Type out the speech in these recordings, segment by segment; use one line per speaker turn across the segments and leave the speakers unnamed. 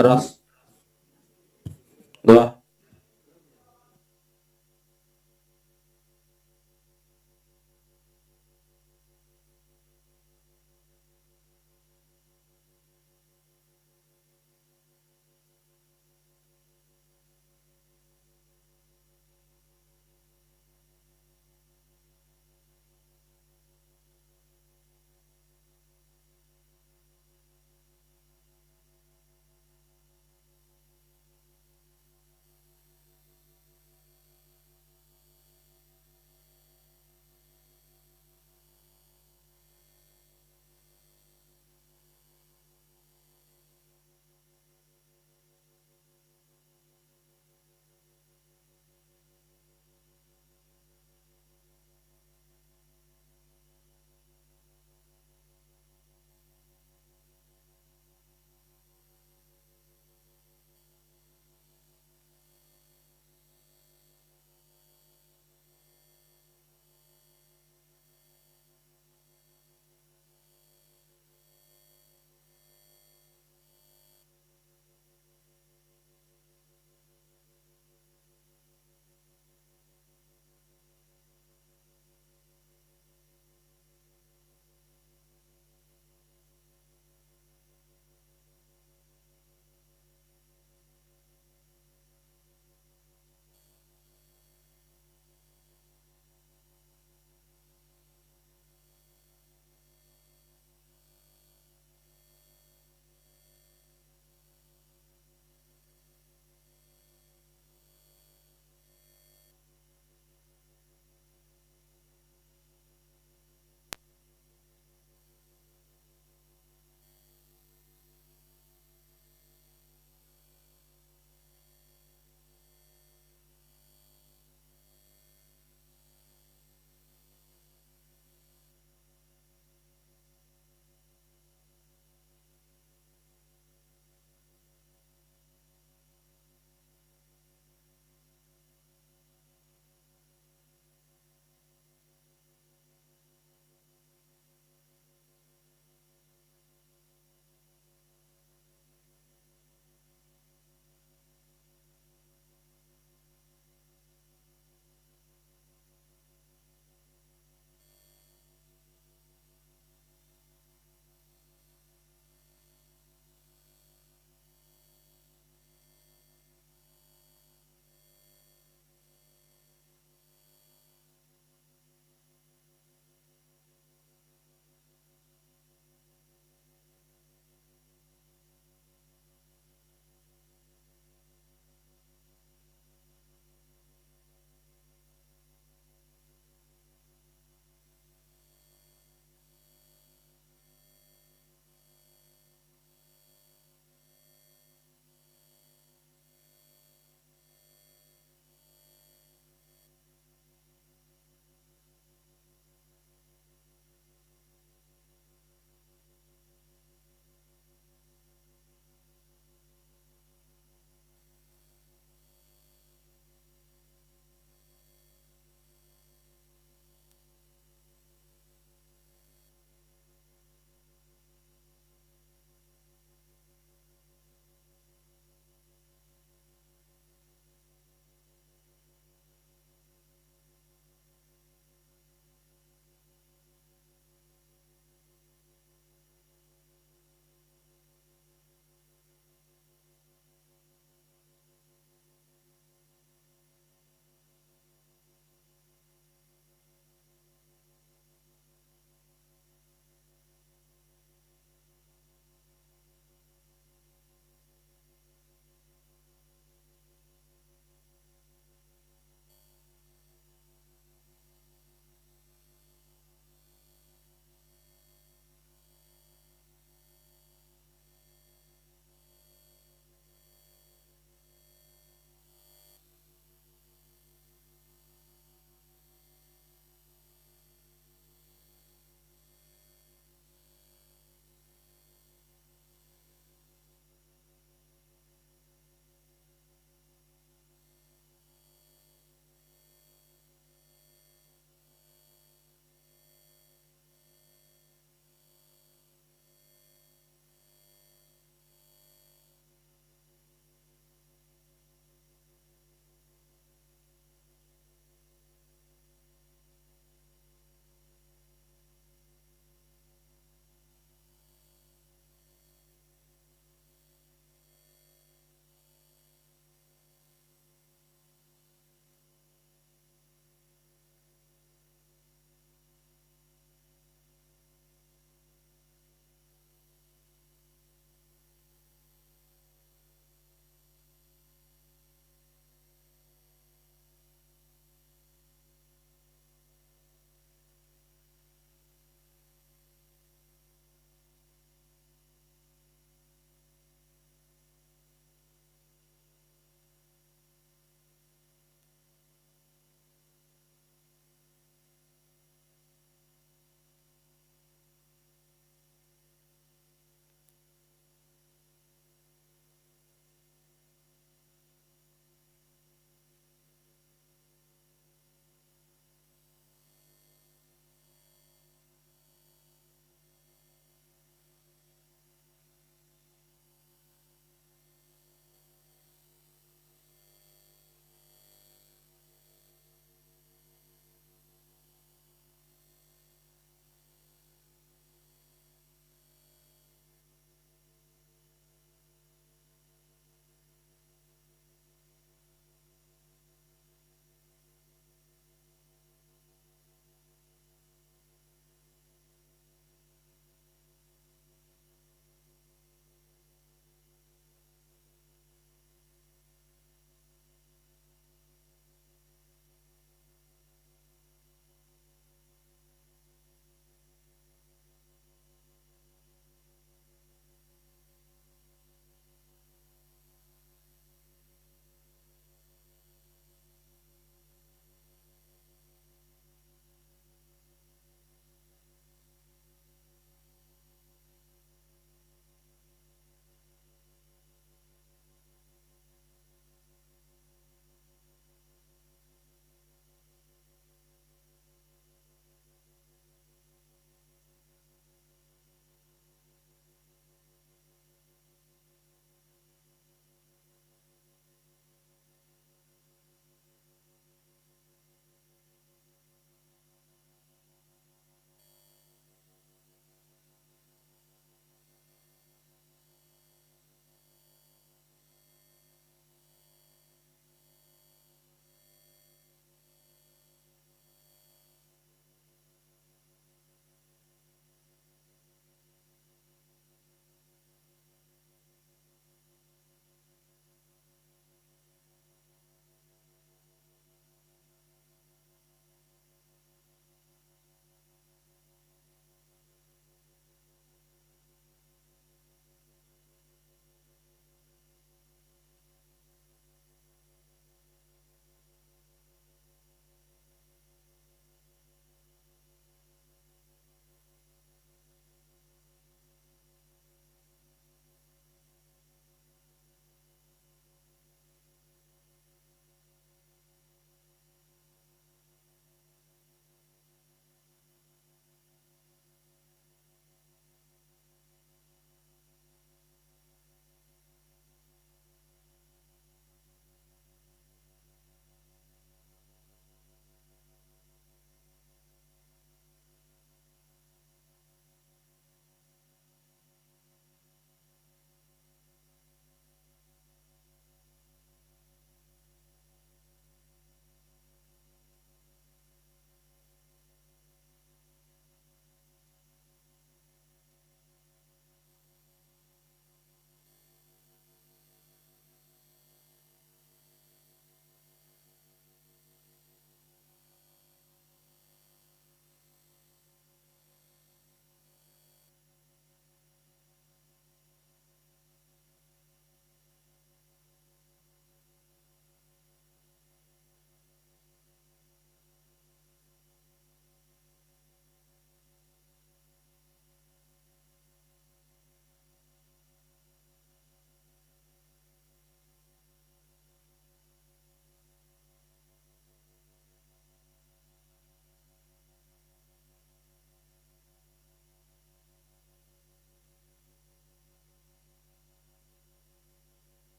Раз, два.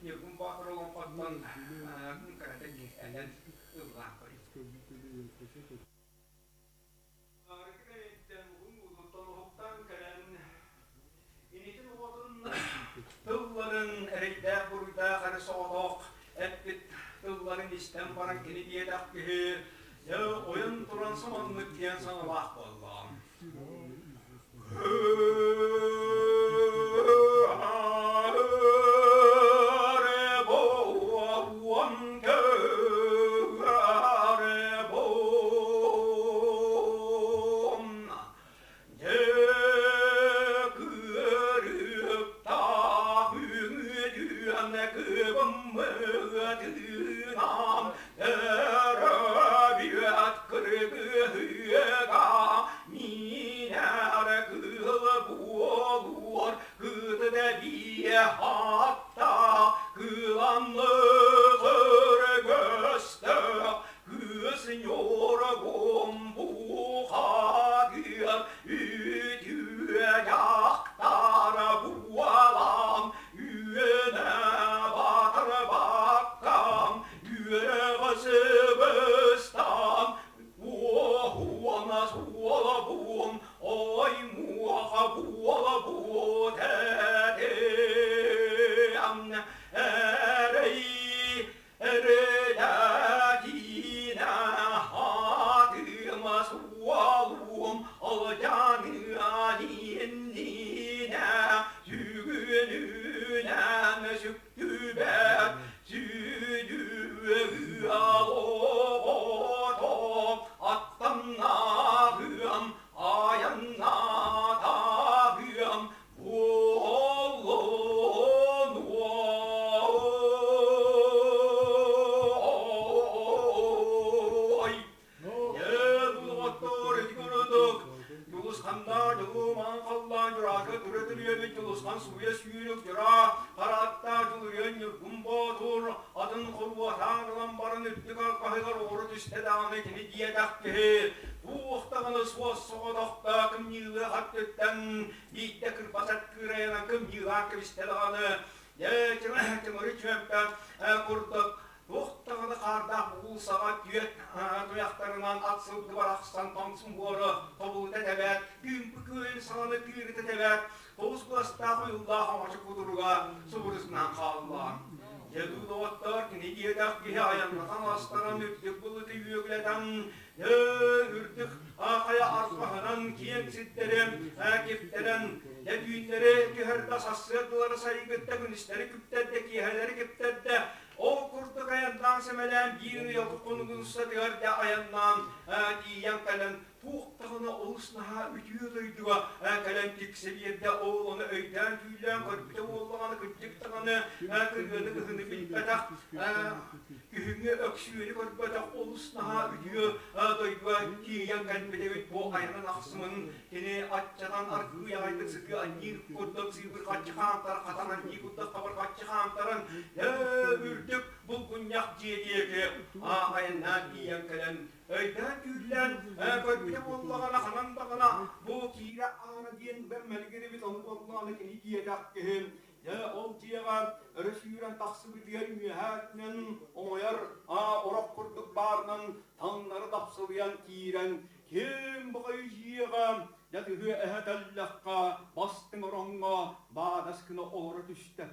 nhiều cũng có rồi còn còn cả cái gì anh nhân làm vậy Tılların erikte burada karı soğuk etbit tılların istem baran kini diye dakki ya oyun turan samanlık diyen sana bak Allah'ım hatta kılanlığı göster kızın yorgun bu hadir ütüye yaktar bu alam yüne batır bakkam yüreğisi bıstam ona solabun oy muha bu suya suyuluk jara haratta juluryan yurgumbodur adın kurva tanrılan barın üttüka kahıgar oğru düştedağını kini diye dakke bu oktağını suas soğudakta kım yılı hattütten bitte kırpasat kırayana kım yılı hakkı istedağını cımırı çöpten kurduk Oktağını karda buğul sağa düet duyaklarından atsıldı var aksan tamsın boru tobul tetebet gün bükün sanı bir tetebet Toğuz kulasta kuyulda hamacı kudurga suburusuna kalma Yedu doğatlar ki ne diyedak gihe ayanlatan astaran üttük bulutu yükleten Ürdük kaya arkahınan kiyek sitlerim kifteren Düğünleri tüherde sassıyadıları saygıtta günisteri küptedde kiheleri küptedde O kurdu kayandan semelen bir yolu konugunsa diyor da ayandan diyen kalen tuğtağına olusnaha ütüyüdüydüga kalen dik seviyede oğlunu öyden tüylen kırpıda oğlanı kırpıktağını kırgını kızını bilpedak kühünü öksüyünü kırpıdak olusnaha ütüyü duyduga diyen kalbede bu ayının aksımın kini açadan arkı yaydı sıkı anir kurduk zibir kaçı kantar katan anir kurduk kabar kaçı kantarın ürdük bulgun yak diye ki ayından diyen kalen öyden tüylen kırpıda oğlana kanan bakana bu kire ana diyen ben melgeri bit oğlana kini diye dakkihim ya ol diyeğe Resul'ün taksıbı diyen mühâtnen omayar orak kurduk barnan tanları dapsılayan kiren kim bu kayıcıyeğe ya tühü ehedellakka bastın oranğa bağdaskını oğru düştü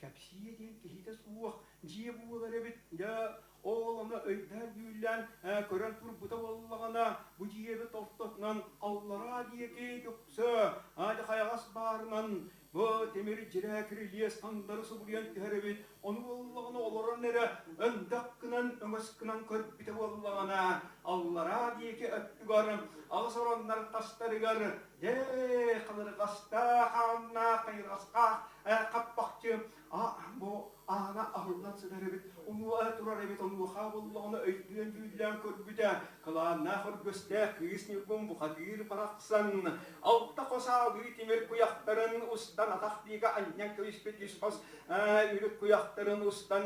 kapsiye diyen ki hide suğuk ciye buğuları bit ya Oğlana öyder yülen kören turbuta bollağına bu diyebe tortotnan Allara diyeke yoksa hadi hayas barman bu temir cirekirliye standarısı buluyan terebit onu bollağına olaran nere öndakınan ömeskınan körpite bollağına Allara diyeke öttügarım ağız oranlar tastarıgar de kalır kasta hamna kayraska kapakçım bu ana ahırlan sıdarabit onu aturarabit onu xabullağına öydüyen yülen körbüte kılağına hırgöste kıyısnirgun bu kadir baraksan altta kosa temir kuyakların ustan atakdiga anyan köyspet yüzfas ürük kuyakların ustan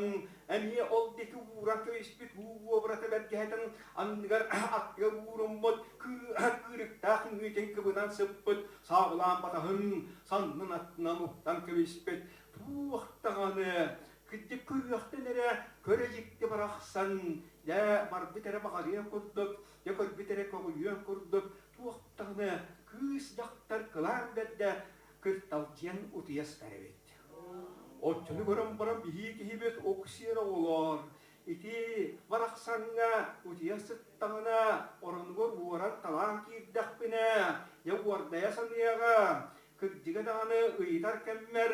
emiye oldaki uğran köyspet huvu bırata bergeheten angar atgar uğrummut kırık tahin müten kıbınan sıppıt sağlam patahın sannın atına muhtan köyspet tuğahtağını Kıddık kuyuaktenere körecikti baraksan ya barbitere bakariyan kurduk ya körbitere koğuyuyan kurduk tuğahtağını kız yaktar kılan bedde kırtalciyan utiyas verebet. Otçunu görüm baram bihi kihibet oksiyana olar. İti baraksanna utiyasıttağına orangur vuran talan kirdakbine ya vardaya sanıyaga. Kırcıga dağını ıytar kemmer,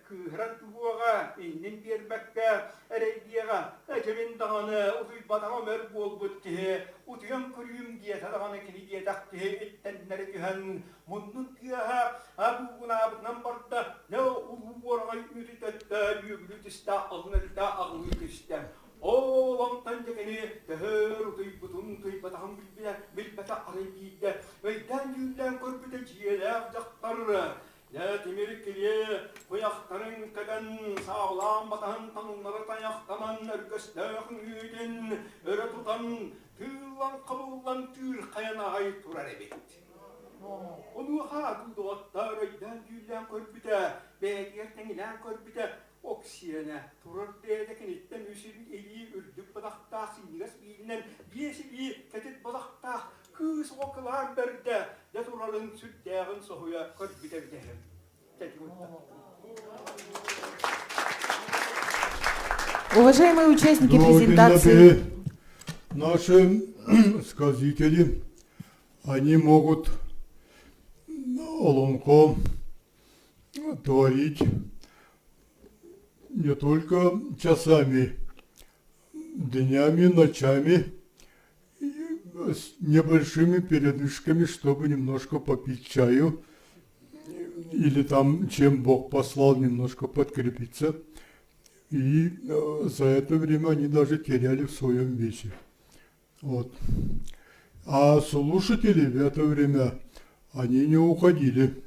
kıhran tuğağa, innin bir bekka, ereydiyağa, ecemin dağını utuy badama mer bol bütkehe, utuyam kürüyüm diye tadağını kini diye takkehe, ettenleri tühen, munnun tüyaha, abuğuna abınan barda, ne uğurağay ürütette, yüglütiste, ağlütiste. Oğlan tancakini tehir utuy butun utuy batağın bilbete araybiyle, veyden yünden körpüte ciyeler jaktar. Ya temir kiliye kuyaktarın kadan sağlam batağın tanınları tayaktaman örgüstağın yüden öre tutan tığlan kabullan tür kayana ay turar ebet. Onu hadı doğattar veyden yünden körpüte, beğerten ilan körpüte, oksiyene turur dedekin itten üsürün eliyi ürdük badakta sindigas bilinen biyesi bir ketit badakta kız okulan berde yaturalın süttağın sohuya körpüte biterim.
Уважаемые участники презентации,
наши сказители, они могут олонко творить не только часами, днями, ночами, с небольшими передышками, чтобы немножко попить чаю, или там, чем Бог послал, немножко подкрепиться. И за это время они даже теряли в своем весе. Вот. А слушатели в это время, они не уходили.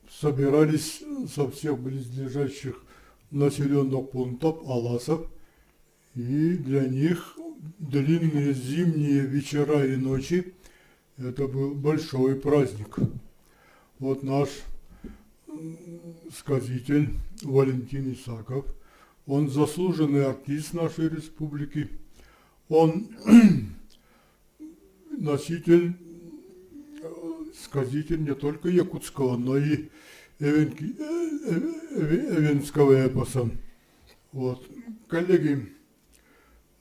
Собирались со всех близлежащих населенных пунктов, аласов, и для них длинные зимние вечера и ночи это был большой праздник. Вот наш сказитель Валентин Исаков, он заслуженный артист нашей республики, он носитель, сказитель не только якутского, но и эвенского эпоса. Вот. Коллеги,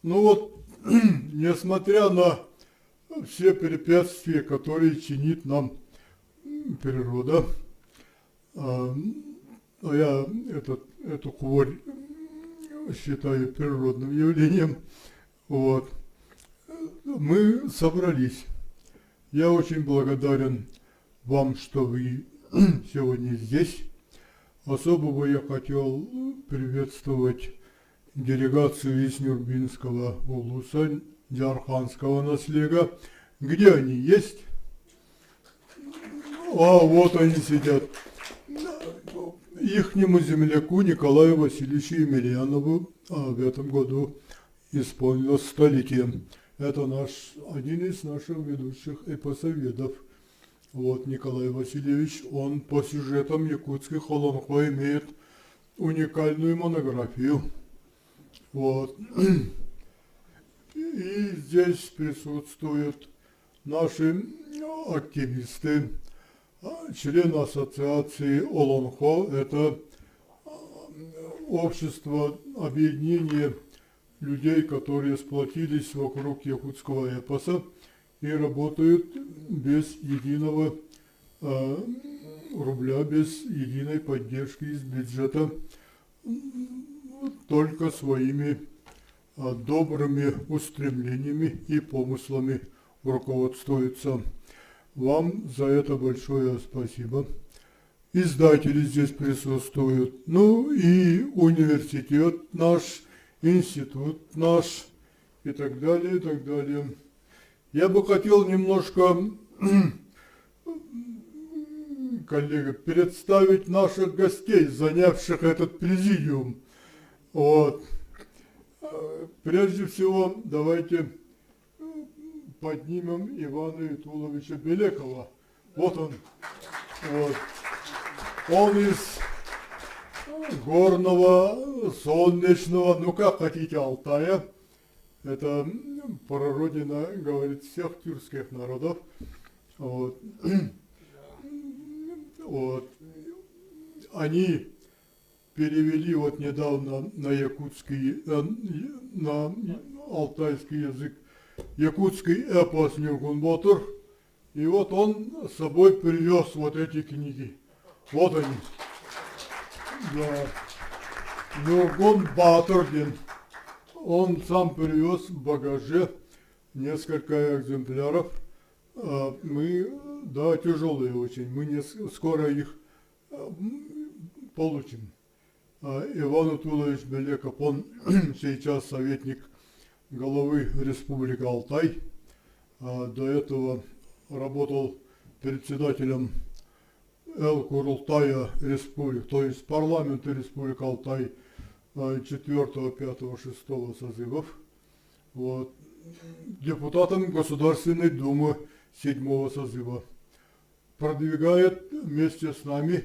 ну вот, несмотря на все препятствия, которые чинит нам природа, я эту хворь считаю природным явлением, вот, мы собрались. Я очень благодарен вам, что вы сегодня здесь. Особо бы я хотел приветствовать делегацию из Нюрбинского улуса, Диарханского наслега. Где они есть? А вот они сидят. Ихнему земляку Николаю Васильевичу Емельянову в этом году исполнилось столетие. Это один из наших ведущих эпосоведов. Вот Николай Васильевич, он по сюжетам якутских олонхо имеет уникальную монографию. Вот. И здесь присутствуют наши активисты, члены ассоциации Олонхо, это общество, объединение людей, которые сплотились вокруг якутского эпоса и работают без единого рубля, без единой поддержки из бюджета, только своими добрыми устремлениями и помыслами руководствуются. Вам за это большое спасибо. Издатели здесь присутствуют, ну и университет наш, институт наш и так далее, и так далее. Я бы хотел немножко, коллега, представить наших гостей, занявших этот президиум. Вот. Прежде всего, давайте поднимем Ивана Итуловича Белекова. Вот он. Вот. Он из горного, солнечного, ну как хотите, Алтая. Это прародина, говорит, всех тюркских народов. Вот. Вот. Они перевели вот недавно на якутский, на алтайский язык якутский эпос Нюргун-Батыр. И вот он с собой привез вот эти книги. Вот они. Да. Нюргун-Батыр. Он сам привез в багаже несколько экземпляров. Мы, да, тяжелые очень. Мы не скоро их получим. Иван Итулович Белеков, он сейчас советник главы Республики Алтай. До этого работал председателем Эл-Курултая Республики, то есть парламента Республики Алтай 4, 5, 6 созывов. Вот. Депутатом Государственной Думы 7 созыва. Продвигает вместе с нами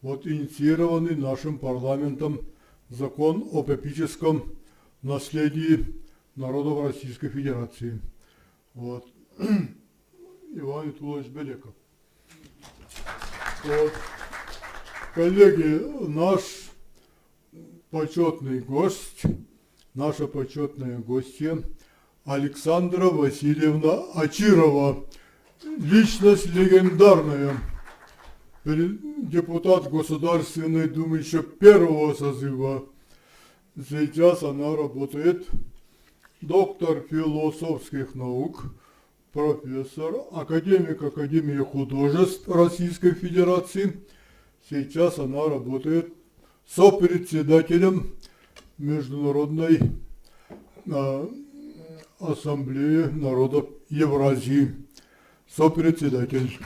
вот инициированный нашим парламентом закон о эпическом наследии народов Российской Федерации. Вот. Иван Итулович Белеков. Вот. Коллеги, наш почетный гость, наша почетная гостья Александра Васильевна Ачирова. Личность легендарная. Депутат Государственной Думы еще 1 созыва. Сейчас она работает доктор философских наук, профессор, академик Академии художеств Российской Федерации. Сейчас она работает сопредседателем Международной ассамблеи народов Евразии. Сопредседатель.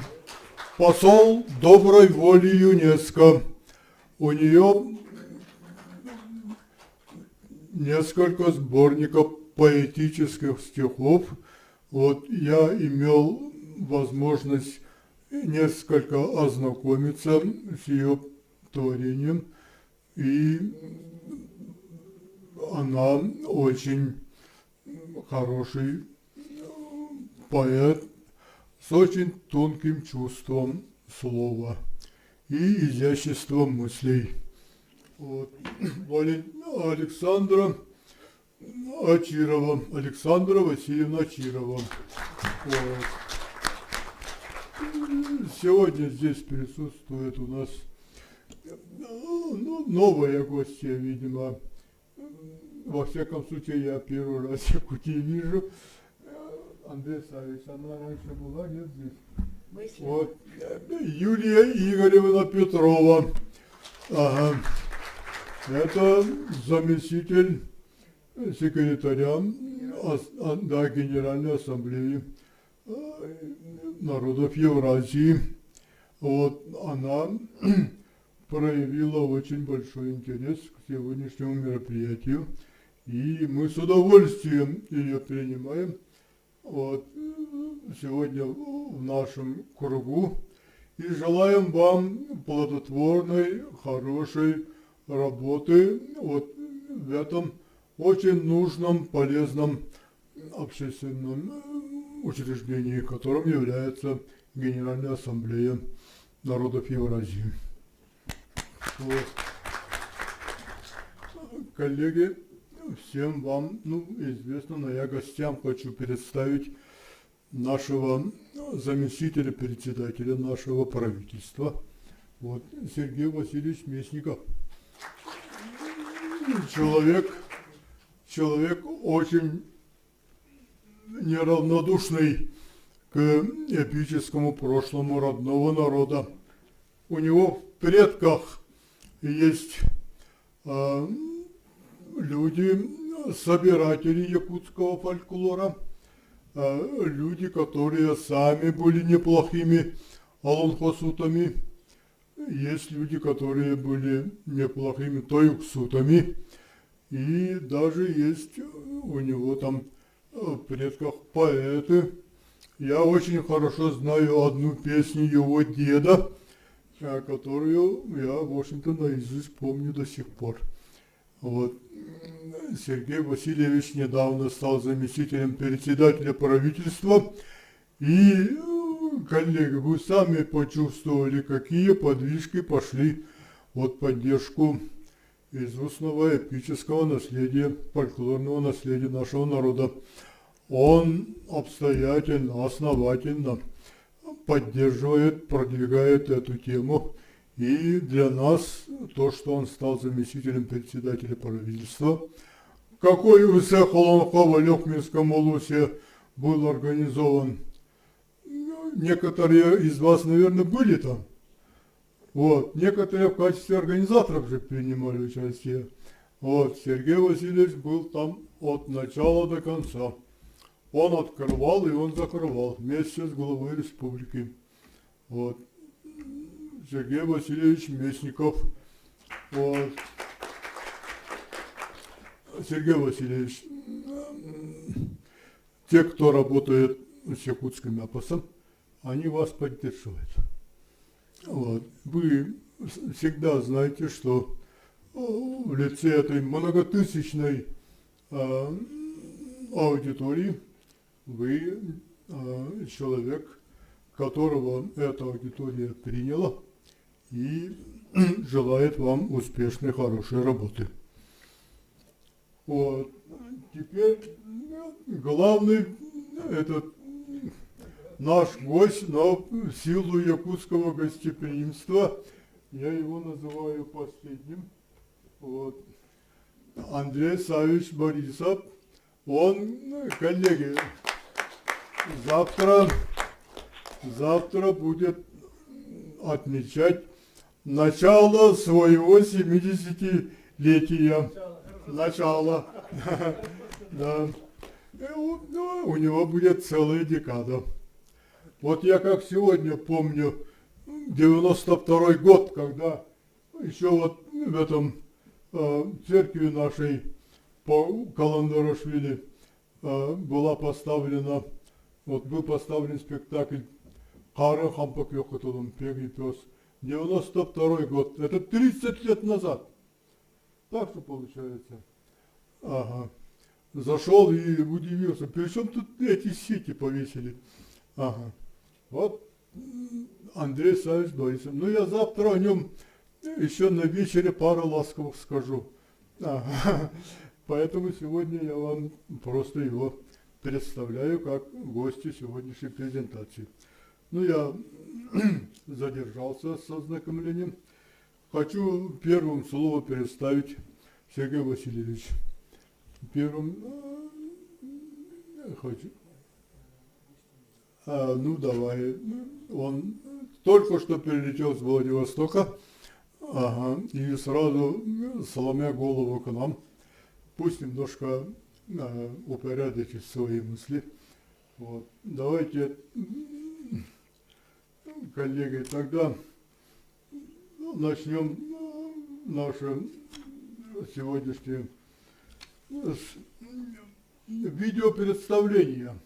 Посол доброй воли ЮНЕСКО. У нее несколько сборников поэтических стихов. Вот я имел возможность несколько ознакомиться с ее творением. И она очень хороший поэт с очень тонким чувством слова и изяществом мыслей. Вот. Александра Ачирова, Александра Васильевна Ачирова. Вот. Сегодня здесь присутствует у нас новая гостья, видимо. Во всяком случае, я первый раз Якутии вижу. Андрей Савич, она раньше была, нет здесь? Вот. Юлия Игоревна Петрова. Ага. Это заместитель секретаря Генеральной Ассамблеи народов Евразии. Вот. Она проявила очень большой интерес к сегодняшнему мероприятию. И мы с удовольствием ее принимаем. Вот, сегодня в нашем кругу и желаем вам плодотворной, хорошей работы вот в этом очень нужном, полезном общественном учреждении, которым является Генеральная Ассамблея народов Евразии. Вот. коллеги, всем вам, ну, известно, но я гостям хочу представить нашего заместителя председателя нашего правительства. Вот, Сергей Васильевич Местников. Человек очень неравнодушный к эпическому прошлому родного народа. У него в предках есть люди, собиратели якутского фольклора, люди, которые сами были неплохими алонхосутами, есть люди, которые были неплохими тоюксутами, и даже есть у него там в предках поэты. Я очень хорошо знаю одну песню его деда, которую я, в общем-то, наизусть помню до сих пор. Вот. Сергей Васильевич недавно стал заместителем председателя правительства. И, коллеги, вы сами почувствовали, какие подвижки пошли от поддержку известного эпического наследия, фольклорного наследия нашего народа. Он обстоятельно, основательно поддерживает, продвигает эту тему. И для нас то, что он стал заместителем председателя правительства, какой у Холонкова в Лёхминском Улусе был организован. Некоторые из вас, наверное, были там. Вот. Некоторые в качестве организаторов же принимали участие. Вот. Сергей Васильевич был там от начала до конца. Он открывал и он закрывал вместе с главой республики. Вот. Сергей Васильевич Местников. Вот. Сергей Васильевич, те, кто работает с якутским эпосом, они вас поддерживают. Вот. Вы всегда знаете, что в лице этой многотысячной аудитории вы человек, которого эта аудитория приняла и желает вам успешной, хорошей работы. Вот. Теперь главный этот наш гость, но в силу якутского гостеприимства, я его называю последним, вот, Андрей Савич Борисов. Он, коллеги, завтра будет отмечать начало своего 70-летия. Начало. Да. У него будет целая декада. Вот я как сегодня помню 92-й год, когда еще вот в этом церкви нашей по Каландарашвили была поставлена, вот был поставлен спектакль «Кары хампак йокотулум, пег и пес». 92-й год. Это 30 лет назад. Так что получается. Ага. Зашел и удивился. Причем тут эти сети повесили. Ага. Вот Андрей Савич Борисов. Ну я завтра о нем еще на вечере пару ласковых скажу. Ага. Поэтому сегодня я вам просто его представляю как гостя сегодняшней презентации. Ну я задержался с ознакомлением. Хочу первым слово представить Сергея Васильевича. Первым хочу. Ну давай. Он только что прилетел с Владивостока. Ага, и сразу, сломя голову к нам, пусть немножко упорядочит свои мысли. Вот. Давайте, коллеги, тогда начнем наше сегодняшнее видеопредставление.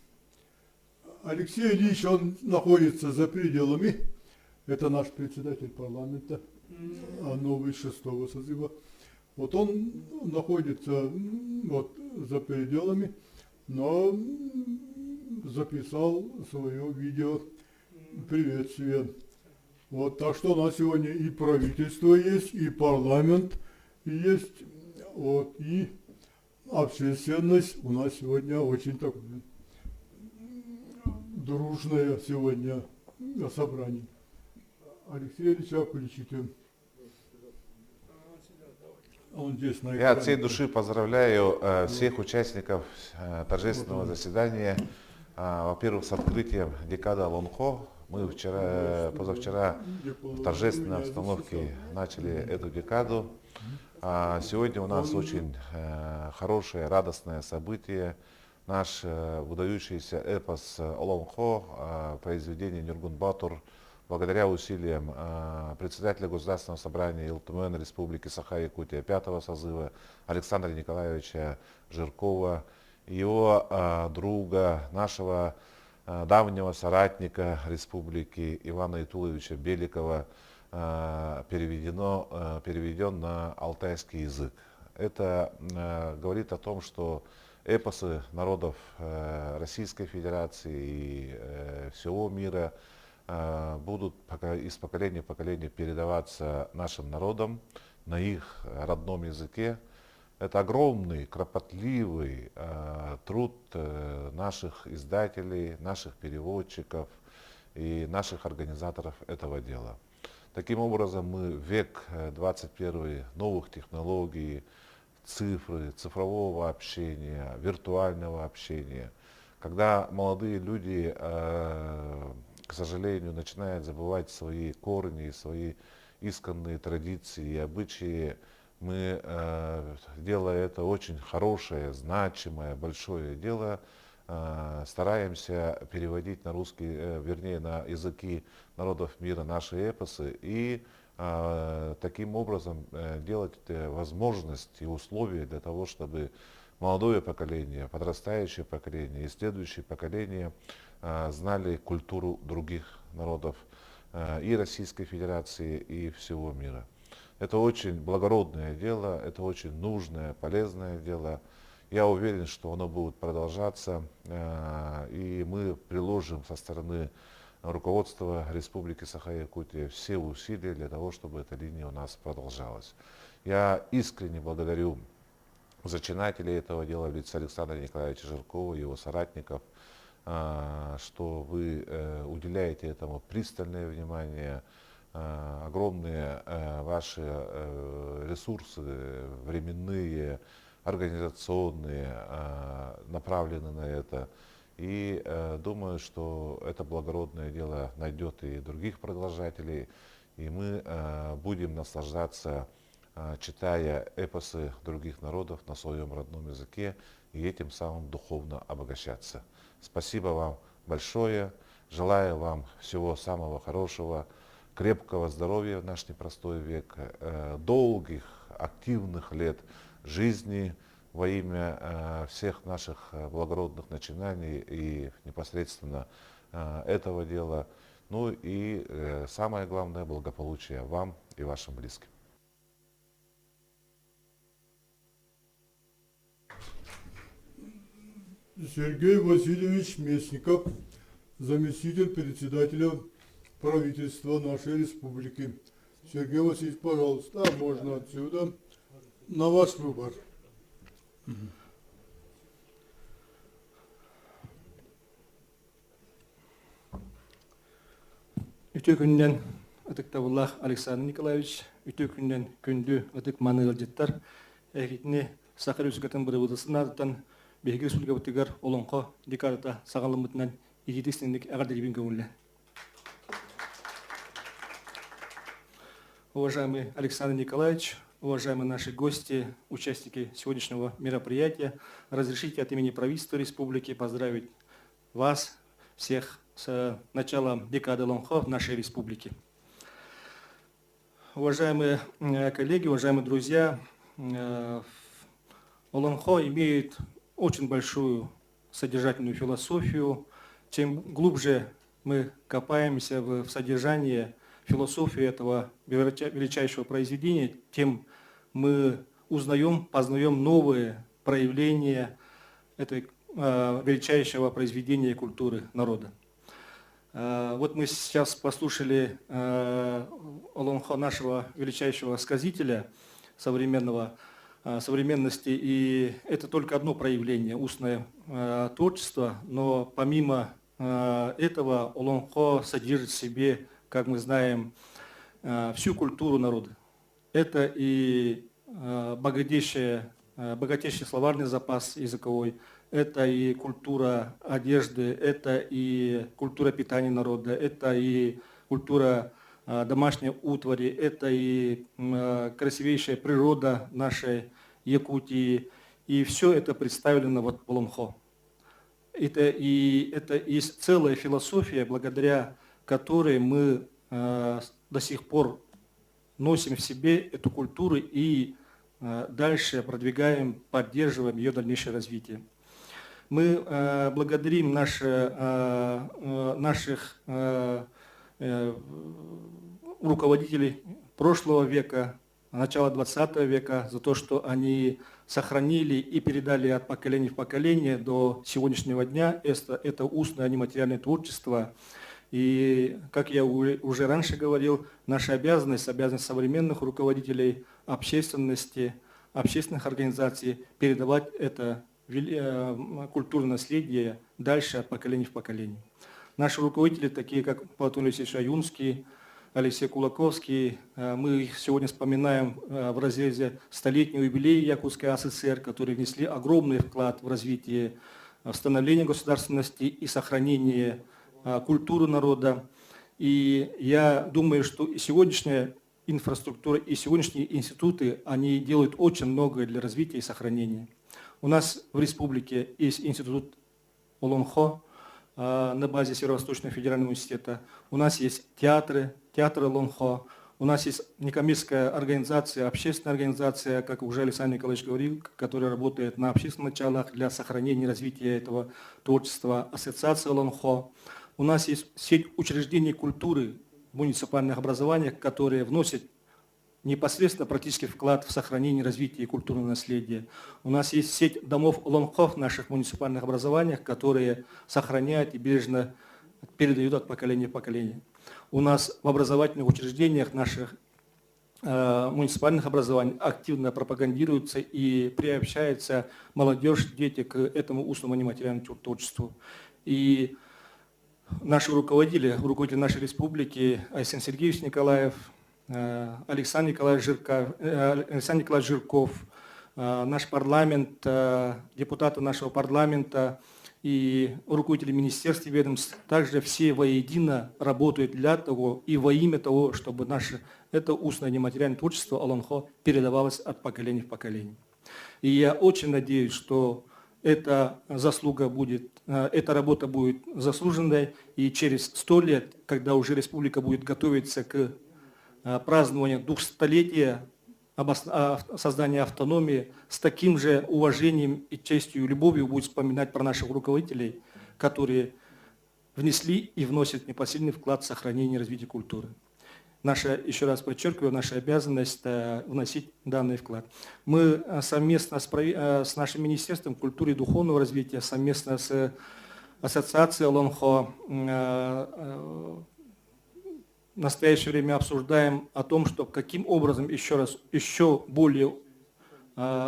Алексей Ильич, он находится за пределами, это наш председатель парламента, новый 6-го созыва. Вот он находится вот за пределами, но записал свое видео приветствие. Вот, так что у нас сегодня и правительство есть, и парламент есть. Вот, и общественность у нас сегодня очень такое дружное сегодня собрание. Алексей Ильич, включите. Он здесь на
Я от всей
экране.
души поздравляю всех участников торжественного заседания. Во-первых, с открытием декады Олонхо. Мы позавчера в торжественной обстановке начали эту декаду. Сегодня у нас очень хорошее, радостное событие. Наш выдающийся эпос Олонхо, произведение Нюргун Батур, благодаря усилиям председателя Государственного собрания ИЛТМН Республики Саха-Якутия 5-го созыва Александра Николаевича Жиркова, его друга, нашего давнего соратника республики Ивана Итуловича Беликова, переведен на алтайский язык. Это говорит о том, что эпосы народов Российской Федерации и всего мира будут из поколения в поколение передаваться нашим народам на их родном языке. Это огромный, кропотливый труд наших издателей, наших переводчиков и наших организаторов этого дела. Таким образом, мы в век 21 новых технологий, цифры, цифрового общения, виртуального общения, когда молодые люди, к сожалению, начинают забывать свои корни, свои исконные традиции и обычаи, мы, делая это очень хорошее, значимое, большое дело, стараемся переводить на русский, вернее, на языки народов мира наши эпосы и таким образом делать возможность и условия для того, чтобы молодое поколение, подрастающее поколение и следующее поколение знали культуру других народов и Российской Федерации, и всего мира. Это очень благородное дело, это очень нужное, полезное дело. Я уверен, что оно будет продолжаться, и мы приложим со стороны руководства Республики Саха-Якутия все усилия для того, чтобы эта линия у нас продолжалась. Я искренне благодарю зачинателей этого дела в лице Александра Николаевича Жиркова и его соратников, что вы уделяете этому пристальное внимание. Огромные ваши ресурсы временные, организационные направлены на это. И думаю, что это благородное дело найдет и других продолжателей. И мы будем наслаждаться, читая эпосы других народов на своем родном языке и этим самым духовно обогащаться. Спасибо вам большое. Желаю вам всего самого хорошего. Крепкого здоровья в наш непростой век, долгих, активных лет жизни во имя всех наших благородных начинаний и непосредственно этого дела. Ну и самое главное, благополучия вам и вашим близким.
Сергей Васильевич Местников, заместитель председателя правительства нашей республики. Сергей Васильевич, пожалуйста, можно отсюда. На ваш выбор.
Үтө күннен Атыктабуллах Александр Николаевич, үтө күннен күндү Атык Маныгылжыттар, әкетіне Сақыр Үсігетін бұрыбыдысын артын Беги Республика Бұттығар Олонқо декарата сағалымытынан едетесіндік әғардеребен көңілі. Уважаемый Александр Николаевич, уважаемые наши гости, участники сегодняшнего мероприятия, разрешите от имени правительства республики поздравить вас, всех, с началом декады Олонхо в нашей республике. Уважаемые коллеги, уважаемые друзья, Олонхо имеет очень большую содержательную философию. Чем глубже мы копаемся в содержании философии этого величайшего произведения, тем мы узнаем, познаем новые проявления этого величайшего произведения культуры народа. Вот мы сейчас послушали Олонхо, нашего величайшего сказителя современного. современности, и это только одно проявление, устное творчество, но помимо этого Олонхо содержит в себе, как мы знаем, всю культуру народа. Это и богатейший словарный запас языковой, это и культура одежды, это и культура питания народа, это и культура домашней утвари, это и красивейшая природа нашей Якутии. И все это представлено вот в Олонхо. Это есть целая философия, благодаря которой мы до сих пор носим в себе эту культуру и дальше продвигаем, поддерживаем ее дальнейшее развитие. Мы благодарим наших руководителей прошлого века, начала 20 века, за то, что они сохранили и передали от поколения в поколение до сегодняшнего дня это устное, а не материальное творчество. И, как я уже раньше говорил, наша обязанность современных руководителей общественности, общественных организаций передавать это культурное наследие дальше от поколения в поколение. Наши руководители, такие как Платон Алексеевич Аюнский, Алексей Кулаковский, мы их сегодня вспоминаем в разрезе столетнего юбилея Якутской АССР, которые внесли огромный вклад в развитие, в становление государственности и сохранение культуры народа. И я думаю, что и сегодняшняя инфраструктура, и сегодняшние институты, они делают очень многое для развития и сохранения. У нас в республике есть институт Олонхо на базе Северо-Восточного федерального университета. У нас есть театры Олонхо. У нас есть некоммерческая организация, общественная организация, как уже Александр Николаевич говорил, которая работает на общественных началах для сохранения и развития этого творчества, ассоциация Олонхо. У нас есть сеть учреждений культуры в муниципальных образованиях, которые вносят непосредственно практический вклад в сохранение и развитие культурного наследия. У нас есть сеть домов Олонхо в наших муниципальных образованиях, которые сохраняют и бережно передают от поколения в поколение. У нас в образовательных учреждениях наших муниципальных образований активно пропагандируется и приобщается молодежь, дети к этому устному нематериальному творчеству. И наши руководители нашей республики, Айсен Сергеевич Николаев, Александр Николаевич Жирков, наш парламент, депутаты нашего парламента и руководители министерств и ведомств, также все воедино работают для того и во имя того, чтобы это устное нематериальное творчество Олонхо передавалось от поколения в поколение. И я очень надеюсь, что эта работа будет заслуженной, и через 100 лет, когда уже республика будет готовиться к празднованию 200-летия создания автономии, с таким же уважением и честью и любовью будет вспоминать про наших руководителей, которые внесли и вносят непосильный вклад в сохранение и развитие культуры. Еще раз подчеркиваю, наша обязанность вносить данный вклад. Мы совместно с нашим Министерством культуры и духовного развития, совместно с ассоциацией Олонхо в настоящее время обсуждаем о том, что каким образом еще более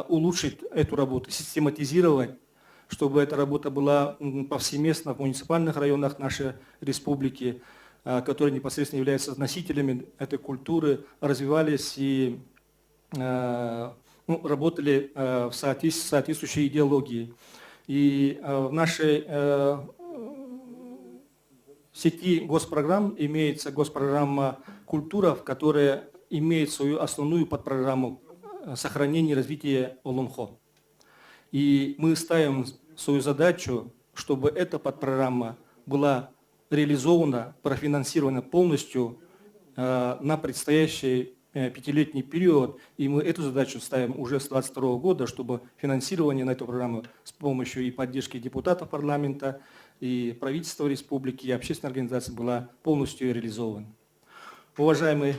улучшить эту работу, систематизировать, чтобы эта работа была повсеместно в муниципальных районах нашей республики, которые непосредственно являются носителями этой культуры, развивались и работали в соответствующей идеологии. И в нашей сети госпрограмм имеется госпрограмма «Культура», в которой имеет свою основную подпрограмму сохранения и развития Олонхо. И мы ставим свою задачу, чтобы эта подпрограмма была реализована, профинансирована полностью на предстоящий 5-летний период. И мы эту задачу ставим уже с 2022 года, чтобы финансирование на эту программу с помощью и поддержки депутатов парламента, и правительства республики, и общественной организации была полностью реализована. Уважаемые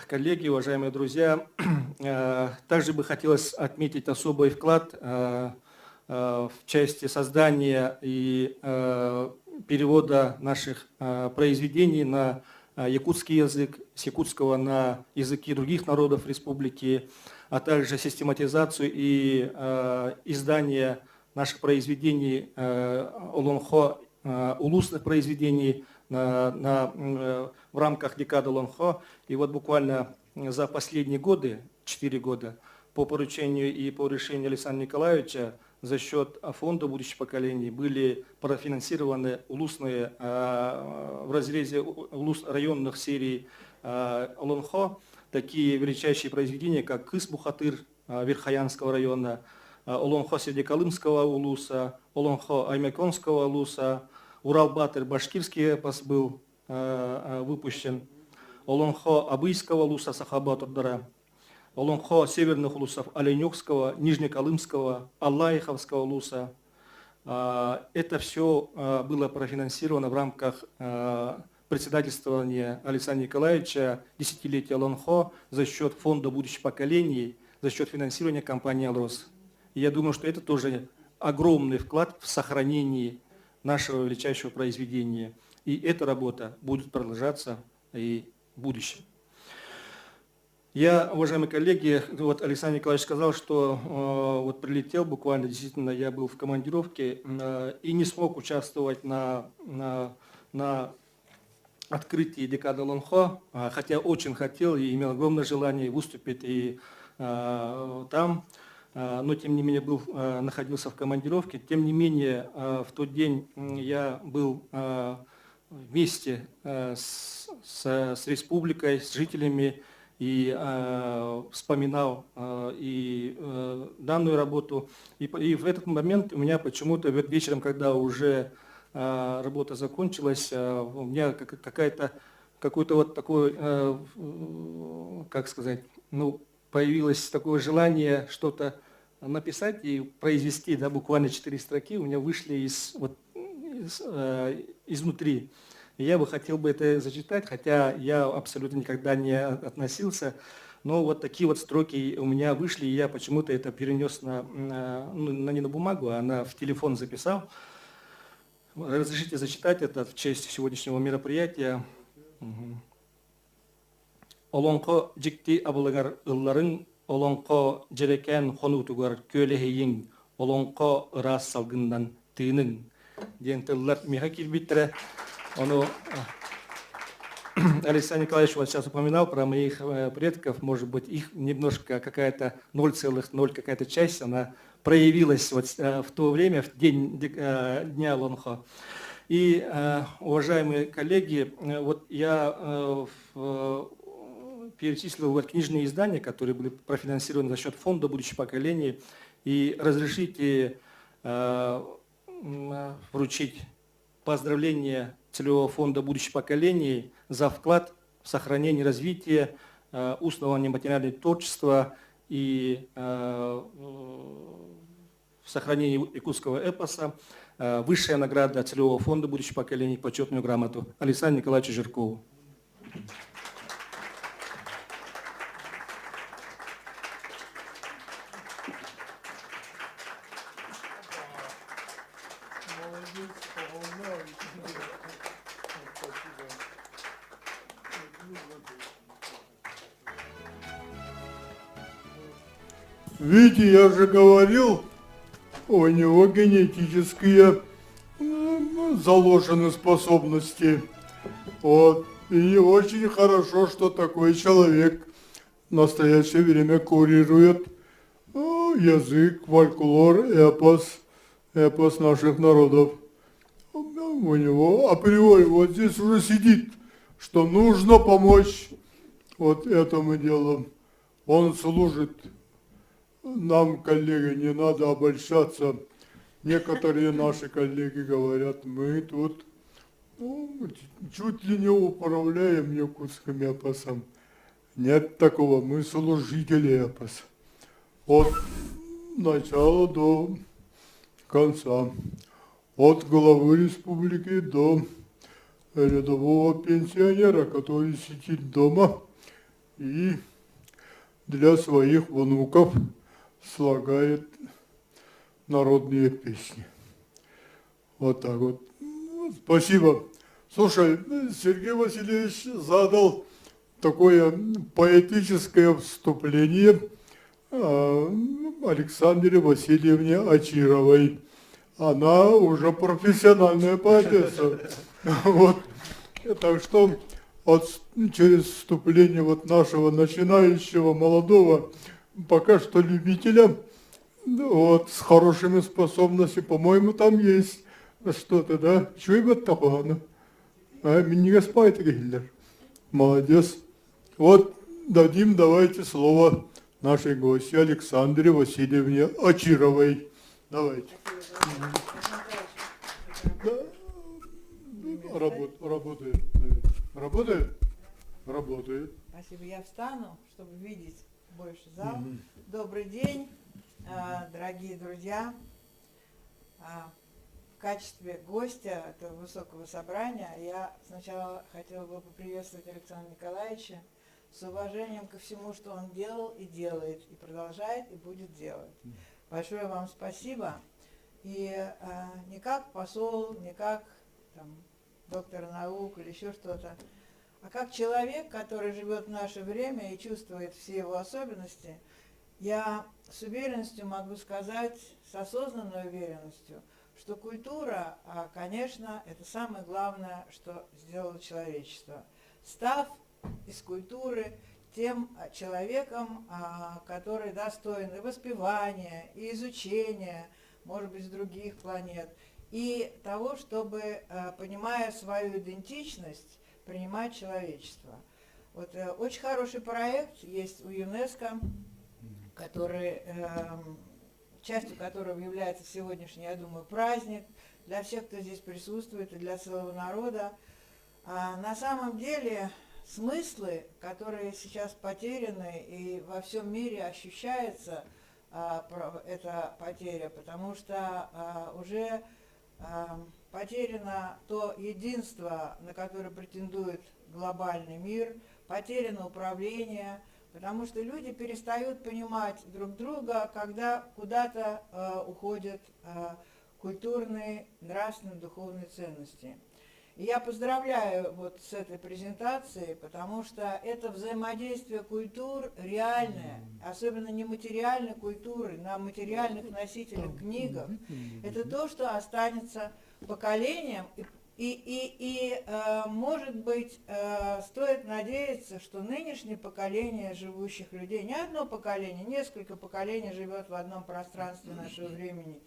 коллеги, уважаемые друзья, также бы хотелось отметить особый вклад в части создания и перевода наших произведений на якутский язык, с якутского на языки других народов республики, а также систематизацию и издание наших произведений Олонхо, улусных произведений в рамках декады Олонхо. И вот буквально за последние годы, 4 года, по поручению и по решению Александра Николаевича за счет фонда будущих поколений были профинансированы улусные в разрезе районных серий Олонхо такие величайшие произведения, как Кыс-Бухатыр Верхоянского района, Олонхо Седекалымского улуса, Олонхо Аймяконского улуса, Урал-Батыр башкирский эпос был выпущен, Олонхо Абыйского улуса Сахаба-Турдара, Олонхо северных улусов Оленёкского, Нижнеколымского, Аллаиховского улуса. Это все было профинансировано в рамках председательствования Александра Николаевича десятилетия Олонхо за счет фонда будущих поколений, за счет финансирования компании «Алрос». И я думаю, что это тоже огромный вклад в сохранение нашего величайшего произведения. И эта работа будет продолжаться и в будущем. Я, уважаемые коллеги, вот Александр Николаевич сказал, что вот прилетел буквально, действительно, я был в командировке и не смог участвовать на открытии декады Олонхо, хотя очень хотел и имел огромное желание выступить и там, но тем не менее находился в командировке. Тем не менее, в тот день я был вместе с республикой, с жителями, и вспоминал и данную работу. И в этот момент у меня почему-то вечером, когда уже работа закончилась, у меня какой-то вот такой, как сказать, ну, появилось такое желание что-то написать и произвести, да, буквально 4 строки у меня вышли изнутри. И я бы хотел бы это зачитать, хотя я абсолютно никогда не относился, но вот такие вот строки у меня вышли, и я почему-то это перенес не на бумагу, а в телефон записал. Разрешите зачитать это в честь сегодняшнего мероприятия. Олонко жикти абылыгар ылларын, олонко жерекен хонутугар көлехейин, олонко ырас салгындан тыынын. Ден тыллар меха кирбиттере. Александр Николаевич вот сейчас упоминал про моих предков, может быть, их немножко какая-то 0,0 какая-то часть, она проявилась вот в то время, в день Дня Олонхо. И, уважаемые коллеги, вот я перечислил вот книжные издания, которые были профинансированы за счет фонда будущих поколений, и разрешите вручить поздравления целевого фонда будущих поколений за вклад в сохранение и развитие устного нематериального творчества и в сохранении якутского эпоса. Высшая награда целевого фонда будущих поколений, почетную грамоту Александру Николаевичу Жиркову.
Видите, я же говорил, у него генетические заложены способности. Вот. И очень хорошо, что такой человек в настоящее время курирует язык, фольклор, эпос наших народов. У него априори вот здесь уже сидит, что нужно помочь вот этому делу. Он служит. Нам, коллеги, не надо обольщаться. Некоторые наши коллеги говорят, мы тут чуть ли не управляем якутским эпосом. Нет такого, мы служители эпоса. От начала до конца. От главы республики до рядового пенсионера, который сидит дома и для своих внуков слагает народные песни. Вот так вот. Спасибо. Слушай, Сергей Васильевич задал такое поэтическое вступление Александре Васильевне Очировой. Она уже профессиональная поэтесса. Вот. Так что через вступление вот нашего начинающего молодого, пока что любителя, вот, с хорошими способностями, по-моему, там есть что-то, да? Чего это такое? Не господь Гиллер. Молодец. Вот давайте слово нашей гости Александре Васильевне Очировой. Давайте. Да. Работает. Работает? Работает.
Спасибо. Я встану, чтобы видеть больше зал. Добрый день, дорогие друзья. В качестве гостя этого высокого собрания я сначала хотела бы поприветствовать Александра Николаевича с уважением ко всему, что он делал и делает, и продолжает, и будет делать. Большое вам спасибо. И не как посол, не как там, доктор наук или еще что-то, а как человек, который живет в наше время и чувствует все его особенности, я с уверенностью могу сказать, с осознанной уверенностью, что культура, конечно, это самое главное, что сделало человечество. Став из культуры тем человеком, который достоин и воспевания, и изучения, может быть, с других планет, и того, чтобы, понимая свою идентичность, принимать человечество. Вот очень хороший проект есть у ЮНЕСКО, который, частью которого является сегодняшний, я думаю, праздник для всех, кто здесь присутствует, и для целого народа. На самом деле смыслы, которые сейчас потеряны и во всем мире ощущается эта потеря, потому что уже потеряно то единство, на которое претендует глобальный мир, потеряно управление, потому что люди перестают понимать друг друга, когда куда-то уходят культурные, нравственные, духовные ценности. И я поздравляю вот с этой презентацией, потому что это взаимодействие культур реальное, особенно нематериальной культуры, на материальных носителях, книгах. Это то, что останется поколением, и может быть, стоит надеяться, что нынешнее поколение живущих людей, не одно поколение, несколько поколений живет в одном пространстве нашего времени,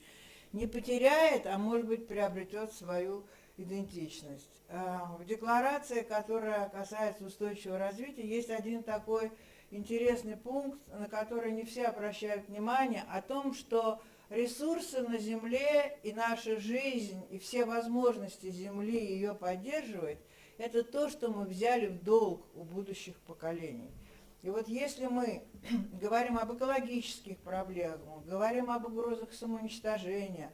не потеряет, а может быть, приобретет свою идентичность. В декларации, которая касается устойчивого развития, есть один такой интересный пункт, на который не все обращают внимание, о том, что ресурсы на Земле и наша жизнь, и все возможности Земли ее поддерживать, это то, что мы взяли в долг у будущих поколений. И вот если мы говорим об экологических проблемах, говорим об угрозах самоуничтожения,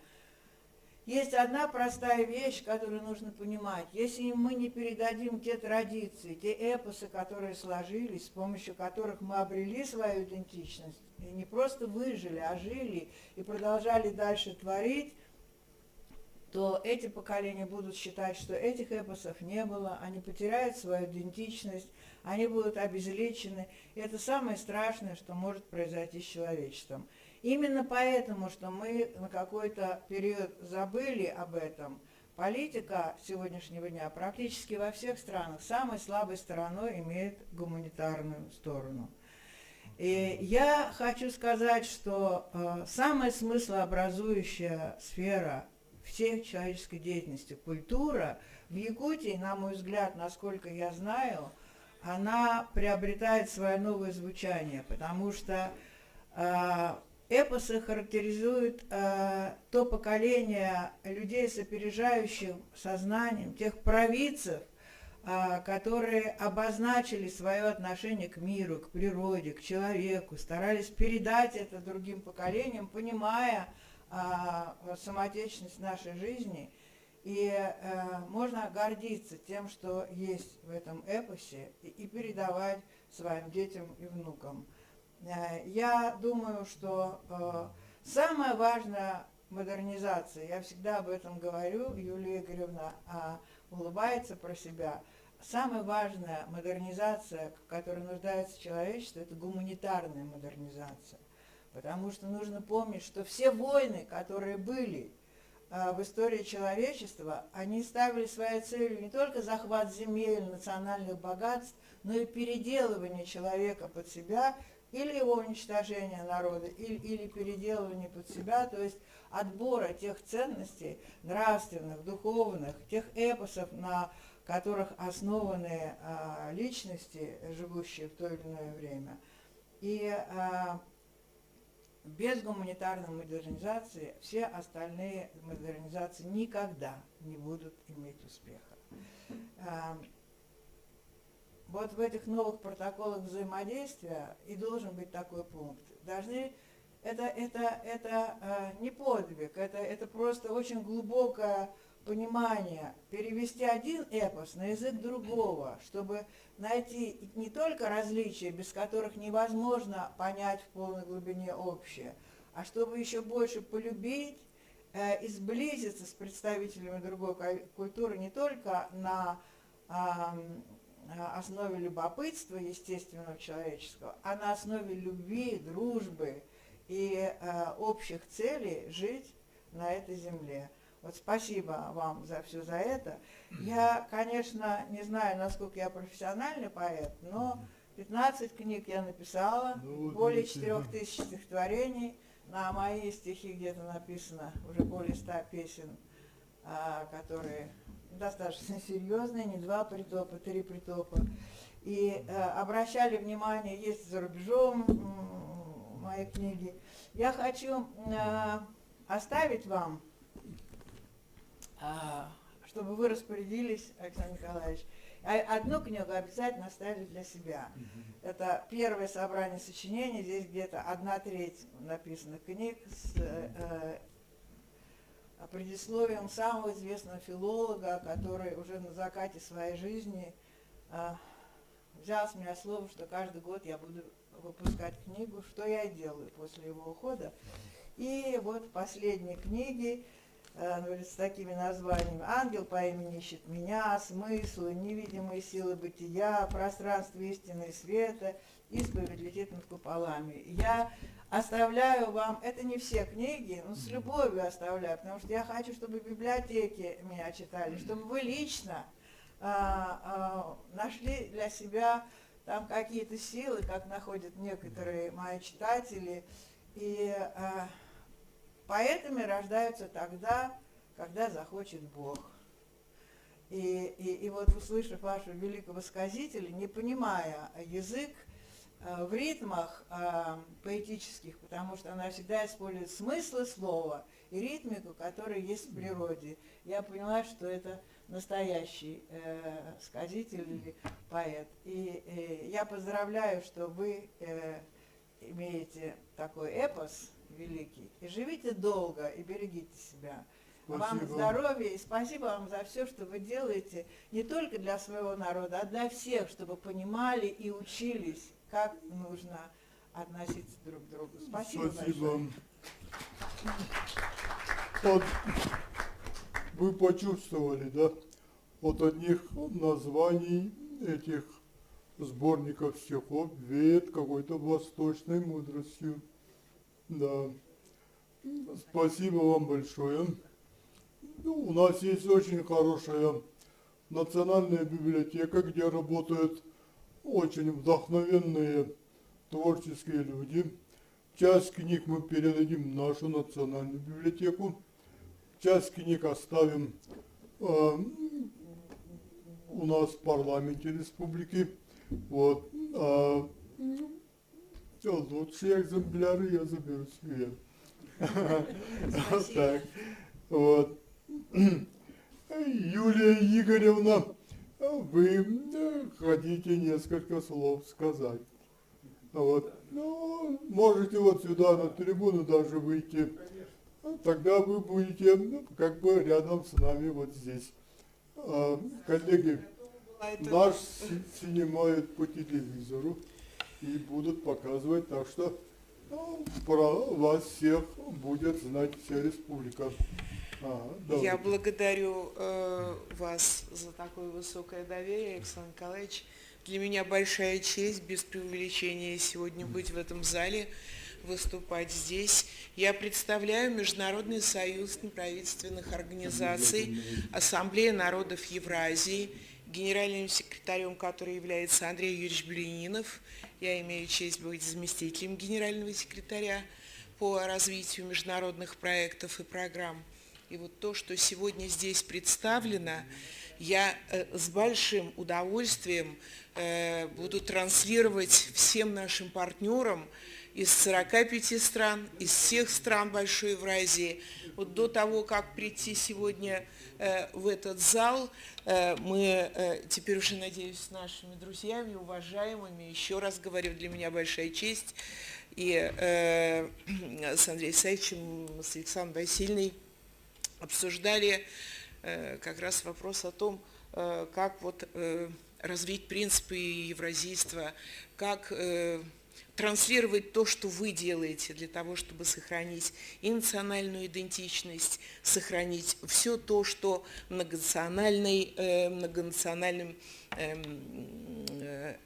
есть одна простая вещь, которую нужно понимать. Если мы не передадим те традиции, те эпосы, которые сложились, с помощью которых мы обрели свою идентичность, и не просто выжили, а жили и продолжали дальше творить, то эти поколения будут считать, что этих эпосов не было, они потеряют свою идентичность, они будут обезличены. И это самое страшное, что может произойти с человечеством. Именно поэтому, что мы на какой-то период забыли об этом, политика сегодняшнего дня практически во всех странах самой слабой стороной имеет гуманитарную сторону. И я хочу сказать, что самая смыслообразующая сфера всей человеческой деятельности, культура, в Якутии, на мой взгляд, насколько я знаю, она приобретает свое новое звучание, потому что эпосы характеризуют то поколение людей с опережающим сознанием, тех провидцев, которые обозначили свое отношение к миру, к природе, к человеку, старались передать это другим поколениям, понимая самоотечественность нашей жизни. И можно гордиться тем, что есть в этом эпосе, и передавать своим детям и внукам. Я думаю, что самая важная модернизация, я всегда об этом говорю, Юлия Игоревна, улыбается про себя. Самая важная модернизация, в которой нуждается человечество, это гуманитарная модернизация. Потому что нужно помнить, что все войны, которые были в истории человечества, они ставили своей целью не только захват земель, национальных богатств, но и переделывание человека под себя, или его уничтожение народа, или переделывание под себя, то есть отбора тех ценностей нравственных, духовных, тех эпосов, на которых основаны личности, живущие в то или иное время. И без гуманитарной модернизации все остальные модернизации никогда не будут иметь успеха. Вот в этих новых протоколах взаимодействия и должен быть такой пункт. Это не подвиг, это просто очень глубокое понимание, перевести один эпос на язык другого, чтобы найти не только различия, без которых невозможно понять в полной глубине общее, а чтобы еще больше полюбить и сблизиться с представителями другой культуры не только на основе любопытства естественного человеческого, а на основе любви, дружбы и общих целей жить на этой земле. Вот спасибо вам за все за это. Я, конечно, не знаю, насколько я профессиональный поэт, но 15 книг я написала, более 4000 стихотворений. На мои стихи где-то написано уже более 100 песен, которые достаточно серьезные, не 2 притопа, 3 притопа. И обращали внимание, есть за рубежом мои книги. Я хочу оставить вам, чтобы вы распорядились, Александр Николаевич, одну книгу обязательно оставили для себя. Это первое собрание сочинений, здесь где-то 1/3 написанных книг с предисловием самого известного филолога, который уже на закате своей жизни взял с меня слово, что каждый год я буду выпускать книгу, что я и делаю после его ухода. И вот последние книги с такими названиями: «Ангел по имени ищет меня», «Смыслы», «Невидимые силы бытия», «Пространство истины и света», «Исповедь летит над куполами». Я оставляю вам, это не все книги, но с любовью оставляю, потому что я хочу, чтобы библиотеки меня читали, чтобы вы лично нашли для себя там какие-то силы, как находят некоторые мои читатели. И поэтами рождаются тогда, когда захочет Бог. И вот, услышав вашего великого сказителя, не понимая язык в ритмах поэтических, потому что она всегда использует смыслы слова и ритмику, которая есть в природе, я поняла, что это настоящий сказитель или поэт. И я поздравляю, что вы имеете такой эпос великий. И живите долго, и берегите себя. Спасибо. Вам здоровья, и спасибо вам за все, что вы делаете не только для своего народа, а для всех, чтобы понимали и учились, как нужно относиться друг к другу. Спасибо.
Спасибо. Вот, вы почувствовали, да, от одних названий этих сборников стихов веет какой-то восточной мудростью. Да. Спасибо вам большое. У нас есть очень хорошая национальная библиотека, где работают очень вдохновенные творческие люди. Часть книг мы передадим в нашу национальную библиотеку. Часть книг оставим у нас в парламенте республики. Вот. Лучшие экземпляры я заберу себе. Так. Вот. Юлия Игоревна, вы хотите несколько слов сказать. Вот. Ну, можете вот сюда на трибуну даже выйти. Тогда вы будете как бы рядом с нами вот здесь. Коллеги, нас снимают по телевизору и будут показывать, так что про вас всех будет знать вся республика.
Я благодарю вас за такое высокое доверие, Александр Николаевич. Для меня большая честь, без преувеличения, сегодня быть в этом зале, выступать здесь. Я представляю Международный союз неправительственных организаций, Ассамблея народов Евразии, генеральным секретарем которой является Андрей Юрьевич Блининов. Я имею честь быть заместителем генерального секретаря по развитию международных проектов и программ. И вот то, что сегодня здесь представлено, я с большим удовольствием буду транслировать всем нашим партнерам из 45 стран, из всех стран Большой Евразии. Вот до того, как прийти сегодня в этот зал, мы теперь уже, надеюсь, с нашими друзьями, уважаемыми, еще раз говорю, для меня большая честь, и с Андреем Исаевичем, с Александром Васильевной обсуждали как раз вопрос о том, как вот развить принципы евразийства, как транслировать то, что вы делаете для того, чтобы сохранить и национальную идентичность, сохранить все то, что многонациональным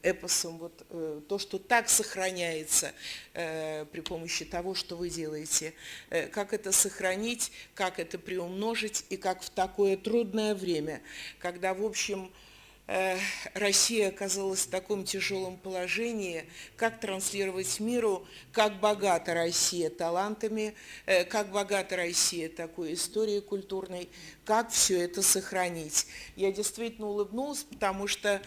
эпосом, вот, то, что так сохраняется при помощи того, что вы делаете. Как это сохранить, как это приумножить, и как в такое трудное время, когда, в общем, Россия оказалась в таком тяжелом положении, как транслировать миру, как богата Россия талантами, как богата Россия такой историей культурной, как все это сохранить. Я действительно улыбнулась, потому что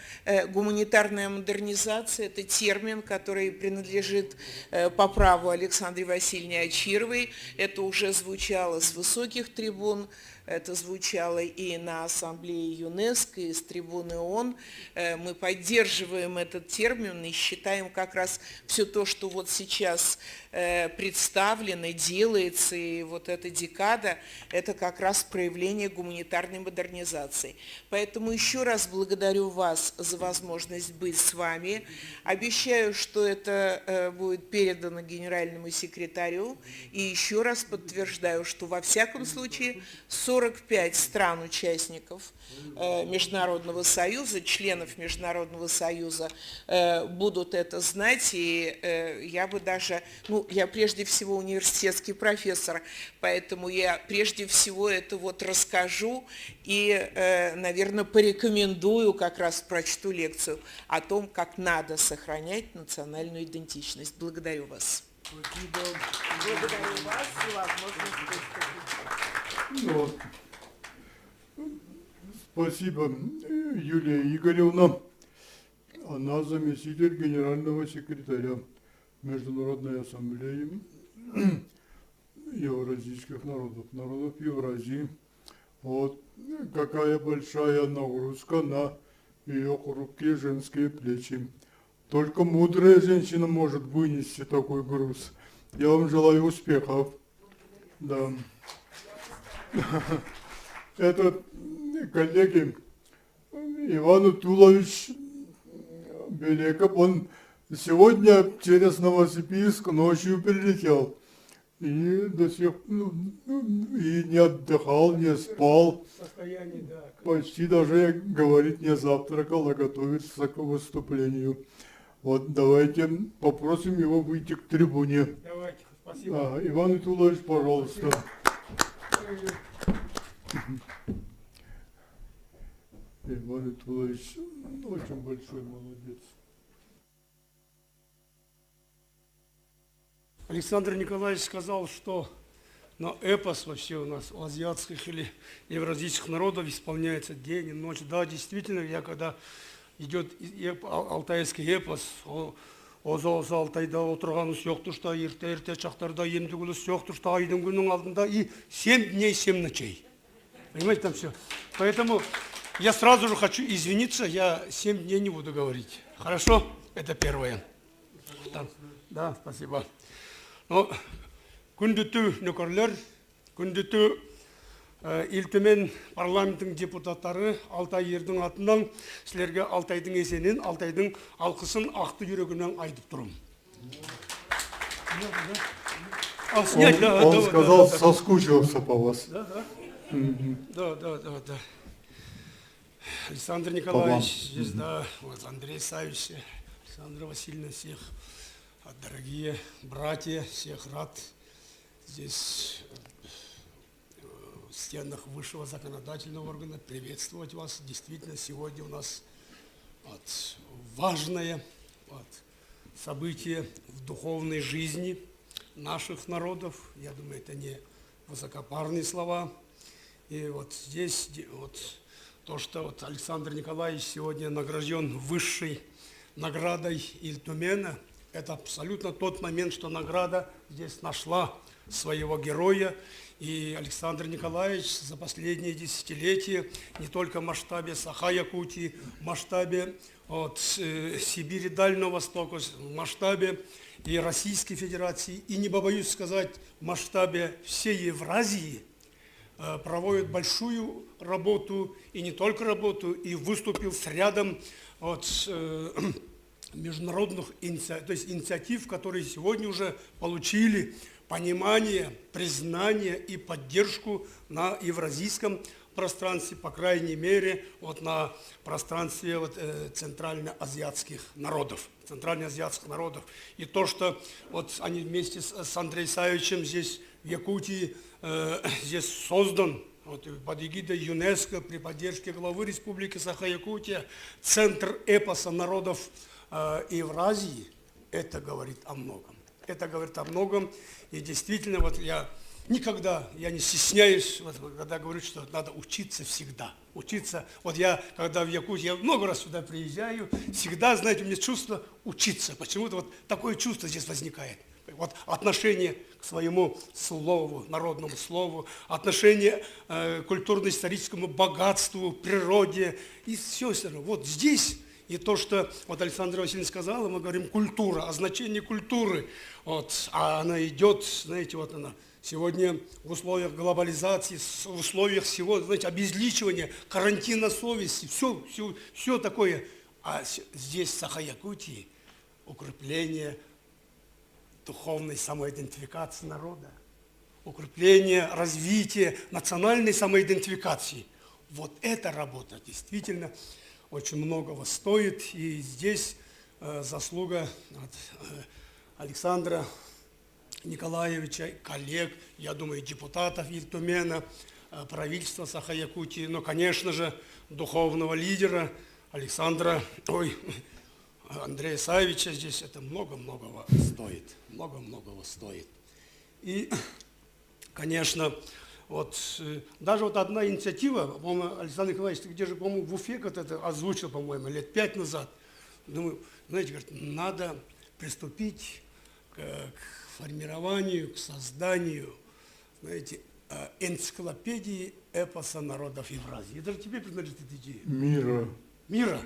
гуманитарная модернизация – это термин, который принадлежит по праву Александре Васильевне Очировой. Это уже звучало с высоких трибун. Это звучало и на Ассамблее ЮНЕСКО, и с трибуны ООН. Мы поддерживаем этот термин и считаем как раз все то, что вот сейчас представлено, делается, и вот эта декада, это как раз проявление гуманитарной модернизации. Поэтому еще раз благодарю вас за возможность быть с вами. Обещаю, что это будет передано генеральному секретарю. И еще раз подтверждаю, что во всяком случае 45 стран-участников Международного союза, членов Международного союза будут это знать, и я бы даже, я прежде всего университетский профессор, поэтому я прежде всего это вот расскажу и, наверное, порекомендую, как раз прочту лекцию о том, как надо сохранять национальную идентичность. Благодарю вас. Благодарю вас за возможность выступить.
Спасибо, Юлия Игоревна. Она заместитель генерального секретаря Международной ассамблеи евразийских народов, народов Евразии. Вот какая большая нагрузка на ее хрупкие женские плечи. Только мудрая женщина может вынести такой груз. Я вам желаю успехов. Да. Этот коллеги Иван Тулович Белеков, он сегодня через Новосибирск ночью прилетел и до сих и не отдыхал, не спал, почти даже, говорит, не завтракал, а готовится к выступлению. Вот давайте попросим его выйти к трибуне.
Давайте, спасибо.
Иван Тулович, пожалуйста. Иван Итулович очень большой молодец.
Александр Николаевич сказал, что на эпос вообще у нас, у азиатских или евразийских народов исполняется день и ночь. Да, действительно, я когда идет алтайский эпос, Оза Алтайда отырғаны соқтышта, ерте шақтарда емдігілі соқтышта, айдың күннің алдында и 7 дней 7 ночей. Понимаете, там все. Поэтому я сразу же хочу извиниться, я 7 дней не буду говорить. Хорошо? Это первое. Да, спасибо. Но күндіту нөкерлер, күндіту Илтімен парламенттің депутаттары Алтай ердің атынан сілерге Алтайдың есенін, Алтайдың алқысын ақты жүрегінен айтып тұрым.
Он сказал, соскучился по вас.
Да, да, да, да. Александр Николаевич, здесь, да, вот Андрей Савич, Александра Васильевна, всех дорогие братья, всех рад здесь в стенах высшего законодательного органа приветствовать вас. Действительно, сегодня у нас вот, важное вот, событие в духовной жизни наших народов. Я думаю, это не высокопарные слова. И вот здесь вот, то, что вот Александр Николаевич сегодня награжден высшей наградой Ильтумена, это абсолютно тот момент, что награда здесь нашла своего героя. И Александр Николаевич за последние десятилетия не только в масштабе Саха-Якутии, в масштабе от Сибири, Дальнего Востока, в масштабе и Российской Федерации, и не побоюсь сказать, в масштабе всей Евразии проводит большую работу, и не только работу, и выступил с рядом вот, международных инициатив, которые сегодня уже получили понимание, признание и поддержку на евразийском пространстве, по крайней мере, вот на пространстве вот, центральноазиатских народов. И то, что вот они вместе с Андреем Савичем здесь, в Якутии, здесь создан вот, под эгидой ЮНЕСКО при поддержке главы Республики Саха-Якутия Центр эпоса народов Евразии, это говорит о многом. Это говорит о многом. И действительно, вот я никогда, я не стесняюсь, вот, когда говорю, что надо учиться всегда. Учиться. Вот я, когда в Якутии, я много раз сюда приезжаю, всегда, знаете, у меня чувство учиться. Почему-то вот такое чувство здесь возникает. Вот отношение к своему слову, народному слову, отношение к культурно-историческому богатству, природе. И все равно. Вот здесь, и то, что вот Александра Васильевна сказала, мы говорим культура, о значении культуры. Вот, а она идет, знаете, вот она сегодня в условиях глобализации, в условиях всего, знаете, обезличивания, карантина совести, все такое. А здесь, в Саха-Якутии, укрепление духовной самоидентификации народа, укрепление, развитие национальной самоидентификации. Вот эта работа действительно очень многого стоит. И здесь заслуга от Александра Николаевича, коллег, я думаю, депутатов Ильтумена, правительства Саха-Якутии, но, конечно же, духовного лидера Андрея Савича. Здесь это много-многого стоит. Много-многого стоит. И, конечно, вот даже вот одна инициатива, по-моему, Александр Николаевич, ты где же, по-моему, в Уфе как-то это озвучил, по-моему, лет 5 назад. Думаю, знаете, говорит, надо приступить к формированию, к созданию, знаете, энциклопедии эпоса народов Евразии. И даже тебе принадлежит эта идея. Мира.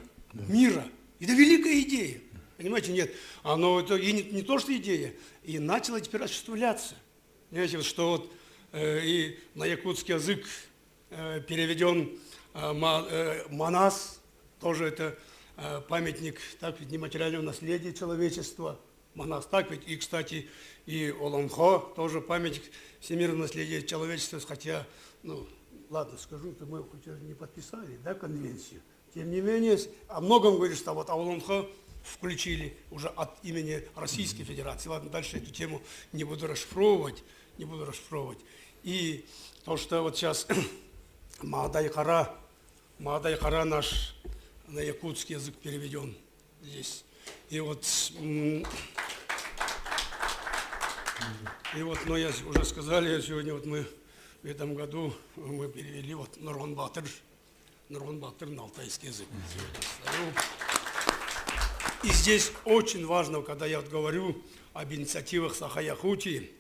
Это великая идея. Понимаете, нет. Оно это и не то, что идея, и начало теперь осуществляться. Понимаете, вот, что вот и на якутский язык переведен Манас, тоже это памятник, так ведь, нематериального наследия человечества. Манас, так ведь, и, кстати, и Олонхо, тоже памятник всемирного наследия человечества, хотя, ну, ладно, скажу, что мы хоть не подписали, да, конвенцию. Тем не менее, о многом говорит, что вот Олонхо включили уже от имени Российской Федерации. Ладно, дальше эту тему не буду расшифровывать. И то, что вот сейчас Маадайхара наш на якутский язык переведен здесь. И вот, ну, я уже сказали, сегодня вот мы в этом году мы перевели вот Нурон Батыр на алтайский язык. И здесь очень важно, когда я вот говорю об инициативах Саха-Якутии,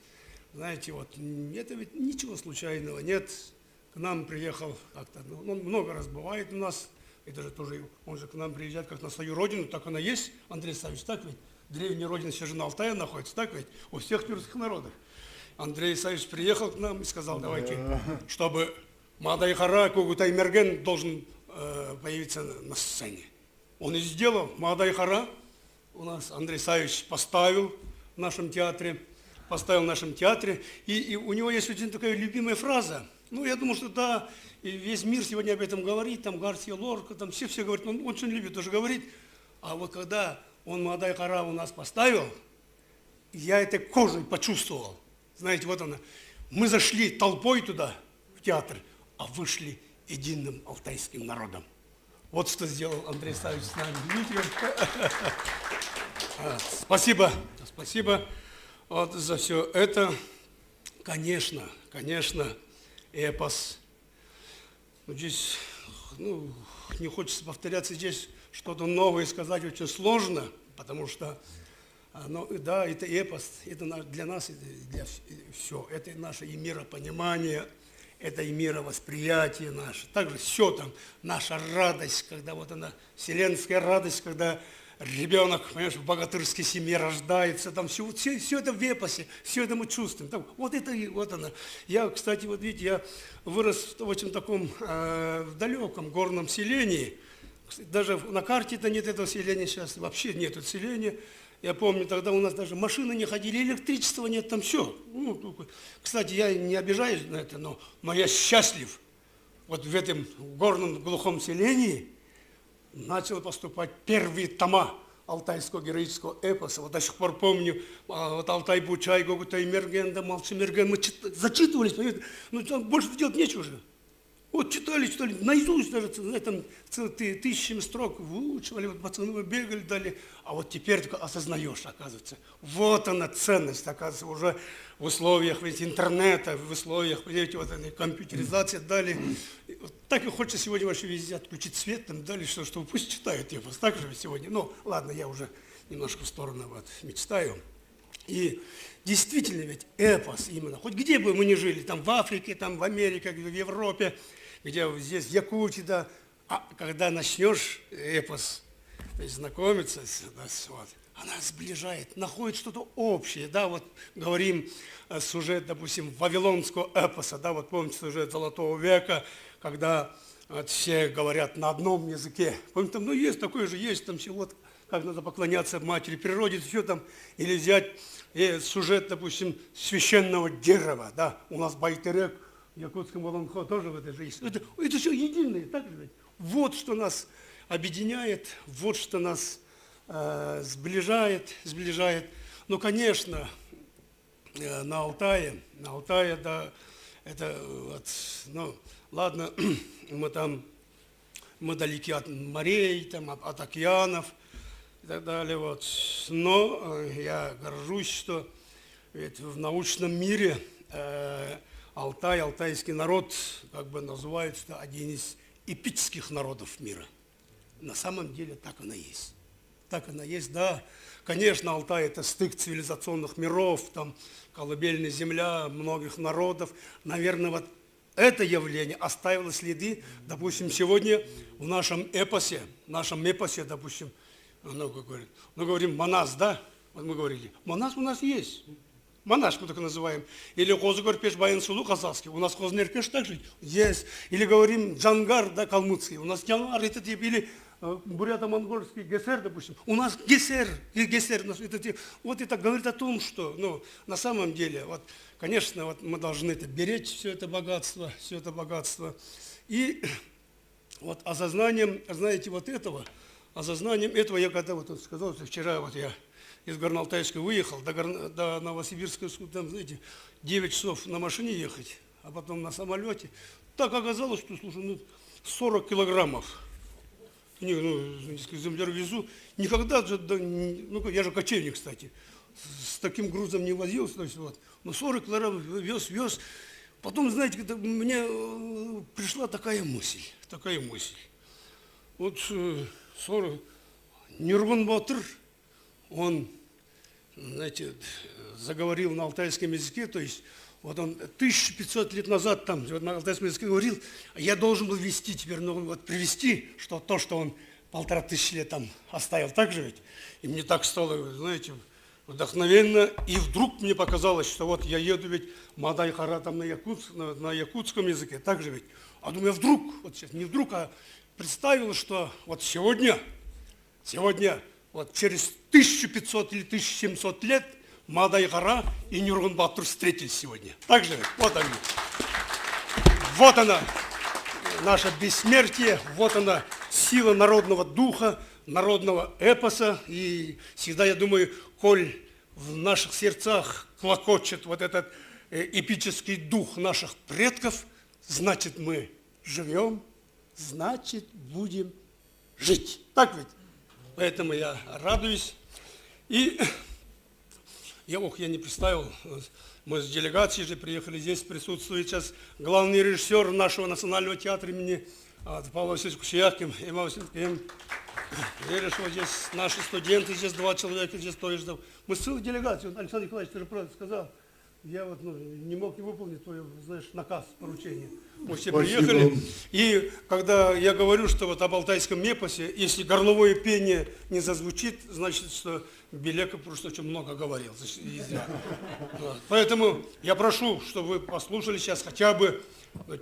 знаете, вот это ведь ничего случайного нет. К нам приехал как-то, ну, много раз бывает у нас, это же тоже, он же к нам приезжает как на свою родину, так она есть, Андрей Савич, так ведь? Древняя родина все же на Алтае находится, так ведь? У всех тюркских народов. Андрей Савич приехал к нам и сказал, давайте, чтобы Маадайхара Кугутай-Мерген должен появиться на сцене. Он и сделал. Маадайхара у нас Андрей Савич поставил в нашем театре. И у него есть очень такая любимая фраза. Ну, я думаю, что да, и весь мир сегодня об этом говорит, там Гарсия Лорка, там все говорят, он очень любит тоже говорить. А вот когда он «Молодая гора» у нас поставил, я это кожей почувствовал. Знаете, вот она. Мы зашли толпой туда, в театр, а вышли единым алтайским народом. Вот что сделал Андрей Савич с нами. Дмитрием. Спасибо, спасибо вот за все это. Конечно, эпос. Здесь, не хочется повторяться, здесь что-то новое сказать очень сложно, потому что, да, это эпос, это для нас, это для все, это наше и миропонимание, это и мировосприятие наше. Также все там, наша радость, когда вот она, вселенская радость, когда ребенок, понимаешь, в богатырской семье рождается, там все это в эпосе, все это мы чувствуем. Там, вот это и вот она. Я, кстати, вот видите, я вырос в очень таком в далеком горном селении. Даже на карте-то нет этого селения сейчас, вообще нет этого селения. Я помню, тогда у нас даже машины не ходили, электричества нет, там все. Кстати, я не обижаюсь на это, но я счастлив. Вот в этом горном глухом селении начал поступать первые тома алтайского героического эпоса. Вот до сих пор помню, вот Алтай Бучай, Гогутай Мергенда, Малчи Мерген, мы зачитывались, понимаете? Там больше делать нечего же. Вот читали, наизусть даже, там тысячами строк выучивали, вот пацаны бегали, дали. А вот теперь только осознаешь, оказывается. Вот она ценность, оказывается, уже в условиях интернета, в условиях, понимаете, вот этой компьютеризации дали. Вот так и хочется сегодня вообще везде отключить свет, там дали, чтобы пусть читают эпос. Так же сегодня. Ну, ладно, я уже немножко в сторону вот мечтаю. И действительно ведь эпос именно, хоть где бы мы ни жили, там в Африке, там в Америке, в Европе, где вот здесь в Якутии, да, а когда начнешь эпос, то есть знакомиться, вот, она сближает, находит что-то общее, да, вот говорим сюжет, допустим, вавилонского эпоса, да, вот помните сюжет Золотого века, когда вот, все говорят на одном языке, помните, там, есть такое же, есть там все, вот, как надо поклоняться матери природе, все там, или взять сюжет, допустим, священного дерева, да, у нас Байтерек, в якутском Волонхо тоже в этой же есть. Это все единое, так же? Вот что нас объединяет, вот что нас сближает. Ну, конечно, на Алтае, да, это вот, ну, ладно, мы далеки от морей, там, от океанов, и так далее, вот. Но я горжусь, что ведь в научном мире Алтай, алтайский народ, как бы называется, один из эпических народов мира. На самом деле так оно есть. Так оно есть, да. Конечно, Алтай – это стык цивилизационных миров, там, колыбельная земля многих народов. Наверное, вот это явление оставило следы, допустим, сегодня в нашем эпосе, допустим, мы говорим Манас, да? Вот мы говорили, Манас у нас есть. Манаш мы так называем. Или Козыгорпеш Баян-Сулу казахский. У нас Кознерпеш также есть. Или говорим Джангар, да, калмыцкий. У нас Джангар, это тип, или бурято-монгольский Гесер, допустим. У нас Гесер, это тип. Вот это говорит о том, что, ну, на самом деле, вот, конечно, вот мы должны это беречь, все это богатство. И вот осознанием, знаете, вот этого, я когда вот сказал, что вчера вот я из Горно-Алтайска выехал, до Новосибирска, там, знаете, 9 часов на машине ехать, а потом на самолете. Так оказалось, что, слушай, 40 килограммов. Землер везу. Никогда же, я же кочевник, кстати, с таким грузом не возился, то есть, вот. Но 40 килограммов вез. Потом, знаете, когда мне пришла такая мысль. Вот 40. Нургун Батыр, он, знаете, заговорил на алтайском языке, то есть вот он 1500 лет назад там на алтайском языке говорил, я должен был вести теперь, вот привести, что то, что он 1500 лет там оставил, так же ведь. И мне так стало, знаете, вдохновенно, и вдруг мне показалось, что вот я еду ведь Мадай Хара там на якутском языке, так же ведь. А думаю, вдруг, вот сейчас не вдруг, а представил, что вот сегодня, вот через 1500 или 1700 лет Мадай Гора и Нургун Батыр встретились сегодня. Так же, вот они. Вот она, наше бессмертие, вот она, сила народного духа, народного эпоса. И всегда, я думаю, коль в наших сердцах клокочет вот этот эпический дух наших предков, значит, мы живем, значит, будем жить. Так ведь? Поэтому я радуюсь. И я не представил, мы с делегацией же приехали, здесь присутствует сейчас главный режиссер нашего национального театра имени Павла Васильевича Кушиякина. Веришь, вот здесь наши студенты, здесь 2 человека, здесь тоже. Мы с целой делегацией, Александр Николаевич, ты же правильно сказал, я вот не мог не выполнить твой, знаешь, наказ, поручение. Мы все приехали, и когда я говорю, что вот об алтайском эпосе, если горловое пение не зазвучит, значит, что Белеков просто очень много говорил. Вот. Поэтому я прошу, чтобы вы послушали сейчас хотя бы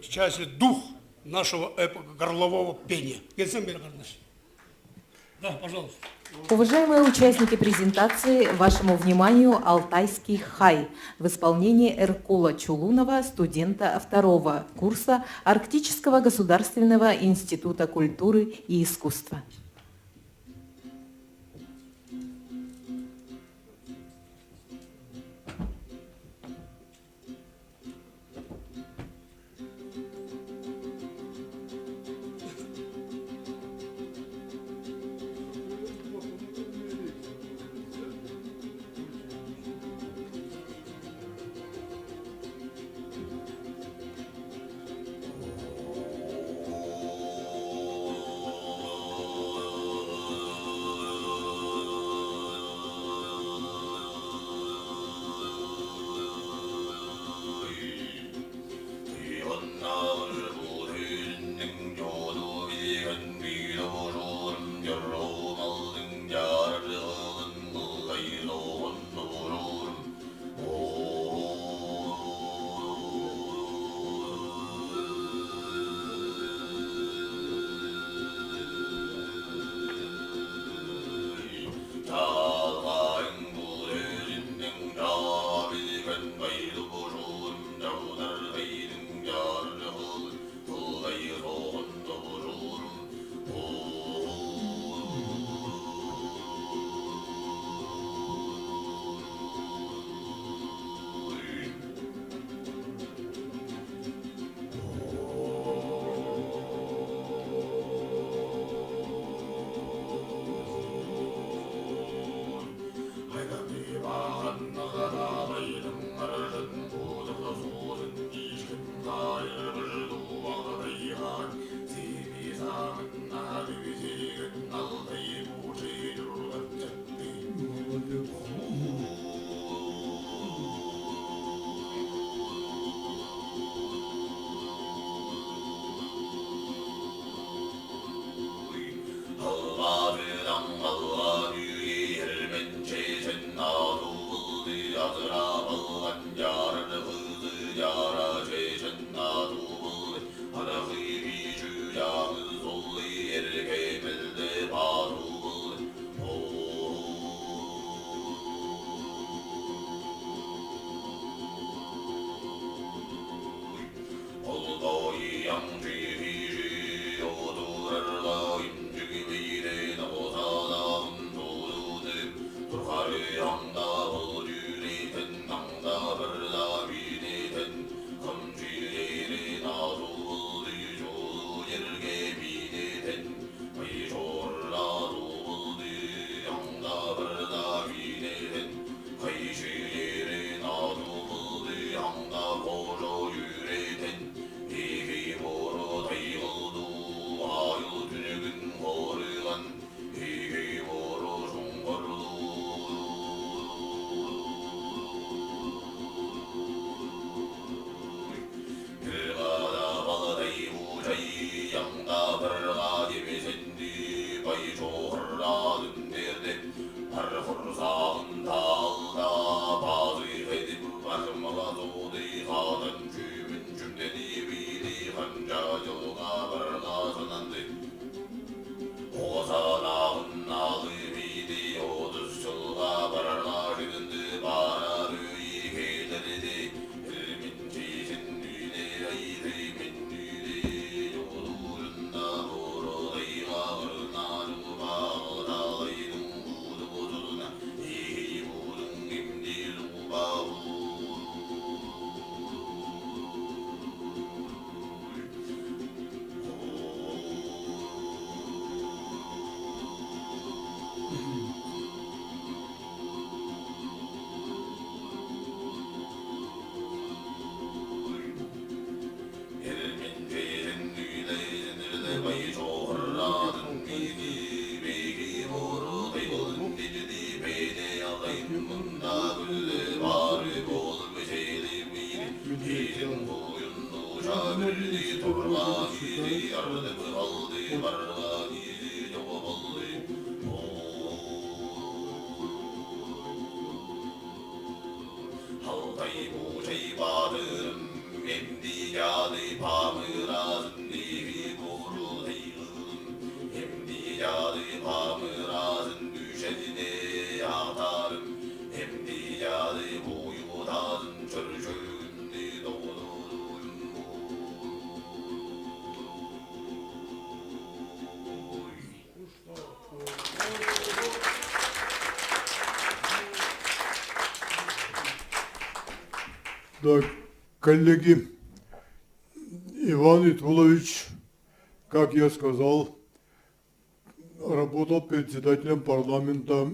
часть дух нашего горлового пения. Да, пожалуйста.
Уважаемые участники презентации, вашему вниманию алтайский хай в исполнении Эркула Чулунова, студента 2-го курса Арктического государственного института культуры и искусства.
Да, коллеги, Иван Итулович, как я сказал, работал председателем парламента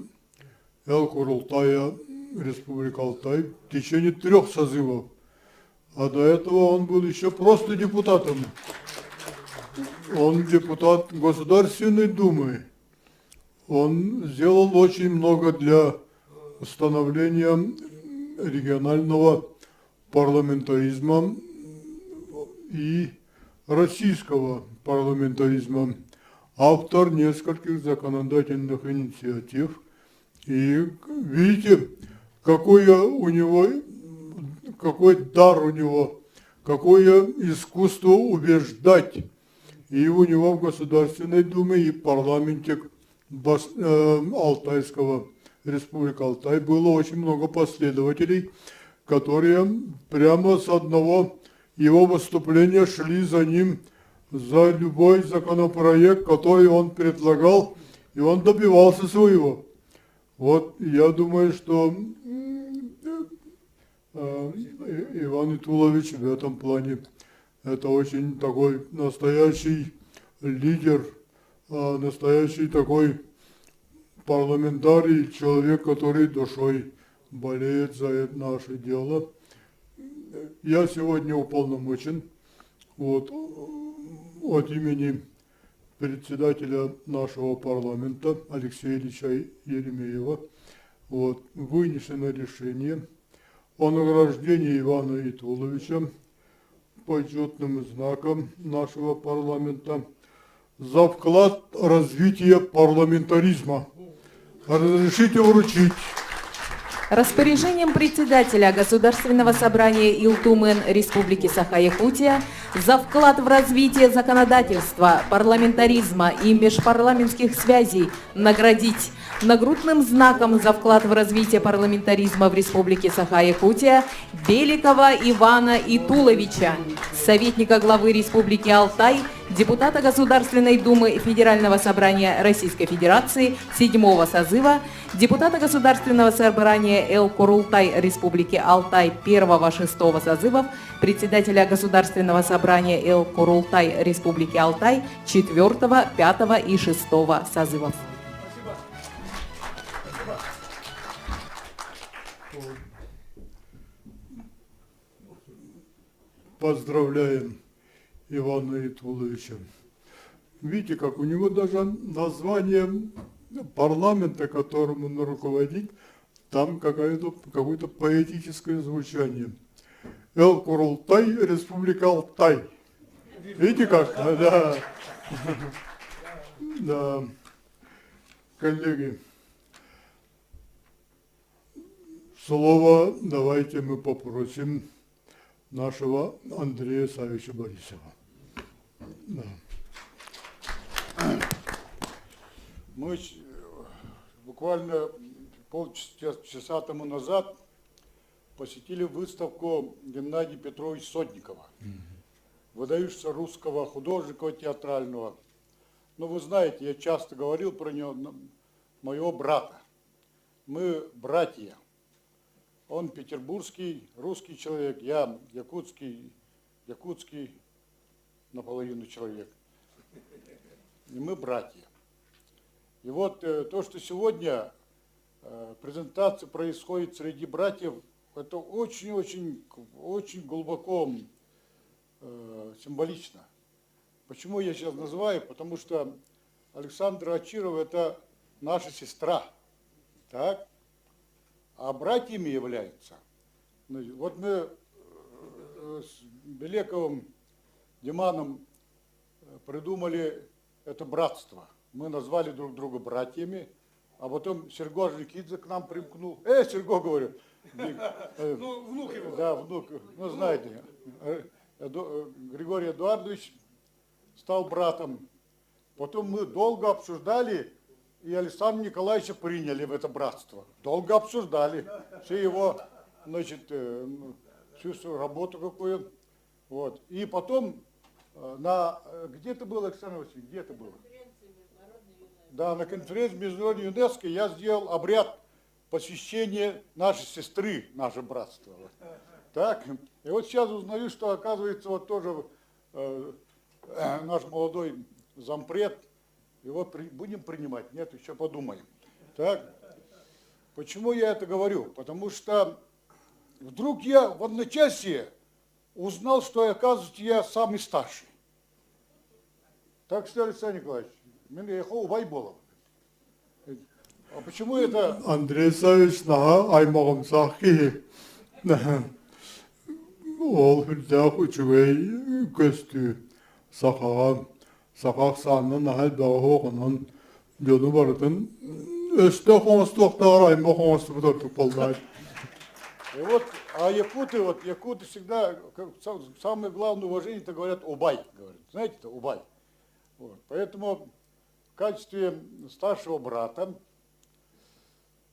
Эл-Курултая Республики Алтай в течение 3 созывов. А до этого он был еще просто депутатом. Он депутат Государственной Думы. Он сделал очень много для становления регионального парламентаризма и российского парламентаризма. Автор нескольких законодательных инициатив. И видите, какой дар у него, какое искусство убеждать. И у него в Государственной Думе, и в парламенте Алтайского, Республики Алтай, было очень много последователей, которые прямо с одного его выступления шли за ним, за любой законопроект, который он предлагал, и он добивался своего. Вот я думаю, что Иван Итулович в этом плане это очень такой настоящий лидер, настоящий такой парламентарий, человек, который душой болеет за это наше дело. Я сегодня уполномочен от имени председателя нашего парламента Алексея Ильича Еремеева вынесено решение о награждении Ивана Итуловича почетным знаком нашего парламента за вклад в развитие парламентаризма. Разрешите вручить.
Распоряжением председателя Государственного собрания Илтумен Республики Саха-Якутия за вклад в развитие законодательства, парламентаризма и межпарламентских связей наградить нагрудным знаком за вклад в развитие парламентаризма в Республике Саха-Якутия Беликова Ивана Итуловича, советника главы Республики Алтай, депутата Государственной Думы Федерального собрания Российской Федерации 7-го созыва, депутата Государственного собрания Эл-Курултай Республики Алтай 1-6 созывов, председателя Государственного собрания Эл-Курултай Республики Алтай 4, 5 и 6 созывов.
Поздравляем Ивана Итуловича. Видите, как у него даже название парламента, которым он руководит, там какое-то поэтическое звучание. Эл-Курултай, Республика Алтай. Видите как? Да. Да. Коллеги, слово давайте мы попросим нашего Андрея Савича Борисова. Да.
Мы буквально полчаса тому назад посетили выставку Геннадия Петровича Сотникова, выдающегося русского художника театрального. Но вы знаете, я часто говорил про него, моего брата. Мы братья. Он петербургский, русский человек, я якутский наполовину человек. И мы братья. И вот то, что сегодня презентация происходит среди братьев, это очень глубоко символично. Почему я сейчас называю? Потому что Александра Ачирова – это наша сестра. Так? А братьями являются. Вот мы с Белековым Диманом придумали это братство. Мы назвали друг друга братьями, а потом Серго Орджоникидзе к нам примкнул. Серго, говорю.
Ну, внук его.
Да, внук. Ну, знаете, Григорий Эдуардович стал братом. Потом мы долго обсуждали, и Александра Николаевича приняли в это братство. Долго обсуждали все его, значит, всю свою работу какую. Вот. И потом где ты был, Александр Васильевич, где ты был? Да, на конференции Международной ЮНЕСКО я сделал обряд посвящения нашей сестры, наше братство. Так, и вот сейчас узнаю, что, оказывается, вот тоже наш молодой зампред, его будем принимать? Нет, еще подумаем. Так, почему я это говорю? Потому что вдруг я в одночасье узнал, что, оказывается, я самый старший. Так что, Александр Николаевич, я ехал убай было. А почему это...
Андрей Савич наға аймағымсақ кейі. Ол хүлдәқ үчігей көсті сақаған. Сақақ санын әл бағы оғынан жөні бардың. Өсті қоңыстықтар аймақ қоңысты бұдыртып болдайды.
И вот, якуты всегда, самое главное уважение-то говорят убай. Говорят. Знаете, это убай. Вот. Поэтому в качестве старшего брата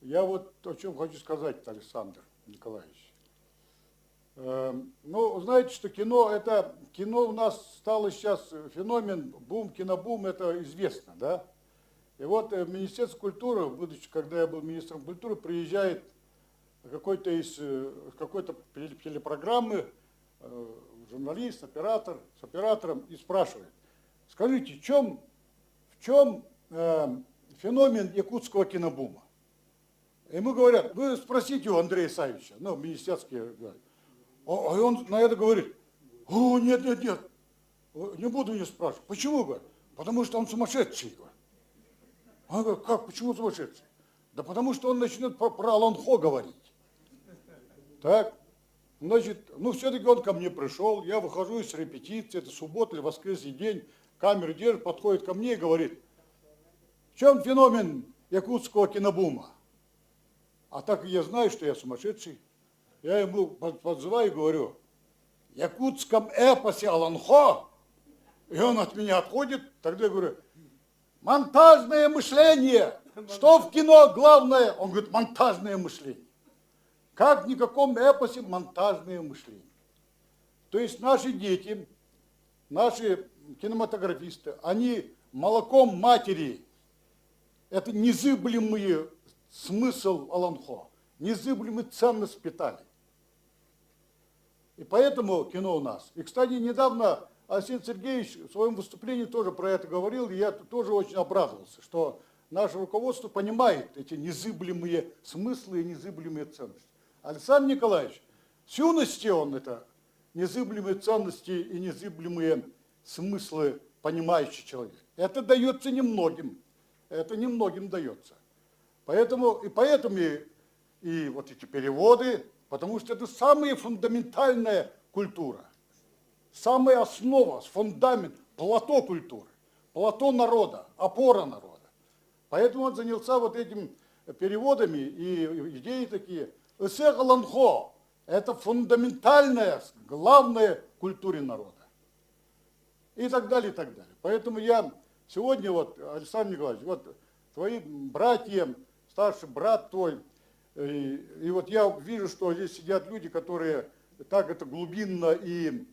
я вот о чем хочу сказать, Александр Николаевич. Ну, знаете, что кино у нас стало сейчас феномен, бум, кинобум, это известно, да? И вот Министерство культуры, будучи, когда я был министром культуры, приезжает какой-то телепрограммы, журналист, оператор, с оператором и спрашивает, скажите, в чем феномен якутского кинобума? И ему говорят, вы спросите у Андрея Савича, ну, министерский, а он на это говорит, нет, не буду не спрашивать. Почему, говорит? Потому что он сумасшедший, говорит. Он говорит, как, почему сумасшедший? Да потому что он начнет про Аланхо говорить. Так, значит, ну, все-таки он ко мне пришел, я выхожу из репетиции, это суббота или воскресный день, камеру держит, подходит ко мне и говорит, в чем феномен якутского кинобума? А так я знаю, что я сумасшедший. Я ему подзываю и говорю, в якутском эпосе Аланхо, и он от меня отходит, тогда я говорю, монтажное мышление. Что в кино главное? Он говорит, монтажное мышление. Как в никаком эпосе монтажное мышление. То есть наши дети, наши кинематографисты, они молоком матери, это незыблемый смысл Аланхо, незыблемый ценность питали. И поэтому кино у нас. И, кстати, недавно Арсений Сергеевич в своем выступлении тоже про это говорил, и я тоже очень обрадовался, что наше руководство понимает эти незыблемые смыслы и незыблемые ценности. Александр Николаевич, с юности он это незыблемые ценности и незыблемые смыслы понимающий человек. Это дается немногим. Это немногим дается. Поэтому и вот эти переводы, потому что это самая фундаментальная культура. Самая основа, фундамент, плато культуры, плато народа, опора народа. Поэтому он занялся вот этими переводами и идеи такие. Эссе Аланхо – это фундаментальная, главная культуре народа. И так далее, и так далее. Поэтому я сегодня, вот, Александр Николаевич, вот твои братья, старший брат твой, и вот я вижу, что здесь сидят люди, которые так это глубинно и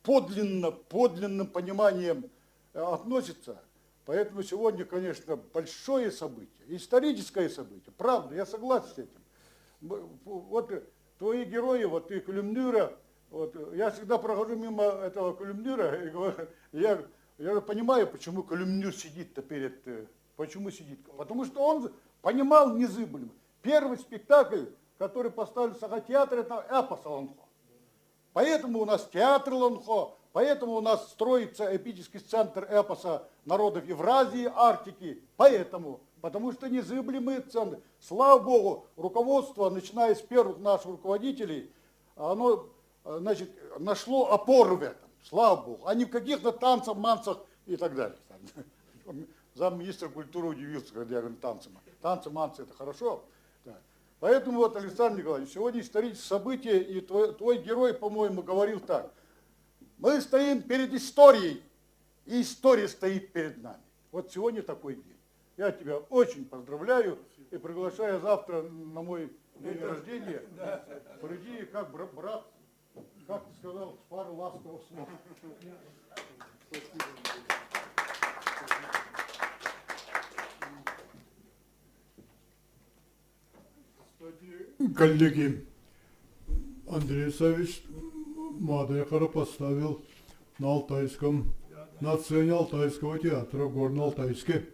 подлинным пониманием относятся. Поэтому сегодня, конечно, большое событие, историческое событие. Правда, я согласен с этим. Вот твои герои, вот и Кулюмнюра, вот, я всегда прохожу мимо этого Кулюмнюра и говорю, я понимаю, почему Кулюмнюр сидит-то почему сидит. Потому что он понимал незыблемо. Первый спектакль, который поставили в Сахатеатре, это эпос Аланхо. Поэтому у нас театр Аланхо, поэтому у нас строится эпический центр эпоса народов Евразии, Арктики. Потому что незыблемые ценности. Слава Богу, руководство, начиная с первых наших руководителей, оно значит, нашло опору в этом, слава Богу, а не в каких-то танцах, манцах и так далее. Замминистра культуры удивился, когда я говорю танцы. Танцы, манцы – это хорошо. Да. Поэтому вот, Александр Николаевич, сегодня историческое событие, и твой герой, по-моему, говорил так. Мы стоим перед историей, и история стоит перед нами. Вот сегодня такой день. Я тебя очень поздравляю и приглашаю завтра на мой день рождения. Приди как брат, как ты сказал, с пару ласковых слов.
Коллеги, Андрей Савич Мадайхара поставил на сцене Алтайского театра в Горно-Алтайске.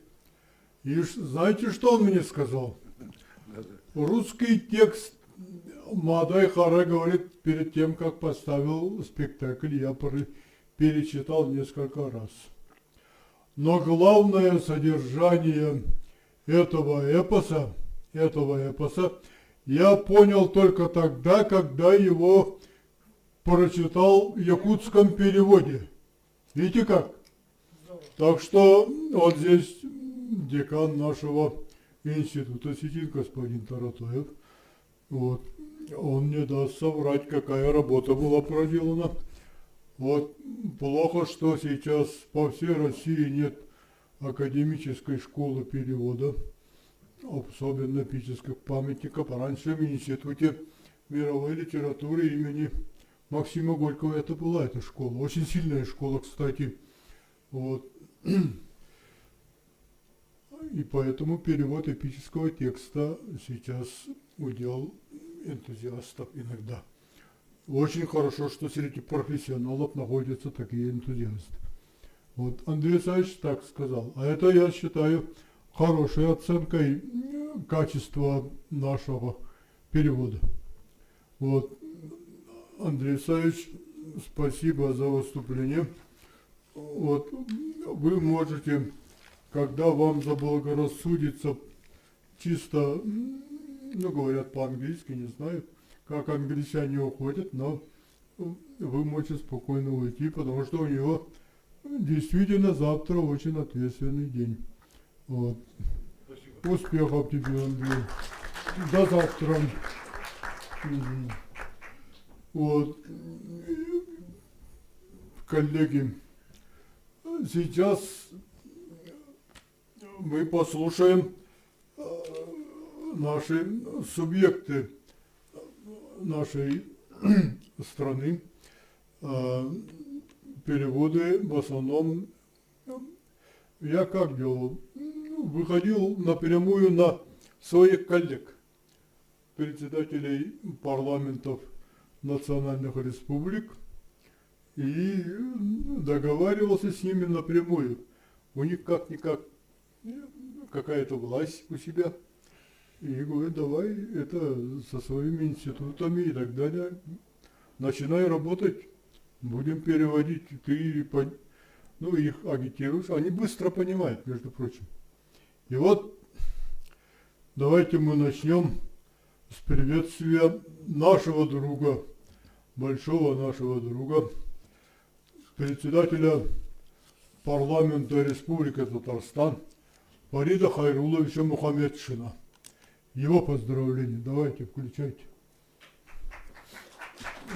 И знаете, что он мне сказал? Русский текст Мадайхара, говорит, перед тем, как поставил спектакль, я перечитал несколько раз. Но главное содержание этого эпоса я понял только тогда, когда его прочитал в якутском переводе. Видите как? Так что вот здесь декан нашего института сидит, господин Таратоев. Вот. Он не даст соврать, какая работа была проделана. Вот плохо, что сейчас по всей России нет академической школы перевода, особенно эпических памятников. Раньше в Институте мировой литературы имени Максима Горького это была эта школа. Очень сильная школа, кстати. Вот. И поэтому перевод эпического текста сейчас удел энтузиастов иногда. Очень хорошо, что среди профессионалов находятся такие энтузиасты. Вот Андрей Савич так сказал. А это, я считаю, хорошей оценкой качества нашего перевода. Вот. Андрей Савич, спасибо за выступление. Вот. Вы можете, когда вам заблагорассудится, чисто, ну, говорят по-английски, не знаю, как англичане уходят, но вы можете спокойно уйти, потому что у него действительно завтра очень ответственный день. Вот. Успехов тебе, Андрей. До завтра. Вот. Коллеги, сейчас мы послушаем наши субъекты нашей страны. Переводы в основном я как делал? Выходил напрямую на своих коллег, председателей парламентов национальных республик, и договаривался с ними напрямую. У них как-никак какая-то власть у себя. И говорю, давай это со своими институтами и так далее. Начинай работать, будем переводить. Ты их агитируешь. Они быстро понимают, между прочим. И вот давайте мы начнем с приветствия нашего друга, большого нашего друга, председателя парламента Республики Татарстан Фарида Хайруловича Мухаммедшина. Его поздравления. Давайте, включайте.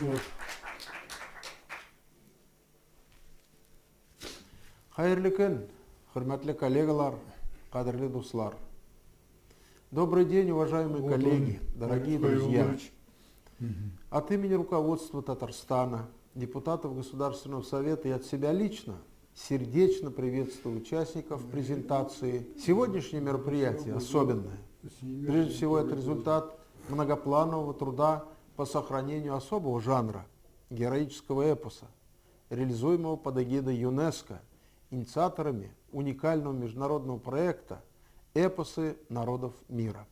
Вот.
Хайырлы күн, хөрмәтле коллегалар, кадерле дуслар. Добрый день, уважаемые коллеги, дорогие друзья. От имени руководства Татарстана, депутатов Государственного совета и от себя лично сердечно приветствую участников презентации. Сегодняшнее мероприятие особенное. Прежде всего, это результат многопланового труда по сохранению особого жанра героического эпоса, реализуемого под эгидой ЮНЕСКО, инициаторами уникального международного проекта «Эпосы народов мира».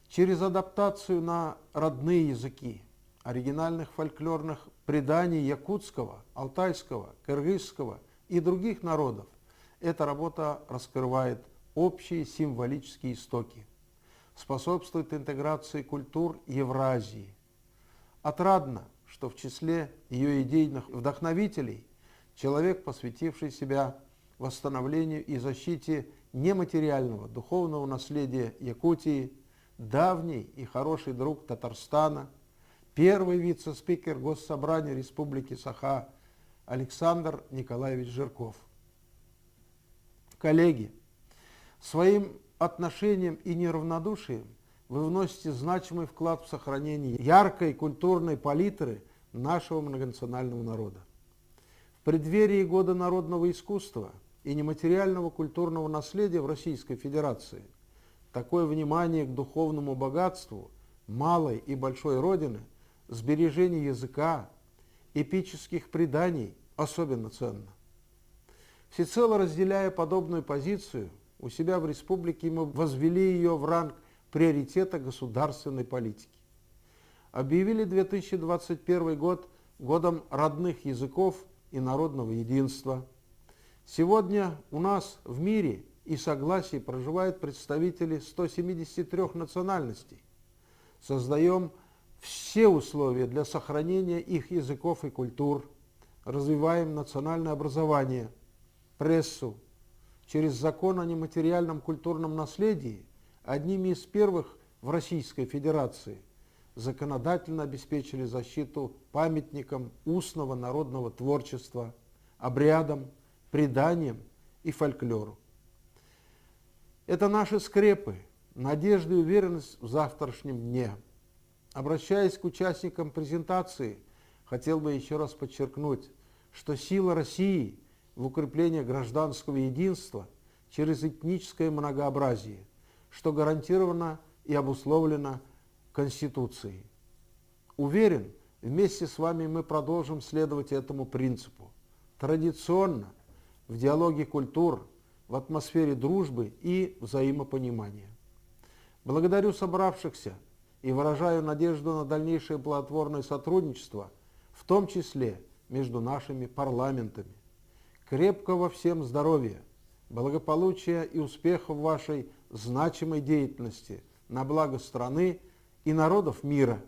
Через адаптацию на родные языки оригинальных фольклорных преданий якутского, алтайского, кыргызского и других народов эта работа раскрывает общие символические истоки, способствует интеграции культур Евразии. Отрадно, что в числе ее идейных вдохновителей человек, посвятивший себя восстановлению и защите нематериального духовного наследия Якутии, давний и хороший друг Татарстана, первый вице-спикер Госсобрания Республики Саха Александр Николаевич Жирков. Коллеги, своим отношением и неравнодушием вы вносите значимый вклад в сохранение яркой культурной палитры нашего многонационального народа. В преддверии Года народного искусства и нематериального культурного наследия в Российской Федерации такое внимание к духовному богатству малой и большой Родины, сбережение языка, эпических преданий особенно ценно. Всецело разделяя подобную позицию, у себя в республике мы возвели ее в ранг приоритета государственной политики. Объявили 2021 год годом родных языков и народного единства. Сегодня у нас в мире и согласии проживают представители 173 национальностей. Создаем все условия для сохранения их языков и культур, развиваем национальное образование, прессу. Через закон о нематериальном культурном наследии одними из первых в Российской Федерации законодательно обеспечили защиту памятникам устного народного творчества, обрядам, преданиям и фольклору. Это наши скрепы, надежда и уверенность в завтрашнем дне. Обращаясь к участникам презентации, хотел бы еще раз подчеркнуть, что сила России в укреплении гражданского единства через этническое многообразие, что гарантировано и обусловлено Конституцией. Уверен, вместе с вами мы продолжим следовать этому принципу. Традиционно, в диалоге культур, в атмосфере дружбы и взаимопонимания. Благодарю собравшихся и выражаю надежду на дальнейшее плодотворное сотрудничество, в том числе между нашими парламентами. Крепкого всем здоровья, благополучия и успехов в вашей значимой деятельности на благо страны и народов мира.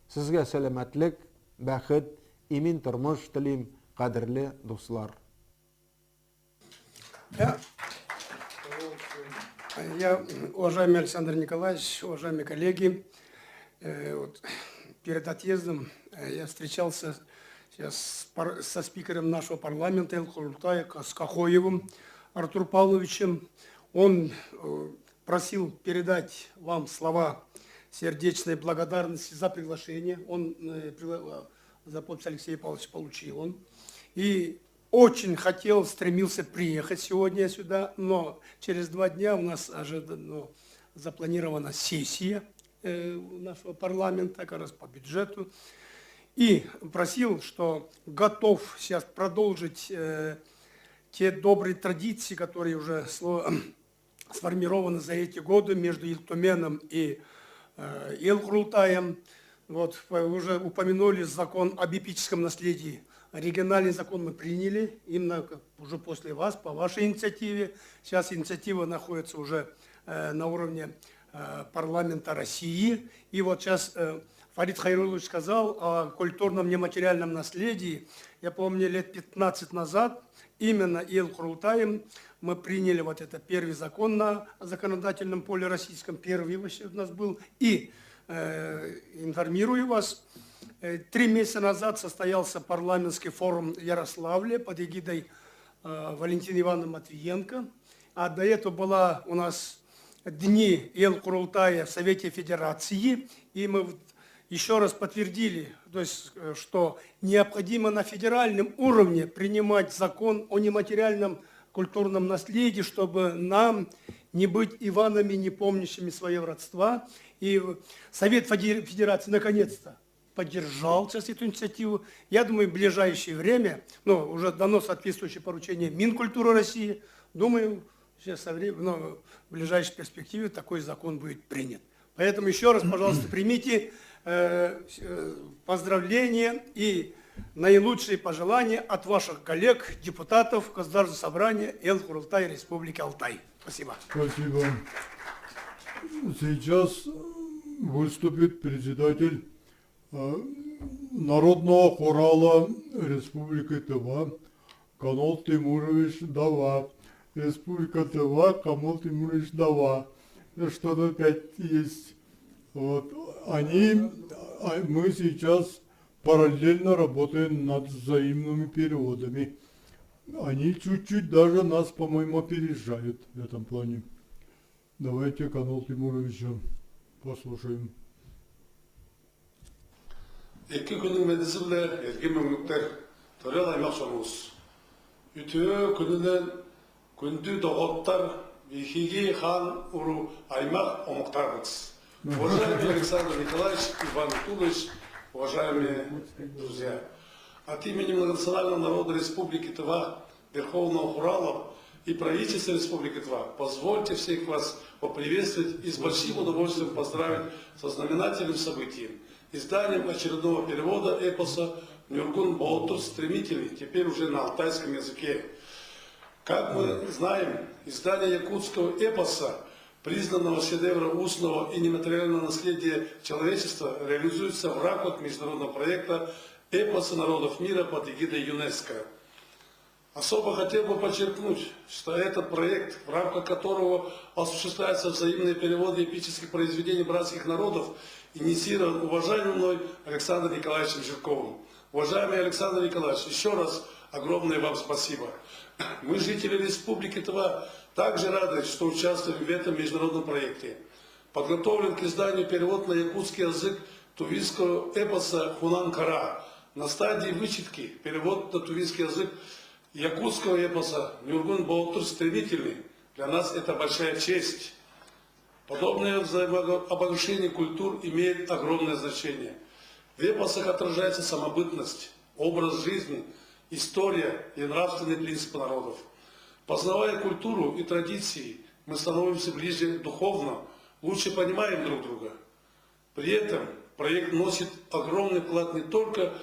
Сізге сәлемәтлек, бәхет и мин тормыш телим, кадерле дуслар.
Я, уважаемый Александр Николаевич, уважаемые коллеги, перед отъездом я встречался сейчас со спикером нашего парламента Эл-Курултая Скахоевым Артуром Павловичем. Он просил передать вам слова сердечной благодарности за приглашение. Он за подпись Алексея Павловича получил он. И очень хотел, стремился приехать сегодня сюда, но через 2 дня у нас запланирована сессия нашего парламента, как раз по бюджету. И просил, что готов сейчас продолжить те добрые традиции, которые уже сформированы за эти годы между Илтуменом и Эл-Курултаем. Вот, вы уже упомянули закон об эпическом наследии. Оригинальный закон мы приняли, именно уже после вас, по вашей инициативе. Сейчас инициатива находится уже на уровне парламента России. И вот сейчас Фарид Хайрулович сказал о культурном нематериальном наследии. Я помню, лет 15 назад именно Эл-Курултаем мы приняли вот это первый закон на законодательном поле российском, первый вообще у нас был. И информирую вас, 3 месяца назад состоялся парламентский форум в Ярославле под эгидой Валентины Ивановны Матвиенко. А до этого была у нас дни Эл-Курултая в Совете Федерации. И мы еще раз подтвердили, то есть, что необходимо на федеральном уровне принимать закон о нематериальном культурном наследии, чтобы нам не быть Иванами, не помнящими свое родства. И Совет Федерации наконец-то поддержал сейчас эту инициативу. Я думаю, в ближайшее время, уже дано соответствующее поручение Минкультуры России, думаю, сейчас в ближайшей перспективе такой закон будет принят. Поэтому еще раз, пожалуйста, примите поздравления и наилучшие пожелания от ваших коллег, депутатов Государственного собрания Эл-Курултай Республики Алтай. Спасибо.
Спасибо. Сейчас выступит председатель народного хорала Республики Тыва Камал Тимурович Дава. Республика Тыва Камал Тимурович Дава. Что-то опять есть. Вот. Мы сейчас параллельно работаем над взаимными переводами. Они чуть-чуть даже нас, по-моему, опережают в этом плане. Давайте Камал Тимуровича послушаем.
Екі күннің мәдісілі елге мәмліктер төрел аймақ соңыз. Үтіе күнінен күнді доғыттар Вихиги хан уру аймақ омықтармыз. Уважаемый Александр Николаевич, Иван Тулович, уважаемые друзья, от имени Многонационального народа Республики Тыва, Верховного Хурала и правительства Республики Тыва позвольте всех вас поприветствовать и с большим удовольствием поздравить со знаменательным событием, изданием очередного перевода эпоса «Нюргун Баатур Стремительный», теперь уже на алтайском языке. Как мы знаем, издание якутского эпоса, признанного шедевра устного и нематериального наследия человечества, реализуется в рамках международного проекта «Эпосы народов мира» под эгидой ЮНЕСКО. Особо хотел бы подчеркнуть, что этот проект, в рамках которого осуществляются взаимные переводы эпических произведений братских народов, инициирован уважаемым мной Александром Николаевичем Жирковым. Уважаемый Александр Николаевич, еще раз огромное вам спасибо. Мы, жители Республики Тыва, также рады, что участвуем в этом международном проекте. Подготовлен к изданию перевод на якутский язык тувинского эпоса «Хунан-Кара». На стадии вычетки перевод на тувинский язык якутского эпоса «Нюргун Баатур Стремительный». Для нас это большая честь. Подобное взаимообогащение культур имеет огромное значение. В эпосах отражается самобытность, образ жизни, история и нравственные принципы народов. Познавая культуру и традиции, мы становимся ближе духовно, лучше понимаем друг друга. При этом проект носит огромный вклад не только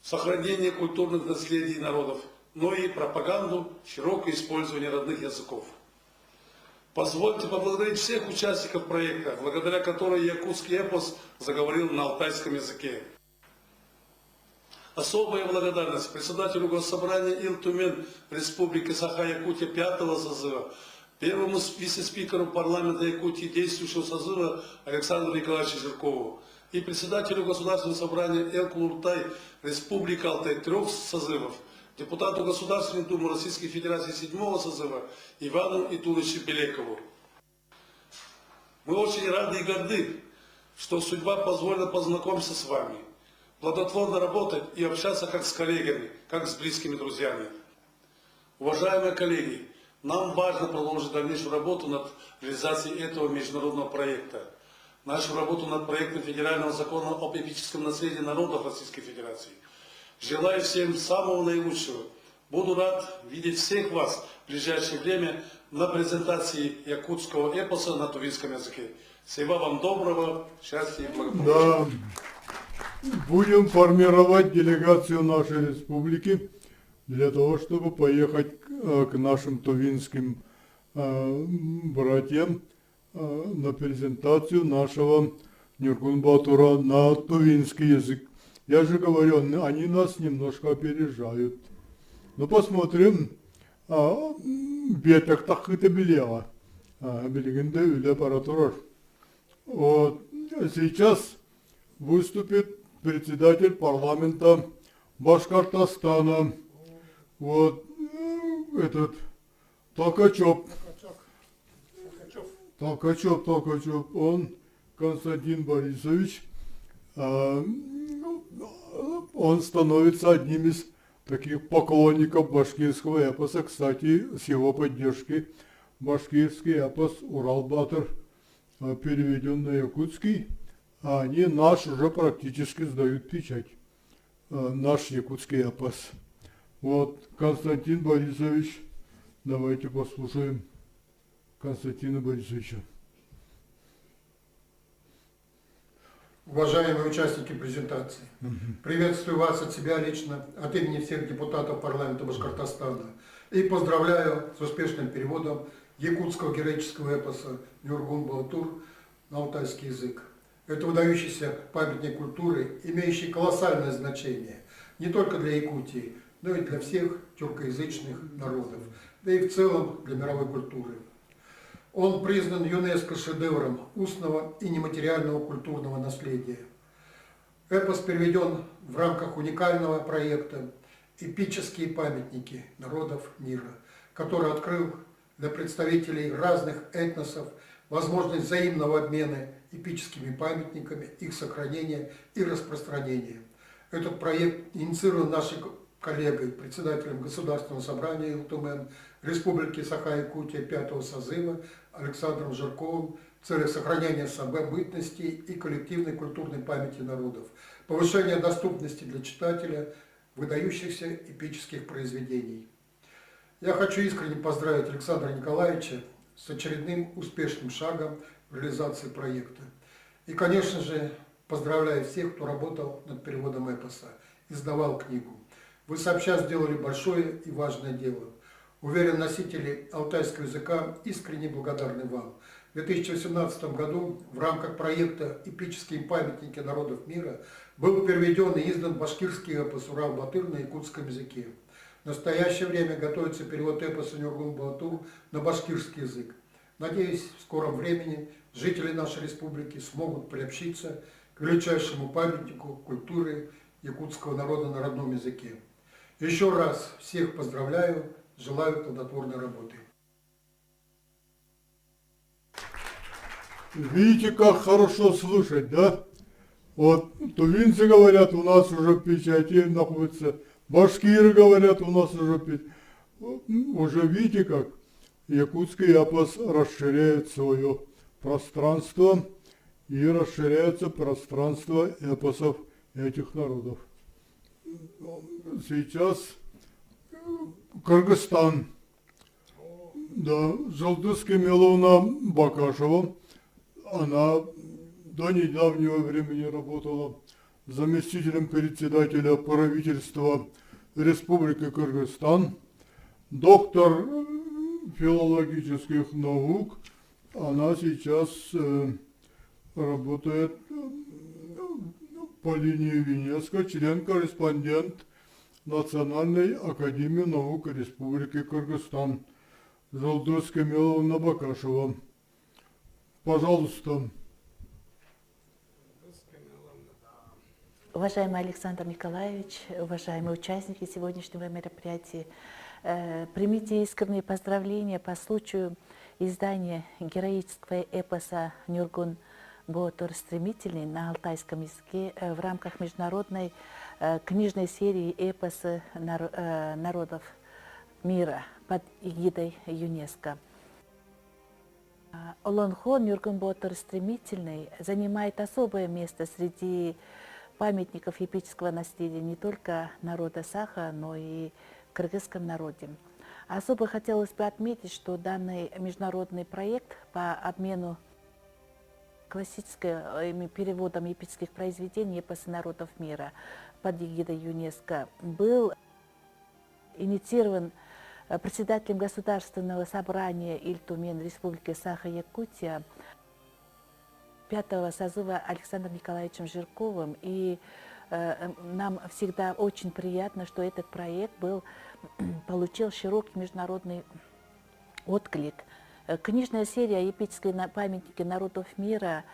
в сохранение культурных наследий народов, но и пропаганду, широкое использование родных языков. Позвольте поблагодарить всех участников проекта, благодаря которой якутский эпос заговорил на алтайском языке. Особая благодарность председателю Госсобрания Ил-Тумен Республики Саха-Якутия 5-го созыва, первому вице-спикеру парламента Якутии действующего созыва Александру Николаевичу Жиркову и председателю Государственного собрания Эл-Кулуртай Республики Алтай 3 созывов, депутату Государственной Думы Российской Федерации 7-го созыва Ивану Итуловичу Белекову. Мы очень рады и горды, что судьба позволила познакомиться с вами, плодотворно работать и общаться как с коллегами, как с близкими друзьями. Уважаемые коллеги, нам важно продолжить дальнейшую работу над реализацией этого международного проекта. Нашу работу над проектом федерального закона об эпическом наследии народов Российской Федерации. Желаю всем самого наилучшего. Буду рад видеть всех вас в ближайшее время на презентации якутского эпоса на тувинском языке. Всего вам доброго, счастья и благополучия.
Да. Будем формировать делегацию нашей республики для того, чтобы поехать к нашим тувинским братьям на презентацию нашего Нюргун Баатура на тувинский язык. Я же говорю, они нас немножко опережают. Ну посмотрим. Бетах так это белела. Белегенда или аппаратура. Вот. Сейчас выступит председатель парламента Башкортостана. Вот этот Толкачев. Он Константин Борисович. Он становится одним из таких поклонников башкирского эпоса. Кстати, с его поддержки башкирский эпос Урал-Батыр переведен на якутский. А они наш уже практически сдают печать. Наш якутский эпос. Вот, Константин Борисович, давайте послушаем Константина Борисовича.
Уважаемые участники презентации, приветствую вас от себя лично, от имени всех депутатов парламента Башкортостана и поздравляю с успешным переводом якутского героического эпоса «Нюргун Баатур» на алтайский язык. Это выдающийся памятник культуры, имеющий колоссальное значение не только для Якутии, но и для всех тюркоязычных народов, да и в целом для мировой культуры. Он признан ЮНЕСКО шедевром устного и нематериального культурного наследия. Эпос переведен в рамках уникального проекта «Эпические памятники народов мира», который открыл для представителей разных этносов возможность взаимного обмена эпическими памятниками, их сохранения и распространения. Этот проект инициирован нашей коллегой, председателем Государственного собрания ИЛТУМЕН Республики Саха-Якутия 5-го созыва Александром Жирковым в целях сохранения самобытности и коллективной культурной памяти народов, повышения доступности для читателя выдающихся эпических произведений. Я хочу искренне поздравить Александра Николаевича с очередным успешным шагом в реализации проекта. И, конечно же, поздравляю всех, кто работал над переводом эпоса, издавал книгу. Вы сообща сделали большое и важное дело. Уверен, носители алтайского языка искренне благодарны вам. В 2018 году в рамках проекта «Эпические памятники народов мира» был переведен и издан башкирский эпос «Урал-Батыр» на якутском языке. В настоящее время готовится перевод эпоса «Нюргун-Батур» на башкирский язык. Надеюсь, в скором времени жители нашей республики смогут приобщиться к величайшему памятнику культуры якутского народа на родном языке. Еще раз всех поздравляю, желаю плодотворной работы.
Видите, как хорошо слушать, да? Вот тувинцы говорят, у нас уже в печати находится, башкиры говорят, у нас уже уже видите, как якутский эпос расширяет свое пространство и расширяется пространство эпосов этих народов. Сейчас Кыргызстан, да, Жолдыз Кемеловна Бакашева, она до недавнего времени работала заместителем председателя правительства Республики Кыргызстан, доктор филологических наук. Она сейчас работает по линии ЮНЕСКО, член-корреспондент Национальной академии наук Республики Кыргызстан. Жолдыз Кемеловна Бакашева. Пожалуйста.
Уважаемый Александр Николаевич, уважаемые участники сегодняшнего мероприятия, примите искренние поздравления по случаю издания героического эпоса «Нюргун-Батур Стремительный» на алтайском языке в рамках международной книжной серии эпосы народов мира под эгидой ЮНЕСКО. Олонхо «Нюргун-Батур Стремительный» занимает особое место среди памятников эпического наследия не только народа Саха, но и в кыргызском народе. Особо хотелось бы отметить, что данный международный проект по обмену классическим переводом эпических произведений эпосы народов мира под эгидой ЮНЕСКО был инициирован председателем Государственного собрания ИЛТУМЕН Республики Саха-Якутия 5-го созыва Александром Николаевичем Жирковым. И нам всегда очень приятно, что этот проект получил широкий международный отклик. Книжная серия «Эпические памятники народов мира»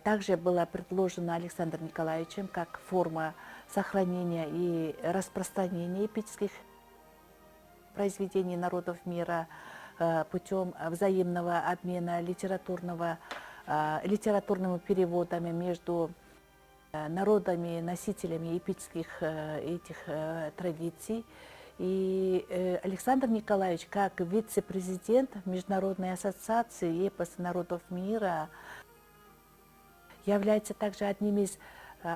также была предложена Александром Николаевичем как форма сохранения и распространения эпических произведений народов мира путем взаимного обмена литературными переводами между народами, носителями эпических этих традиций. И Александр Николаевич, как вице-президент Международной ассоциации эпосы народов мира, является также одним из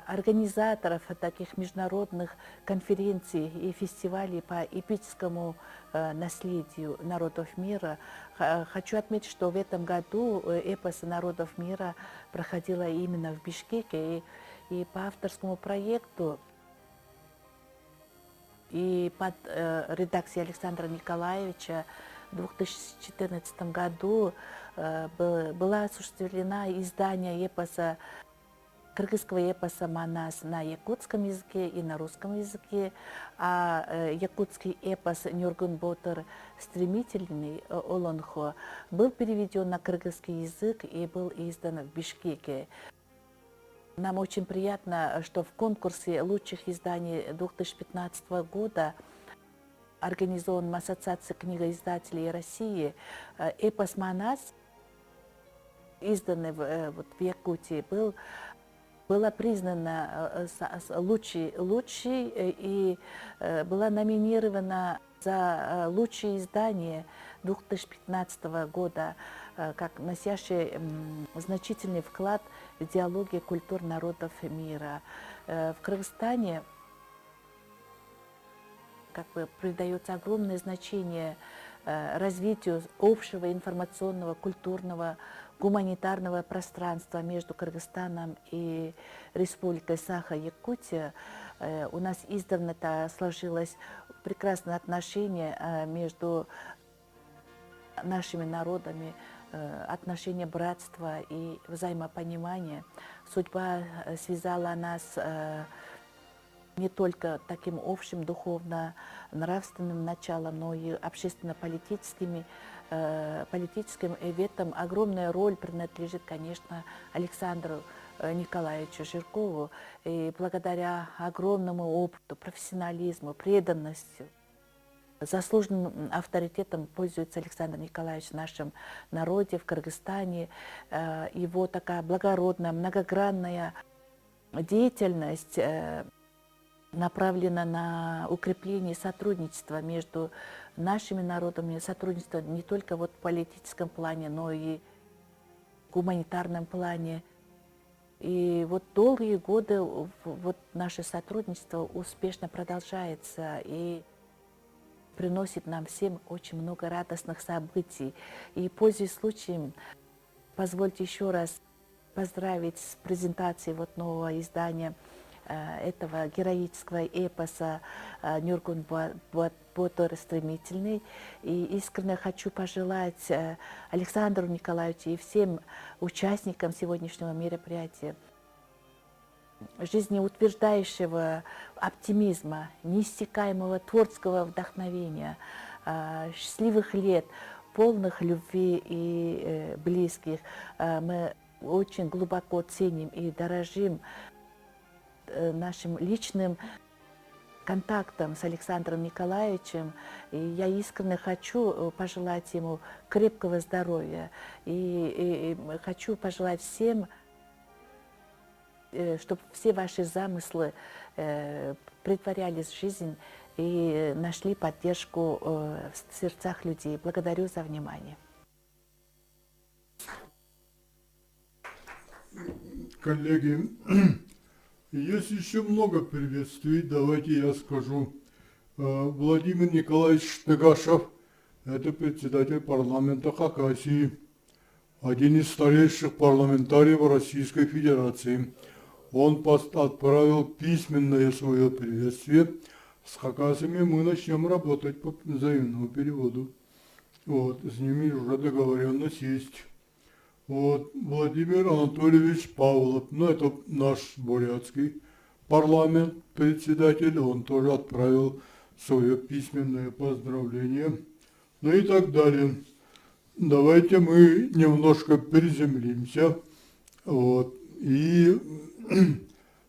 организаторов таких международных конференций и фестивалей по эпическому наследию народов мира. Хочу отметить, что в этом году эпосы народов мира проходила именно в Бишкеке, и по авторскому проекту и под редакцией Александра Николаевича в 2014 году было осуществлено издание эпоса кыргызского эпоса «Манас» на якутском языке и на русском языке, а якутский эпос «Нюргун Ботор» «Стремительный Олонхо» был переведен на кыргызский язык и был издан в Бишкеке. Нам очень приятно, что в конкурсе лучших изданий 2015 года, организованном Ассоциацией книгоиздателей России, эпос «Манас», изданный в Якутии, была признана лучшей и была номинирована за лучшее издание 2015 года, как носящий значительный вклад в диалоги культур народов мира. В Кыргызстане придается огромное значение развитию общего информационного, культурного, гуманитарного пространства между Кыргызстаном и Республикой Саха-Якутия. У нас издавна сложилось прекрасное отношение между нашими народами, отношения братства и взаимопонимания. Судьба связала нас не только таким общим духовно-нравственным началом, но и общественно-политическим. И в этом огромная роль принадлежит, конечно, Александру Николаевичу Жиркову. И благодаря огромному опыту, профессионализму, преданности, заслуженным авторитетом пользуется Александр Николаевич в нашем народе, в Кыргызстане. Его такая благородная, многогранная деятельность направлена на укрепление сотрудничества между нашими народами, сотрудничество не только в политическом плане, но и в гуманитарном плане. И долгие годы наше сотрудничество успешно продолжается и приносит нам всем очень много радостных событий. И, пользуясь случаем, позвольте еще раз поздравить с презентацией нового издания этого героического эпоса «Нюргун Ботор Стремительный». И искренне хочу пожелать Александру Николаевичу и всем участникам сегодняшнего мероприятия жизнеутверждающего оптимизма, неиссякаемого творческого вдохновения, счастливых лет, полных любви и близких. Мы очень глубоко ценим и дорожим нашим личным контактом с Александром Николаевичем. И я искренне хочу пожелать ему крепкого здоровья. И хочу пожелать всем, чтобы все ваши замыслы претворялись в жизнь и нашли поддержку в сердцах людей. Благодарю за внимание.
Коллеги, есть еще много приветствий. Давайте я скажу. Владимир Николаевич Штыгашев, это председатель парламента Хакасии, один из старейших парламентариев Российской Федерации. Он отправил письменное свое приветствие. С хакасами мы начнем работать по взаимному переводу. С ними уже договоренность есть. Владимир Анатольевич Павлов, это наш бурятский парламент, председатель, он тоже отправил свое письменное поздравление, и так далее. Давайте мы немножко приземлимся, и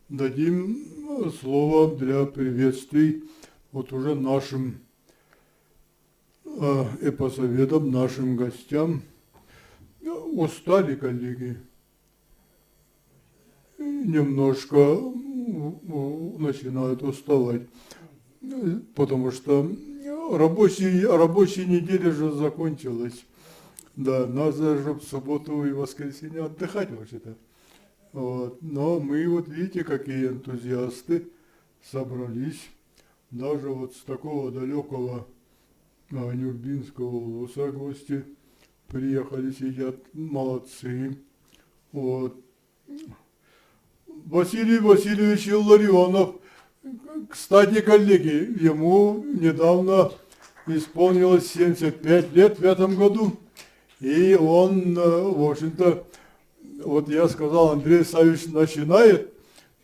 дадим слово для приветствий уже нашим эпосоведам, нашим гостям. Устали, коллеги? Немножко начинают уставать, потому что рабочая неделя же закончилась. Да, надо же в субботу и воскресенье отдыхать вообще-то. Но мы видите, какие энтузиасты собрались. Даже с такого далекого Нюрбинского улуса гости приехали, сидят, молодцы. Василий Васильевич Илларионов, кстати, коллеги, ему недавно исполнилось 75 лет в этом году, и он, в общем-то, вот я сказал, Андрей Савич начинает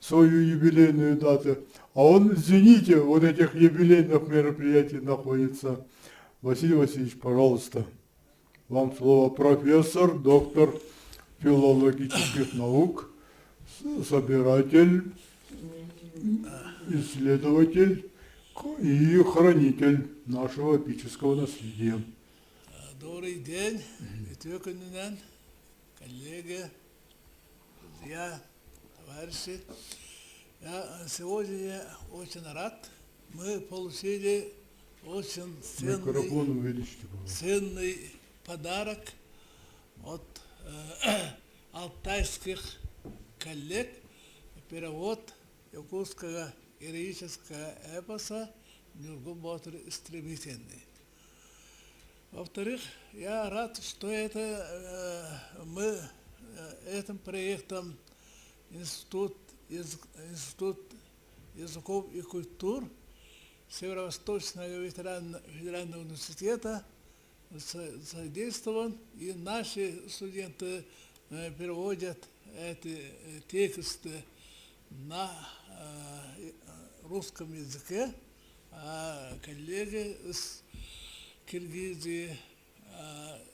свою юбилейную дату, а он, извините, вот этих юбилейных мероприятий находится. Василий Васильевич, пожалуйста, вам слово. Профессор, доктор филологических наук, собиратель, исследователь и хранитель нашего эпического наследия.
Добрый день, Этиокинен, коллеги, друзья, товарищи. Я сегодня очень рад. Мы получили очень ценный подарок от алтайских коллег. Перевод якутского героического эпоса «Нюргу-Ботр стремительный». Во-вторых, я рад, что мы этим проектом Институт языков и культур Северо-Восточного федерального университета задействован, и наши студенты переводят эти тексты на русском языке, а коллеги из Киргизии,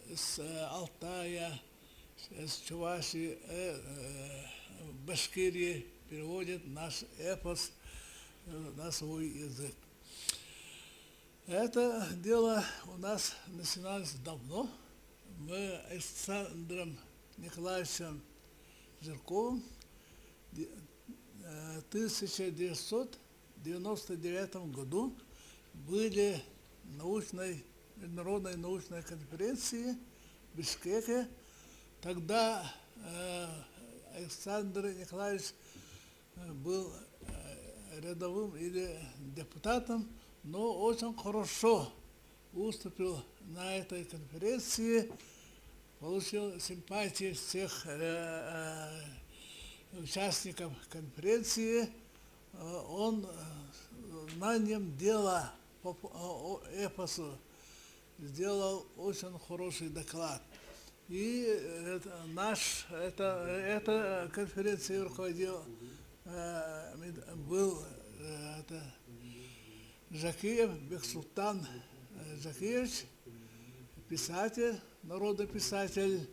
из Алтая, из Чувашии, Башкирии переводят наш эпос на свой язык. Это дело у нас начиналось давно. Мы Александром Николаевичем Жирковым в 1999 году были международной научной конференции в Бишкеке. Тогда Александр Николаевич был рядовым или депутатом, но очень хорошо выступил на этой конференции, получил симпатии всех участников конференции. Он знанием дела по эпосу сделал очень хороший доклад. И эта конференция руководил был Жакиев Бексултан Жакиевич, писатель, народный писатель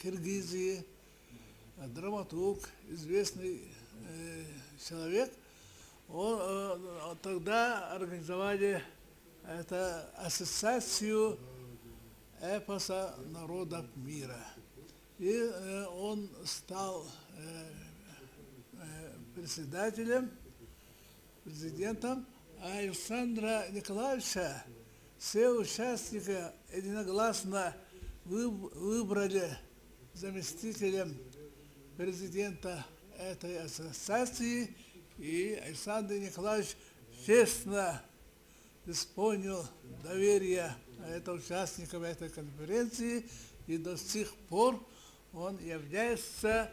Киргизии, драматург, известный человек. Он тогда организовали ассоциацию эпоса народов мира. И он стал президентом, а Александра Николаевича все участники единогласно выбрали заместителем президента этой ассоциации, и Александр Николаевич честно исполнил доверие участников этой конференции, и до сих пор он является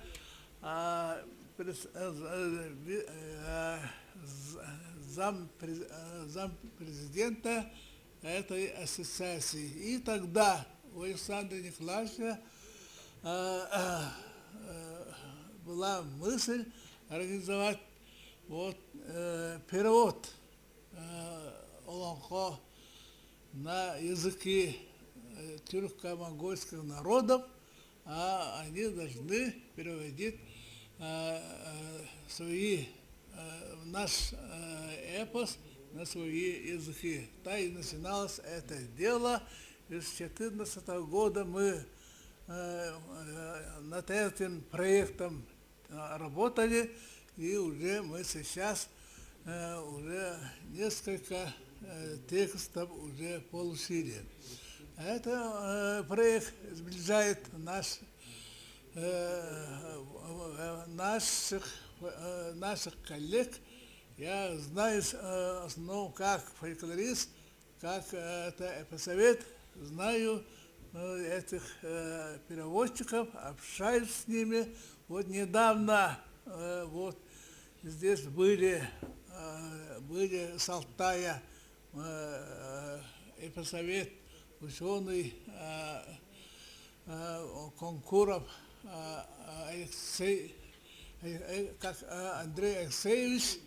зампрезидента этой ассоциации. И тогда у Александра Николаевича была мысль организовать перевод Олонхо на языки тюрко-монгольских народов, а они должны переводить наш эпос на свои языки. Так и начиналось это дело. И с 2014 года мы над этим проектом работали, и уже мы сейчас уже несколько текстов уже получили. Это проект сближает наших коллег. Я знаю, как фольклорист, как эпосовед, знаю этих переводчиков, общаюсь с ними. Вот недавно здесь были с Алтая эпосовед, ученый Конкуров Андрей Алексеевич,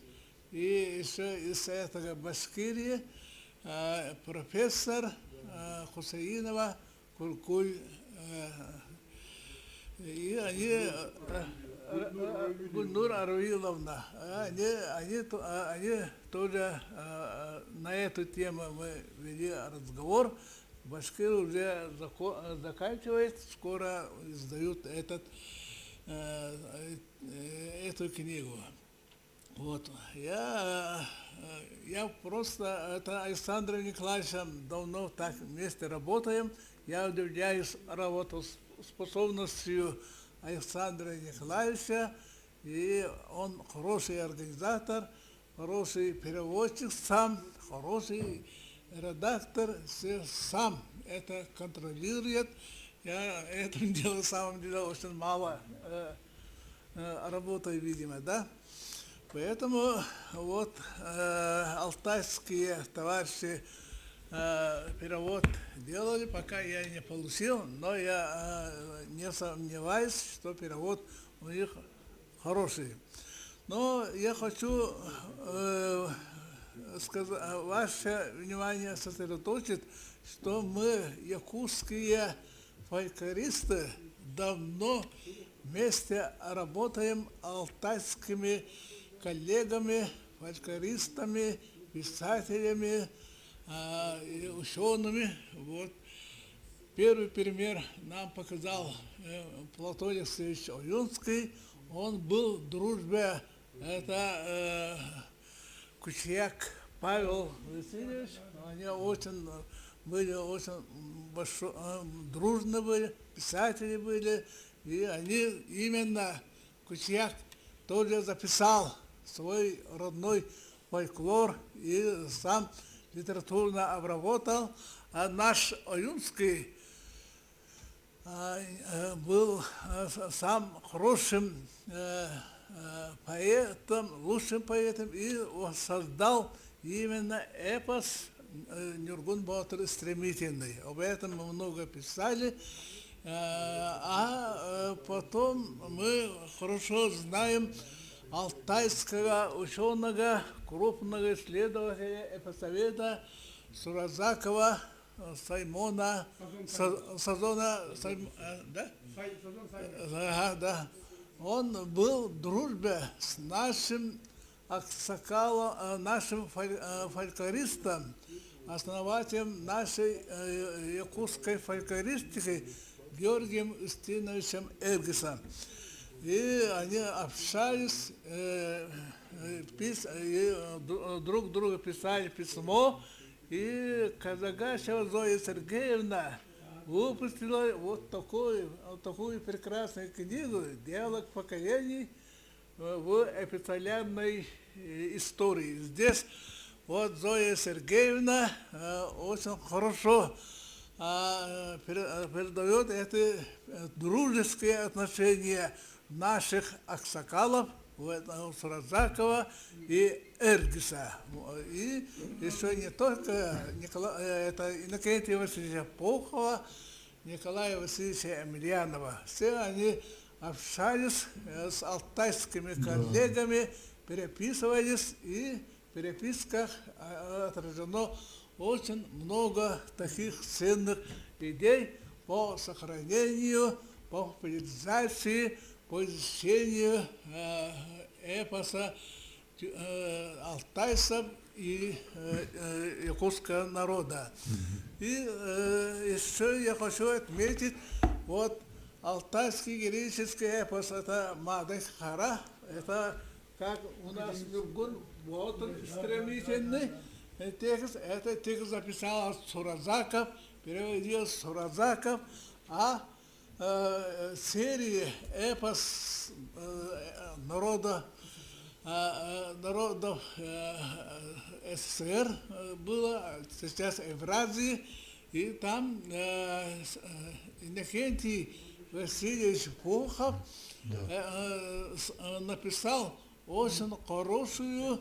и еще из этого Башкирии профессор Хусаинова Куркуль. И они, Гульнур Арвиловна, они тоже на эту тему мы вели разговор. Башкир уже заканчивает, скоро издают эту книгу. Вот. Я просто, это Александром Николаевичем давно так вместе работаем. Я удивляюсь работоспособностью Александра Николаевича, и он хороший организатор, хороший переводчик сам, хороший редактор, сам это контролирует. Я этим делом, на самом деле, очень мало работаю, видимо, да. Поэтому вот алтайские товарищи перевод делали, пока я не получил, но я не сомневаюсь, что перевод у них хороший. Но я хочу ваше внимание сосредоточить, что мы, якутские фольклористы, давно вместе работаем алтайскими коллегами, фольклористами, писателями, учеными. Вот. Первый пример нам показал Платон Алексеевич Оюнский. Он был в дружбе, это Кучьяк Павел Васильевич. Они были очень дружны были, писатели были. И они именно, Кучьяк тоже записал свой родной фольклор и сам литературно обработал, а наш Оюнский был сам хорошим поэтом, лучшим поэтом, и создал именно эпос Нюргун Батыр стремительный. Об этом мы много писали, а потом мы хорошо знаем алтайского ученого, крупного исследователя эпосоведа Суразакова Саймона Сазона, да? Да. Он был в дружбе с нашим аксакалом, нашим фольклористом, основателем нашей якутской фольклористики Георгием Устиновичем Эргисом. И они общались, друг другу писали письмо, и Казагашева Зоя Сергеевна выпустила вот такую прекрасную книгу «Диалог поколений в эпистолярной истории». Здесь вот Зоя Сергеевна очень хорошо передает эти дружеские отношения наших аксакалов, Суразакова и Эргиса. И еще не только это Иннокентия Васильевича Пухова, Николая Васильевича Емельянова. Все они общались с алтайскими коллегами, переписывались, и в переписках отражено очень много таких ценных идей по сохранению, по популяризации, по изучению эпоса алтайцев и якутского народа. И еще я хочу отметить, вот алтайский героический эпос, это Мадайхара, это как у нас Нюргун Батыр стремительный текст, это текст записал Суразаков, переводил Суразаков, а серии эпос народов СССР было сейчас Евразии, и там Иннокентий Васильевич Пухов написал очень хорошую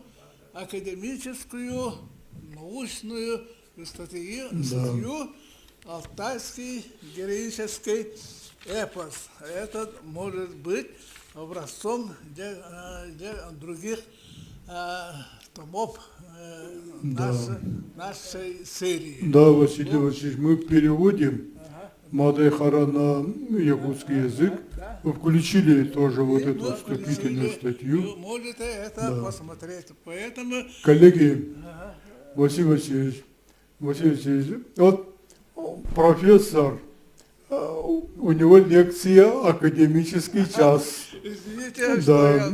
академическую научную статью алтайской героической эпос этот может быть образцом для других томов нашей серии.
Да, Василий Васильевич, мы переводим Мадайхара на якутский язык. Вы включили тоже вот эту вступительную статью.
Можете это посмотреть. Поэтому...
Коллеги, Василий Васильевич, вот профессор, у него лекция «Академический час».
Извините,
да,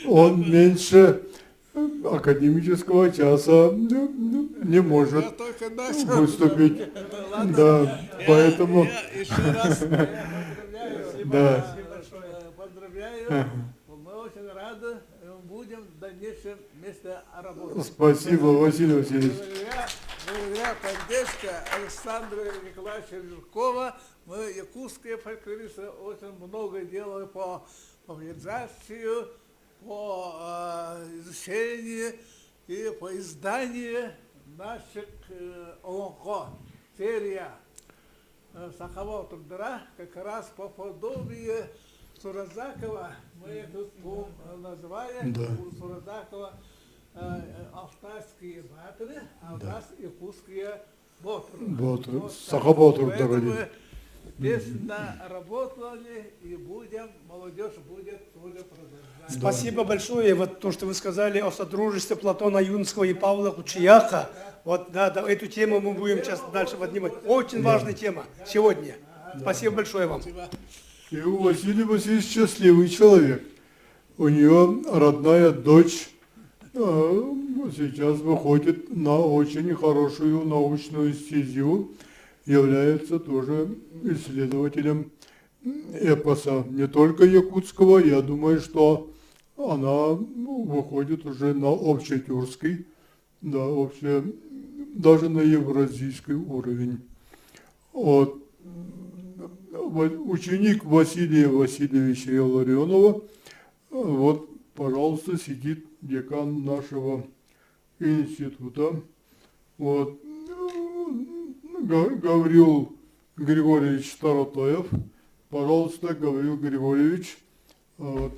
он меньше академического часа не может выступить. Да, поэтому...
Я еще раз поздравляю. Мы очень рады, будем в дальнейшем вместе работать.
Спасибо, Василий Васильевич.
Благодаря поддержке Александра Николаевича Жиркова, мы, якутские фольклористы, очень много делаем по популяризации, по изучению и по изданию наших олонко. Серия Сахова Турдара, как раз по подобию Суразакова, мы это назвали, Суразакова алтайские батры, а у нас якутские ботры.
Сахова Турдара.
Тесно работали и будем, молодежь будет тоже продолжать.
Спасибо большое. Вот то, что вы сказали о содружестве Платона Юнского и Павла Кучияка. Вот, да, эту тему мы будем сейчас дальше поднимать. Очень важная тема сегодня. Спасибо большое вам.
И у Василия Васильевича счастливый человек. У нее родная дочь сейчас выходит на очень хорошую научную стезю, является тоже исследователем эпоса, не только якутского, я думаю, что она выходит уже на общетюркский, да, даже на евразийский уровень. Вот. Ученик Василия Васильевича Илларионова, вот, пожалуйста, сидит декан нашего института, вот, Гаврил Григорьевич Таратоев. Пожалуйста, Гаврил Григорьевич, вот,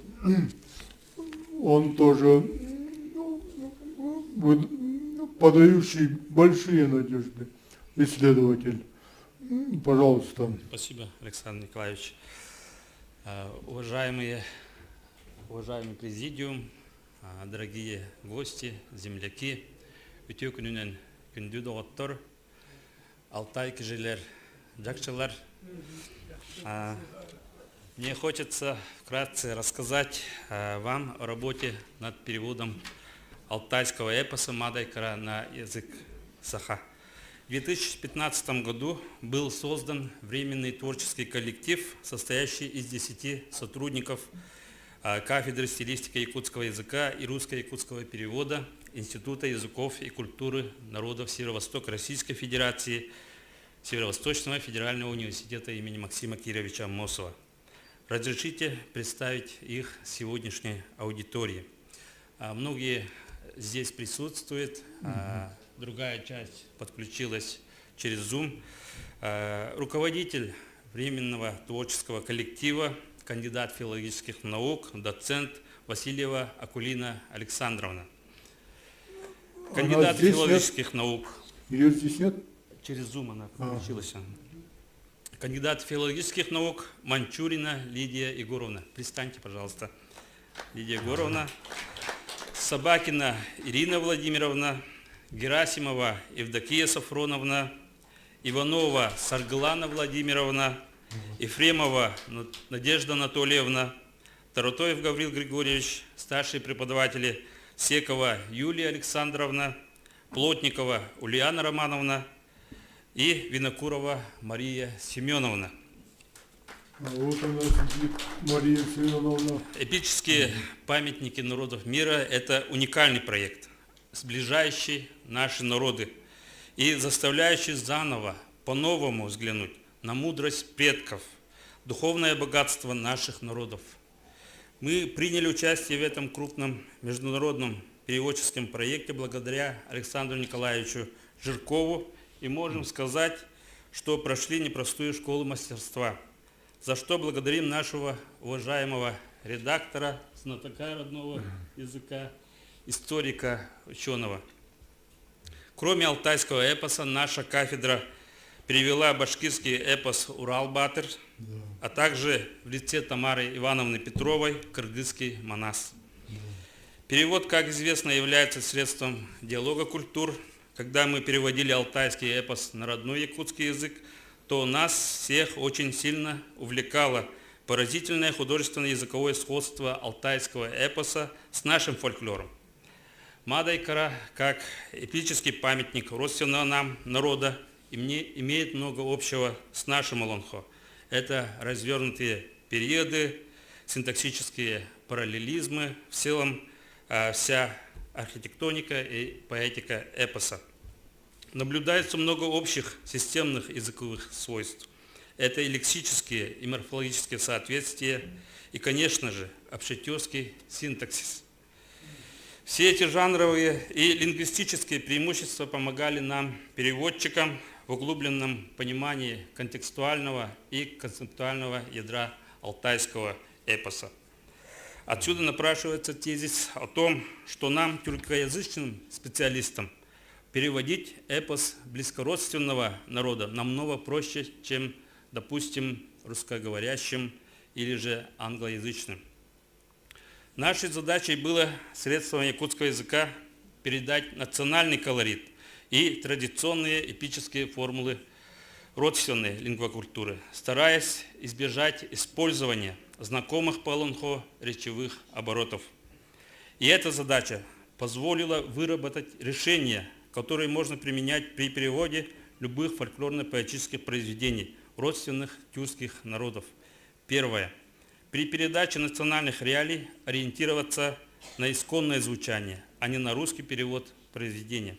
он тоже подающий большие надежды исследователь. Пожалуйста.
Спасибо, Александр Николаевич. Уважаемый президиум, дорогие гости, земляки, өте күнінен күнді доғыттыр, Алтай кежелер, жакчылар. Мне хочется вкратце рассказать вам о работе над переводом алтайского эпоса Мадайкара на язык саха. В 2015 году был создан временный творческий коллектив, состоящий из 10 сотрудников кафедры стилистики якутского языка и русско-якутского перевода Института языков и культуры народов Северо-Востока Российской Федерации, Северо-Восточного федерального университета имени Максима Кировича Аммосова. Разрешите представить их сегодняшней аудитории. Многие здесь присутствуют, другая часть подключилась через Zoom. Руководитель временного творческого коллектива, кандидат филологических наук, доцент Васильева Акулина Александровна. Кандидат филологических наук.
Ее здесь нет?
Через Zoom она подключилась. Кандидат филологических наук Манчурина Лидия Егоровна. Пристаньте, пожалуйста. Лидия Егоровна. Собакина Ирина Владимировна. Герасимова Евдокия Сафроновна. Иванова Сарглана Владимировна. Ефремова Надежда Анатольевна. Таратоев Гаврил Григорьевич. Старшие преподаватели Секова Юлия Александровна. Плотникова Ульяна Романовна. И Винокурова Мария Семеновна.
Вот она сидит, Мария Семеновна.
Эпические памятники народов мира – это уникальный проект, сближающий наши народы и заставляющий заново, по-новому взглянуть на мудрость предков, духовное богатство наших народов. Мы приняли участие в этом крупном международном переводческом проекте благодаря Александру Николаевичу Жиркову и можем сказать, что прошли непростую школу мастерства. за что благодарим нашего уважаемого редактора, знатока родного языка, историка, ученого. Кроме алтайского эпоса, наша кафедра перевела башкирский эпос «Урал-Батыр», а также в лице Тамары Ивановны Петровой кыргызский «Манас». Перевод, как известно, является средством диалога культур. Когда мы переводили алтайский эпос на родной якутский язык, то нас всех очень сильно увлекало поразительное художественное языковое сходство алтайского эпоса с нашим фольклором. Мадай-Кара, как эпический памятник родственного нам народа, имеет много общего с нашим Олонхо. Это развернутые периоды, синтаксические параллелизмы, в целом вся архитектоника и поэтика эпоса. Наблюдается много общих системных языковых свойств. Это и лексические, и морфологические соответствия, и, конечно же, общетерский синтаксис. Все эти жанровые и лингвистические преимущества помогали нам, переводчикам, в углубленном понимании контекстуального и концептуального ядра алтайского эпоса. Отсюда напрашивается тезис о том, что нам, тюркоязычным специалистам, переводить эпос близкородственного народа намного проще, чем, допустим, русскоговорящим или же англоязычным. Нашей задачей было средством якутского языка передать национальный колорит и традиционные эпические формулы родственной лингвокультуры, стараясь избежать использования знакомых по Олонхо речевых оборотов. И эта задача позволила выработать решения, которые можно применять при переводе любых фольклорно-поэтических произведений родственных тюркских народов. Первое. При передаче национальных реалий ориентироваться на исконное звучание, а не на русский перевод произведения.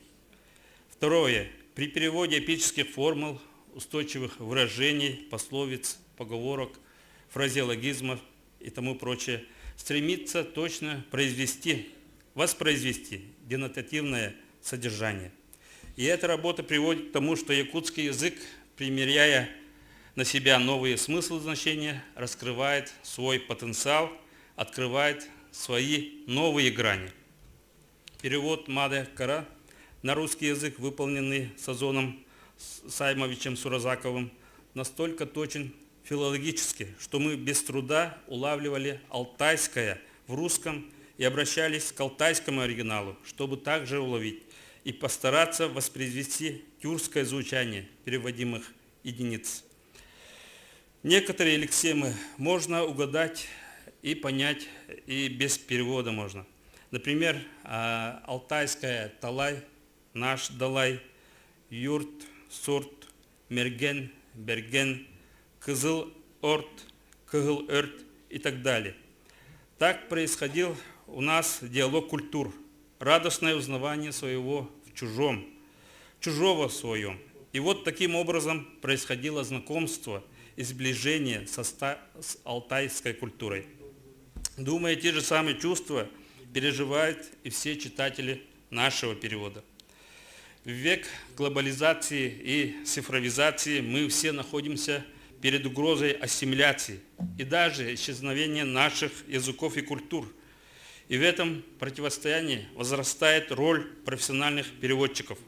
Второе. При переводе эпических формул, устойчивых выражений, пословиц, поговорок, фразеологизмов и тому прочее, стремиться точно воспроизвести денотативное содержание. И эта работа приводит к тому, что якутский язык, примеряя на себя новые смыслы значения, раскрывает свой потенциал, открывает свои новые грани. Перевод Мадай-Кара на русский язык, выполненный Сазоном Саймовичем Суразаковым, настолько точен филологически, что мы без труда улавливали алтайское в русском и обращались к алтайскому оригиналу, чтобы также уловить и постараться воспроизвести тюркское звучание переводимых единиц. Некоторые лексемы можно угадать и понять, и без перевода можно. Например, алтайская талай, наш далай, юрт, сурт, мерген, берген, кызыл орт, кыгыл өрт и так далее. Так происходил у нас диалог культур, радостное узнавание своего в чужом, чужого в своем. И вот таким образом происходило знакомство и сближение с алтайской культурой. Думаю, те же самые чувства переживают и все читатели нашего перевода. В век глобализации и цифровизации мы все находимся перед угрозой ассимиляции и даже исчезновения наших языков и культур. И в этом противостоянии возрастает роль профессиональных переводчиков.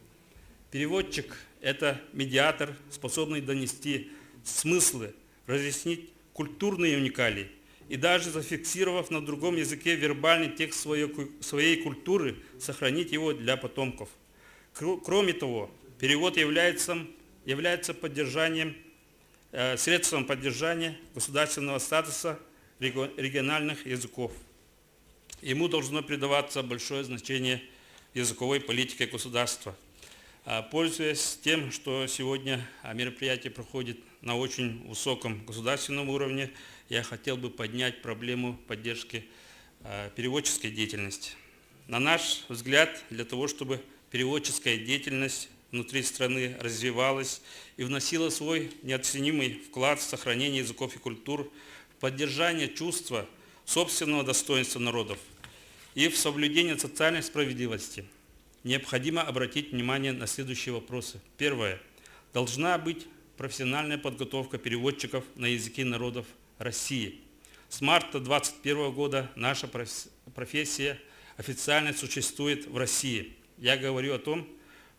Переводчик – это медиатор, способный донести смыслы, разъяснить культурные уникалии и даже зафиксировав на другом языке вербальный текст своей культуры, сохранить его для потомков. Кроме того, перевод является средством поддержания государственного статуса региональных языков. Ему должно придаваться большое значение языковой политике государства. Пользуясь тем, что сегодня мероприятие проходит на очень высоком государственном уровне, я хотел бы поднять проблему поддержки переводческой деятельности. На наш взгляд, для того, чтобы переводческая деятельность внутри страны развивалась и вносила свой неоценимый вклад в сохранение языков и культур, в поддержание чувства собственного достоинства народов и в соблюдение социальной справедливости, необходимо обратить внимание на следующие вопросы. Первое. Должна быть профессиональная подготовка переводчиков на языки народов России. С марта 2021 года наша профессия официально существует в России. Я говорю о том,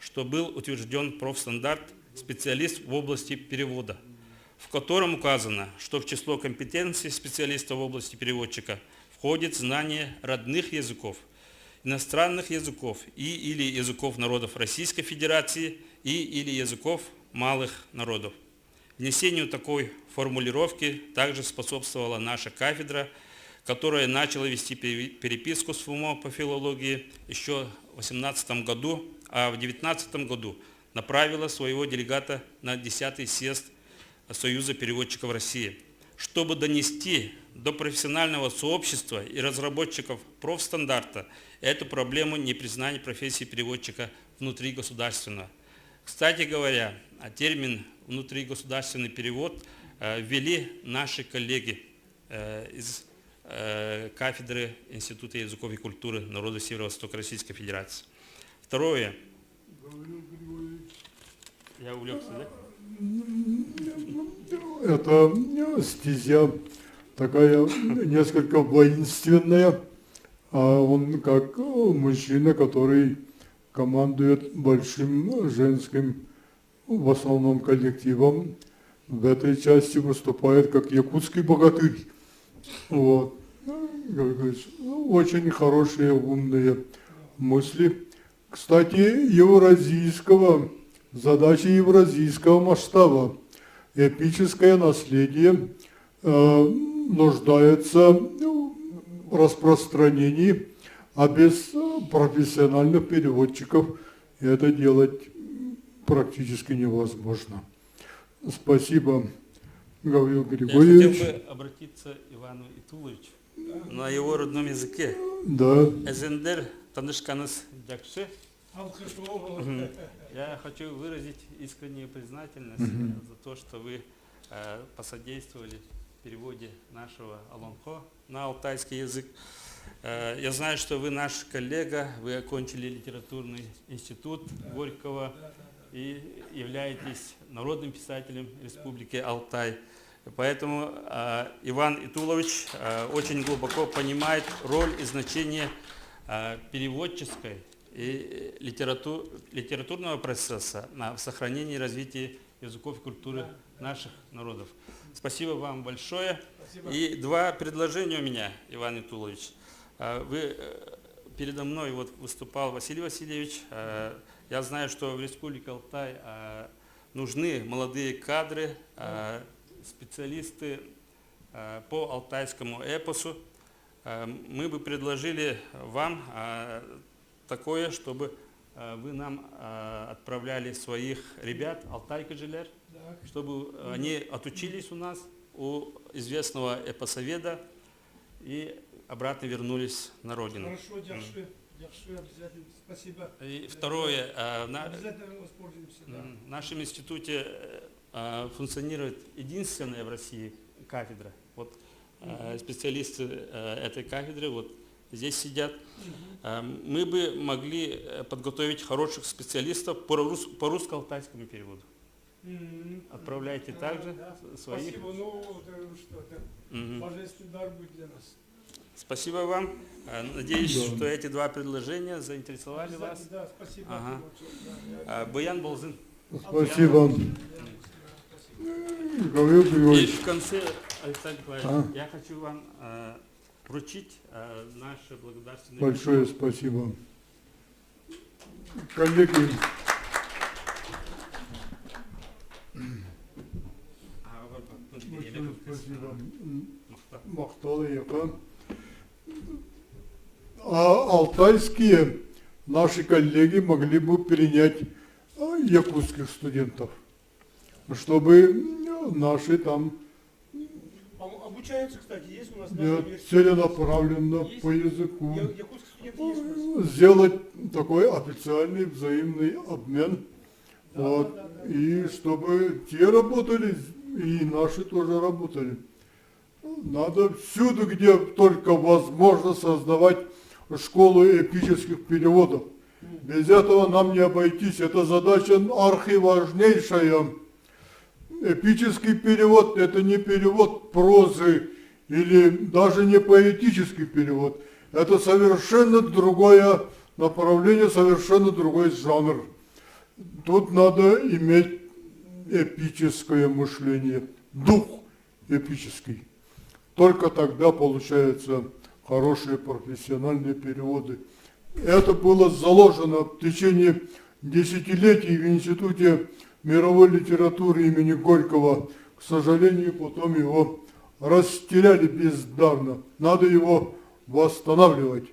что был утвержден профстандарт «Специалист в области перевода», в котором указано, что в число компетенций специалиста в области переводчика входит знание родных языков, иностранных языков или языков народов Российской Федерации или языков малых народов. Внесению такой формулировки также способствовала наша кафедра, которая начала вести переписку с ФУМО по филологии еще в 2018 году, а в 2019 году направила своего делегата на 10-й съезд Союза переводчиков России, чтобы донести до профессионального сообщества и разработчиков профстандарта эту проблему непризнания профессии переводчика внутригосударственного. Кстати говоря, термин «внутригосударственный перевод» ввели наши коллеги из кафедры Института языков и культуры народов Северо-Востока Российской Федерации. Второе. Я увлекся, да?
Это стезя такая несколько воинственная, а он как мужчина, который командует большим женским, в основном, коллективом, в этой части выступает как якутский богатырь. Вот. Очень хорошие, умные мысли. Кстати, задача евразийского масштаба. Эпическое наследие нуждается в распространении, а без профессиональных переводчиков это делать практически невозможно. Спасибо, Гаврил Григорьевич.
Я хотел бы обратиться к Ивану Итуловичу на его родном языке.
Да.
Эзендер Танышканыс Дякши. Я хочу выразить искреннюю признательность за то, что вы посодействовали в переводе нашего Алонхо на алтайский язык. Я знаю, что вы наш коллега, вы окончили литературный институт Горького и являетесь народным писателем Республики Алтай. Поэтому Иван Итулович очень глубоко понимает роль и значение переводческой и литературного процесса в сохранении и развитии языков и культуры наших народов. Спасибо вам большое. Спасибо. И два предложения у меня, Иван Итулович. Вы передо мной выступал Василий Васильевич. Я знаю, что в Республике Алтай нужны молодые кадры, специалисты по алтайскому эпосу. Мы бы предложили вам такое, чтобы вы нам отправляли своих ребят, Алтай-Кажилер, чтобы они отучились у нас, у известного эпосоведа, и обратно вернулись на родину.
Хорошо, Дякши, обязательно, спасибо.
И второе,
обязательно воспользуемся. Да.
В нашем институте функционирует единственная в России кафедра. Специалисты этой кафедры здесь сидят. Мы бы могли подготовить хороших специалистов по русско-алтайскому переводу. Отправляйте также своих.
Спасибо, божественный дар будет для нас.
Спасибо вам. Надеюсь, что эти два предложения заинтересовали вас.
Да, спасибо.
Ага. Буян Болзын.
Спасибо.
И в конце, Александр Николаевич, я хочу вам вручить наше благодарственное.
Большое спасибо. Коллеги, спасибо. Махталы Яхан. А алтайские наши коллеги могли бы принять якутских студентов, чтобы наши там
обучаются, кстати, есть у нас
целенаправленно по языку сделать такой официальный взаимный обмен, и чтобы те работали, и наши тоже работали. Надо всюду, где только возможно, создавать школу эпических переводов. Без этого нам не обойтись. Это задача архиважнейшая. эпический перевод – это не перевод прозы или даже не поэтический перевод. Это совершенно другое направление, совершенно другой жанр. Тут надо иметь эпическое мышление, дух эпический. Только тогда получаются хорошие профессиональные переводы. Это было заложено в течение десятилетий в Институте мировой литературы имени Горького. К сожалению, потом его растеряли бездарно. Надо его восстанавливать.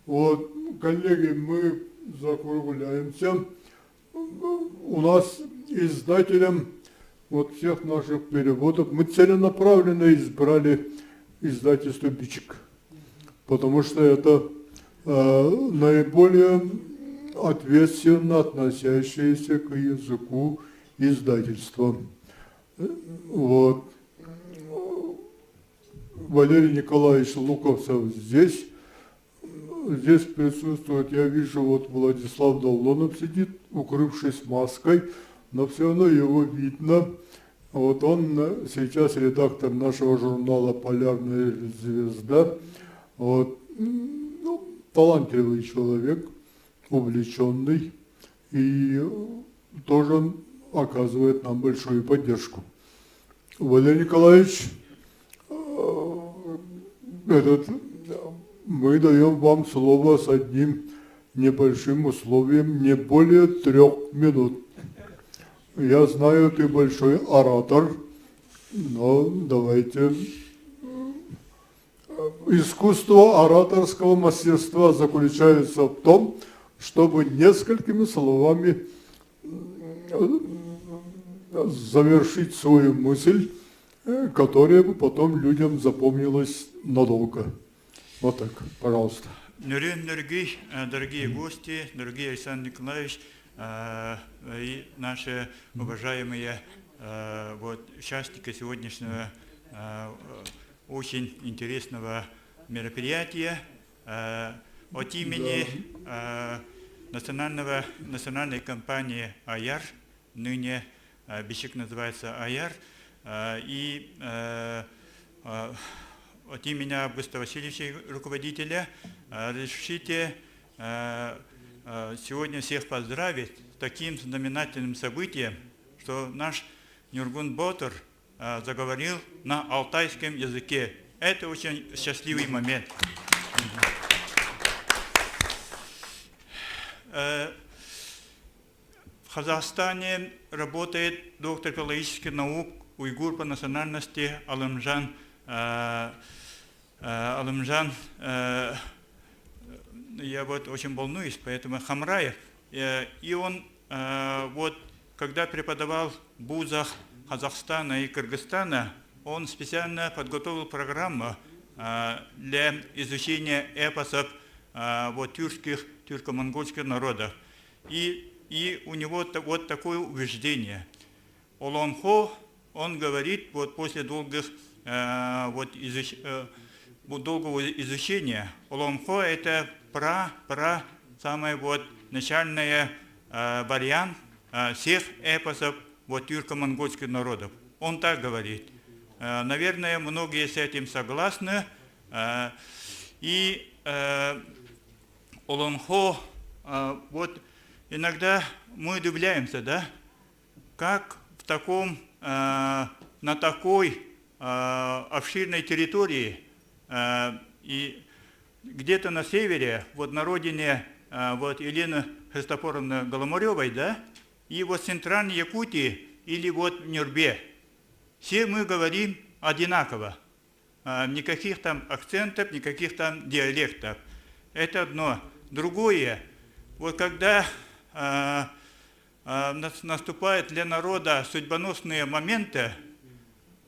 Вот, коллеги, мы закругляемся. У нас издателем вот всех наших переводов мы целенаправленно избрали издательство «Бичик», потому что это наиболее ответственно относящееся к языку издательства. Вот. Валерий Николаевич Луковцев здесь присутствует. Я вижу, вот Владислав Давлонов сидит, укрывшись маской, но все равно его видно. Вот он сейчас редактор нашего журнала «Полярная звезда». Вот. Ну, талантливый человек, увлеченный, и тоже оказывает нам большую поддержку. Валерий Николаевич, мы даем вам слово с одним небольшим условием, не более 3 минут. Я знаю, ты большой оратор, но давайте. Искусство ораторского мастерства заключается в том, чтобы несколькими словами завершить свою мысль, которая бы потом людям запомнилась надолго. Вот так, пожалуйста.
Дорогие гости, дорогие Александр Николаевич, и наши уважаемые участники сегодняшнего очень интересного мероприятия. От имени национальной компании «Аяр», ныне «Бичик» называется «Аяр», и от имени Августа Васильевича, руководителя, разрешите сегодня всех поздравить с таким знаменательным событием, что наш Нюргун Ботор заговорил на алтайском языке. Это очень счастливый момент. В Казахстане работает доктор филологических наук, уйгур по национальности Алымжан. Я вот очень волнуюсь, поэтому Хамраев. И он когда преподавал в вузах Казахстана и Кыргызстана, он специально подготовил программу для изучения эпосов тюрко-монгольских народов. И у него вот такое убеждение. Олонхо, он говорит, вот после долгого изучения, Олонхо это самый начальный вариант всех эпосов тюрко-монгольских народов. Он так говорит. Наверное, многие с этим согласны. И Олонхо, иногда мы удивляемся, да, как на такой обширной территории и где-то на севере, на родине Елены Христофоровны Голоморевой, да, и в центральной Якутии или в Нюрбе. Все мы говорим одинаково. Никаких там акцентов, никаких там диалектов. Это одно. Другое, когда наступают для народа судьбоносные моменты,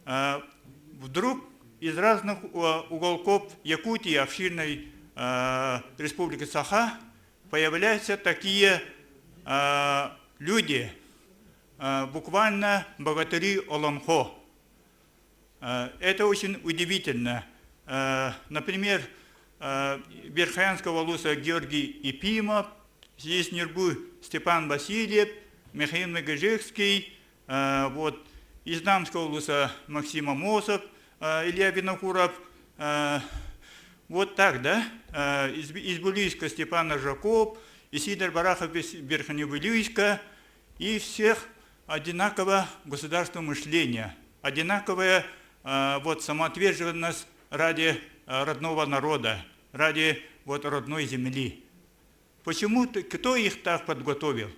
вдруг из разных уголков Якутии, обширной республики Саха, появляются такие люди, буквально богатыри Олонхо. Это очень удивительно. Например, Верхоянского улуса Георгий Епимов, здесь Нюрбу Степан Васильев, Михаил Мегажевский, из Дамской области Максим Амосов, Илья Винокуров, вот так, да? Из Булийска Степан Жаков, и Сидор Барахов из Верхнебылийска, и всех одинаково государственное мышление, одинаковая вот самоотверженность ради родного народа, ради вот родной земли. Почему, кто их так подготовил?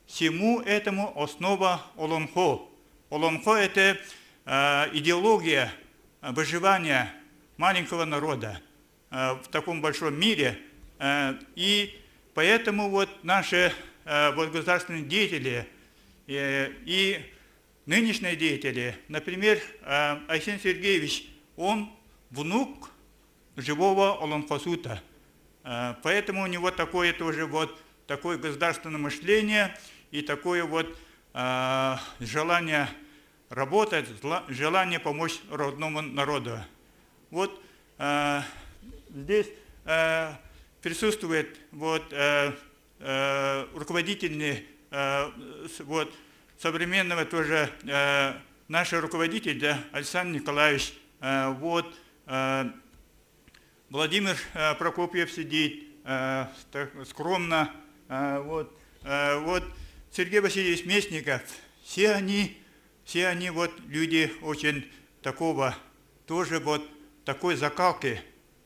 Всему этому основа Олонхо. Олонхо – это идеология выживания маленького народа в таком большом мире. И поэтому вот наши вот государственные деятели и нынешние деятели, например, Айсен Сергеевич, он внук живого Олонхосута. Поэтому у него такое тоже вот такое государственное мышление и такое вот желание работать, желание помочь родному народу. Вот здесь присутствует вот руководительный вот современного тоже наш руководитель, да, Александр Николаевич, вот Владимир Прокопьев сидит скромно, вот Сергей Васильевич Местников, все они вот люди очень такого, тоже вот такой закалки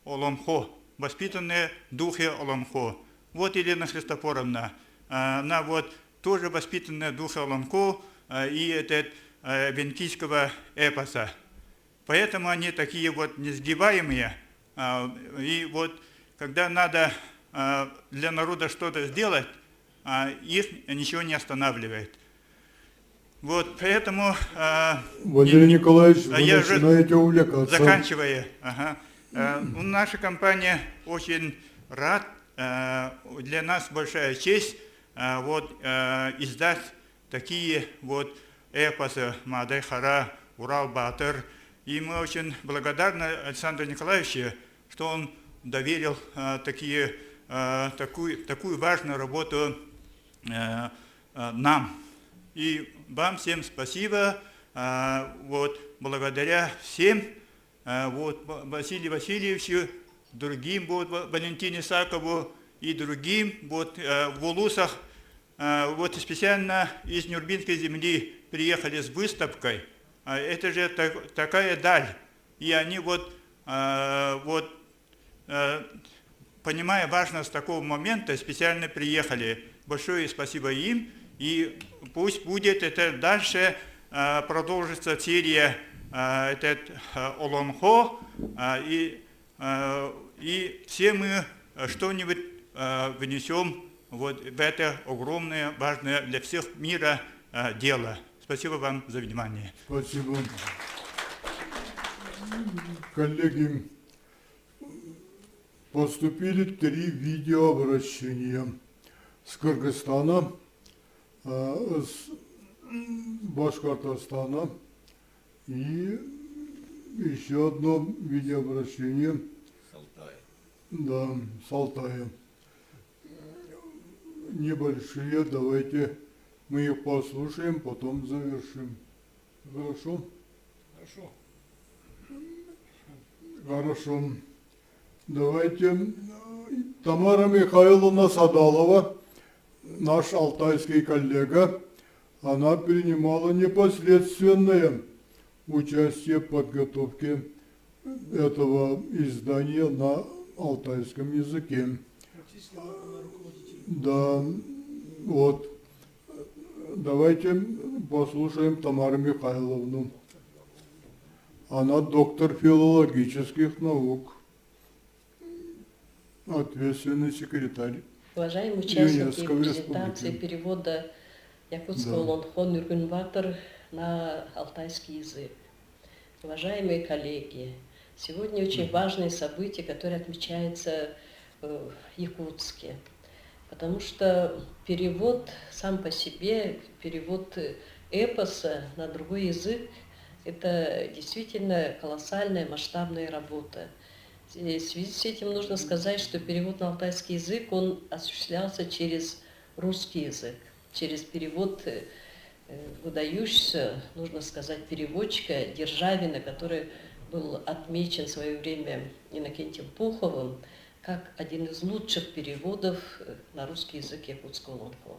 Олонхо, воспитанные в духе Олонхо. Вот Елена Христофоровна, она вот тоже воспитанная в духе Олонхо и этот венкийского эпоса. Поэтому они такие вот несгибаемые. И вот когда надо для народа что-то сделать, их ничего не останавливает. Вот поэтому...
Валерий Николаевич, вы
я
начинаете увлекаться.
Заканчивая. Наша компания очень рад, для нас большая честь вот издать такие вот эпосы Мадай Хара, Урал Батыр. И мы очень благодарны Александру Николаевичу, что он доверил такую важную работу нам. И вам всем спасибо. Вот, благодаря всем, вот, Василию Васильевичу, другим, вот, Валентине Сакову и другим, вот, в Улусах, вот, специально из Нюрбинской земли приехали с выставкой. Это же такая даль. И они вот, понимая важность такого момента, специально приехали. Большое спасибо им. И пусть будет это дальше, продолжится серия этот Олонхо. И все мы что-нибудь внесем вот в это огромное, важное для всех мира дело. Спасибо вам за внимание.
Спасибо. Коллеги, поступили 3 видеообращения с Кыргызстана, с Башкортостана и еще одно видеообращение да, с Алтая. Небольшие, давайте мы их послушаем, потом завершим. Хорошо?
Хорошо.
Хорошо. Давайте Тамара Михайловна Садалова, наш алтайский коллега, она принимала непосредственное участие в подготовке этого издания на алтайском языке. Да, вот. Давайте послушаем Тамару Михайловну. Она доктор филологических наук, ответственный секретарь.
Уважаемые участники презентации перевода якутского Олонхо Нюргун Батыр на алтайский язык. Уважаемые коллеги, сегодня очень важное событие, которое отмечается в Якутске. Потому что перевод сам по себе, перевод эпоса на другой язык, это действительно колоссальная масштабная работа. В связи с этим нужно сказать, что перевод на алтайский язык, он осуществлялся через русский язык, через перевод выдающегося, нужно сказать, переводчика Державина, который был отмечен в свое время Иннокентием Пуховым как один из лучших переводов на русский язык якутского лонхо.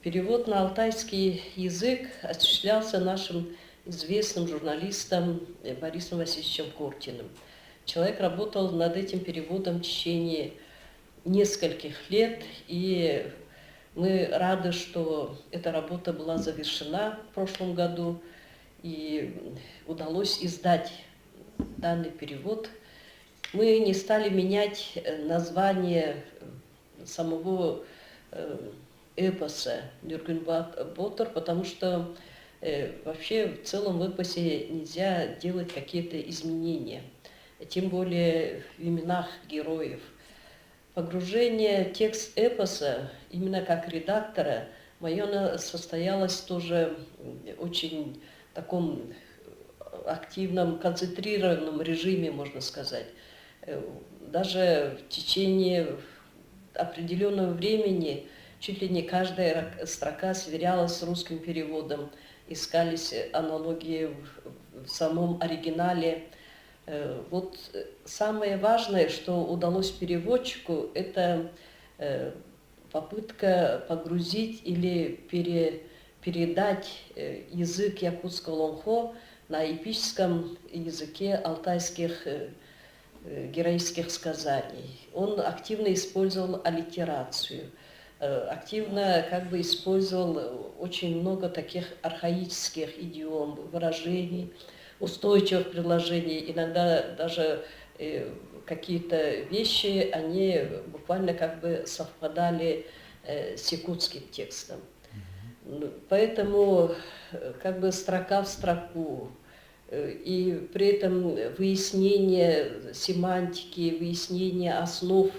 Перевод на алтайский язык осуществлялся нашим известным журналистом Борисом Васильевичем Куртиным. Человек работал над этим переводом в течение нескольких лет, и мы рады, что эта работа была завершена в прошлом году, и удалось издать данный перевод. Мы не стали менять название самого эпоса Нюргюн Батор, потому что вообще в целом в эпосе нельзя делать какие-то изменения, тем более в именах героев. Погружение в текст эпоса, именно как редактора, мое состоялось тоже очень в таком активном, концентрированном режиме, можно сказать. Даже в течение определенного времени чуть ли не каждая строка сверялась с русским переводом, искались аналогии в самом оригинале. Вот самое важное, что удалось переводчику, это попытка погрузить или передать язык якутского лонхо на эпическом языке алтайских героических сказаний. Он активно использовал аллитерацию, активно использовал очень много таких архаических идиом, выражений, устойчивых предложений. Иногда даже какие-то вещи, они буквально совпадали с якутским текстом. Поэтому строка в строку, и при этом выяснение семантики, выяснение основ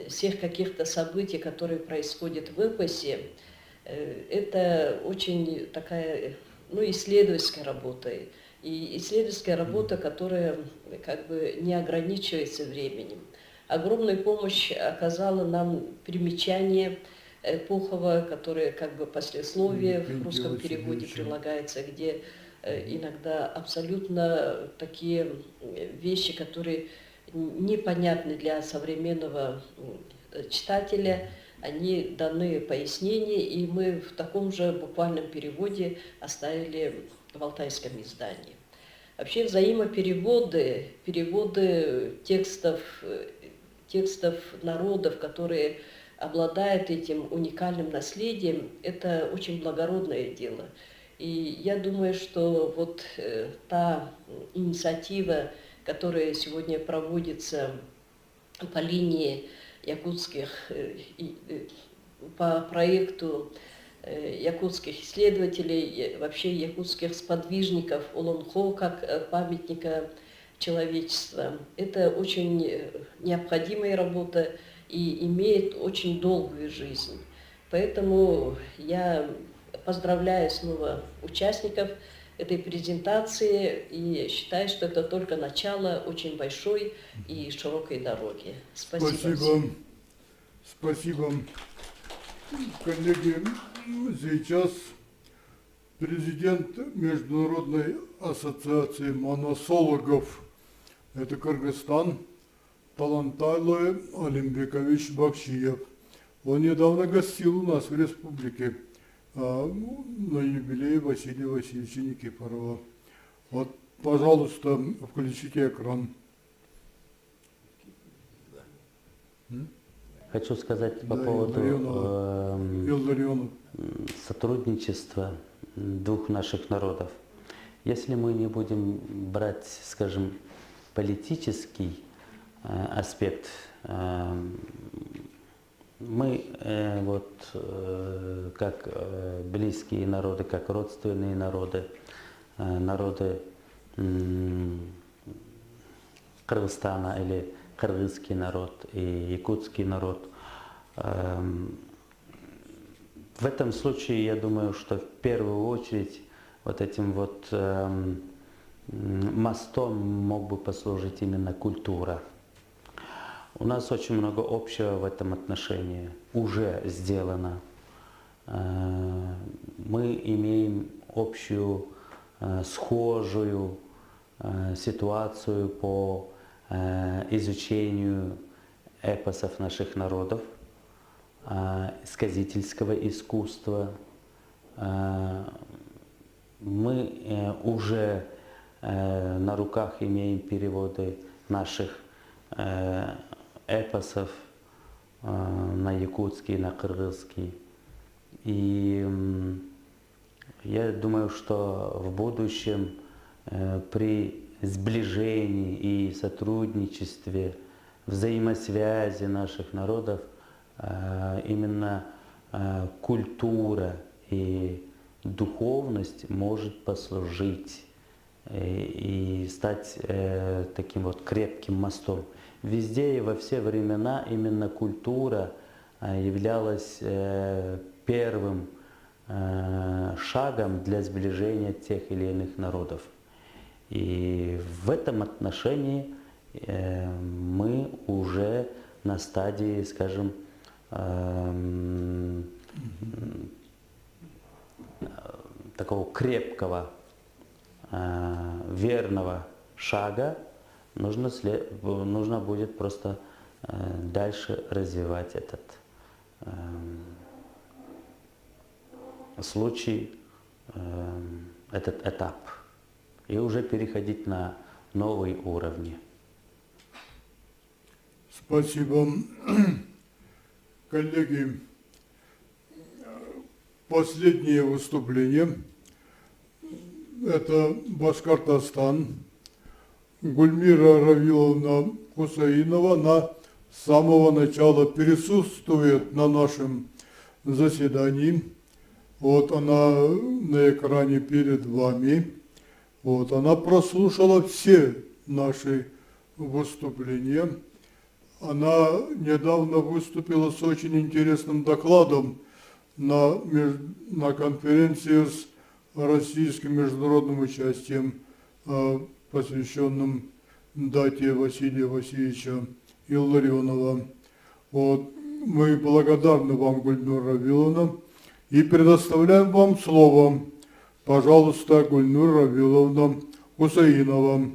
всех каких-то событий, которые происходят в эпосе, это очень такая исследовательская работа. И исследовательская работа, которая не ограничивается временем. Огромную помощь оказало нам примечание Пухова, которое послесловие в русском переводе прилагается, где иногда абсолютно такие вещи, которые непонятны для современного читателя, они даны пояснения, и мы в таком же буквальном переводе оставили в алтайском издании. Вообще взаимопереводы, переводы текстов народов, которые обладают этим уникальным наследием, это очень благородное дело. И я думаю, что вот та инициатива, которая сегодня проводится по линии якутских, по проекту якутских исследователей, вообще якутских сподвижников Олонхо как памятника человечества, это очень необходимая работа и имеет очень долгую жизнь. Поэтому я поздравляю снова участников этой презентации и считаю, что это только начало очень большой и широкой дороги. Спасибо.
Спасибо. Коллеги, сейчас президент Международной ассоциации моносологов, это Кыргызстан, Талантайлы Алимбекович Бакшиев. Он недавно гостил у нас в республике на юбилее Василия Васильевича Никифорова. Вот, пожалуйста, включите экран.
Хочу сказать по поводу сотрудничества двух наших народов. Если мы не будем брать, скажем, политический аспект, мы как близкие народы, как родственные народы, народы Кыргызстана или кыргызский народ и якутский народ. В этом случае, я думаю, что в первую очередь вот этим мостом мог бы послужить именно культура. У нас очень много общего в этом отношении уже сделано. мы имеем общую, схожую ситуацию по изучению эпосов наших народов, сказительского искусства. Мы уже на руках имеем переводы наших эпосов на якутский, на кыргызский. И я думаю, что в будущем при сближении и сотрудничестве, взаимосвязи наших народов именно культура и духовность может послужить и стать таким вот крепким мостом. Везде и во все времена именно культура являлась первым шагом для сближения тех или иных народов. И в этом отношении мы уже на стадии, скажем, такого крепкого, верного шага. Нужно будет просто дальше развивать этот случай, этот этап, и уже переходить на новые уровни.
Спасибо. Коллеги, последнее выступление. Это Башкортостан. Гульмира Равиловна Хусаинова, она с самого начала присутствует на нашем заседании. Вот она на экране перед вами. Вот она прослушала все наши выступления. Она недавно выступила с очень интересным докладом на конференции с российским международным участием, посвященным дате Василия Васильевича Илларионова. Вот. Мы благодарны вам, Гульнур Равиловна, и предоставляем вам слово. Пожалуйста, Гульнур Равиловна Хусаинова.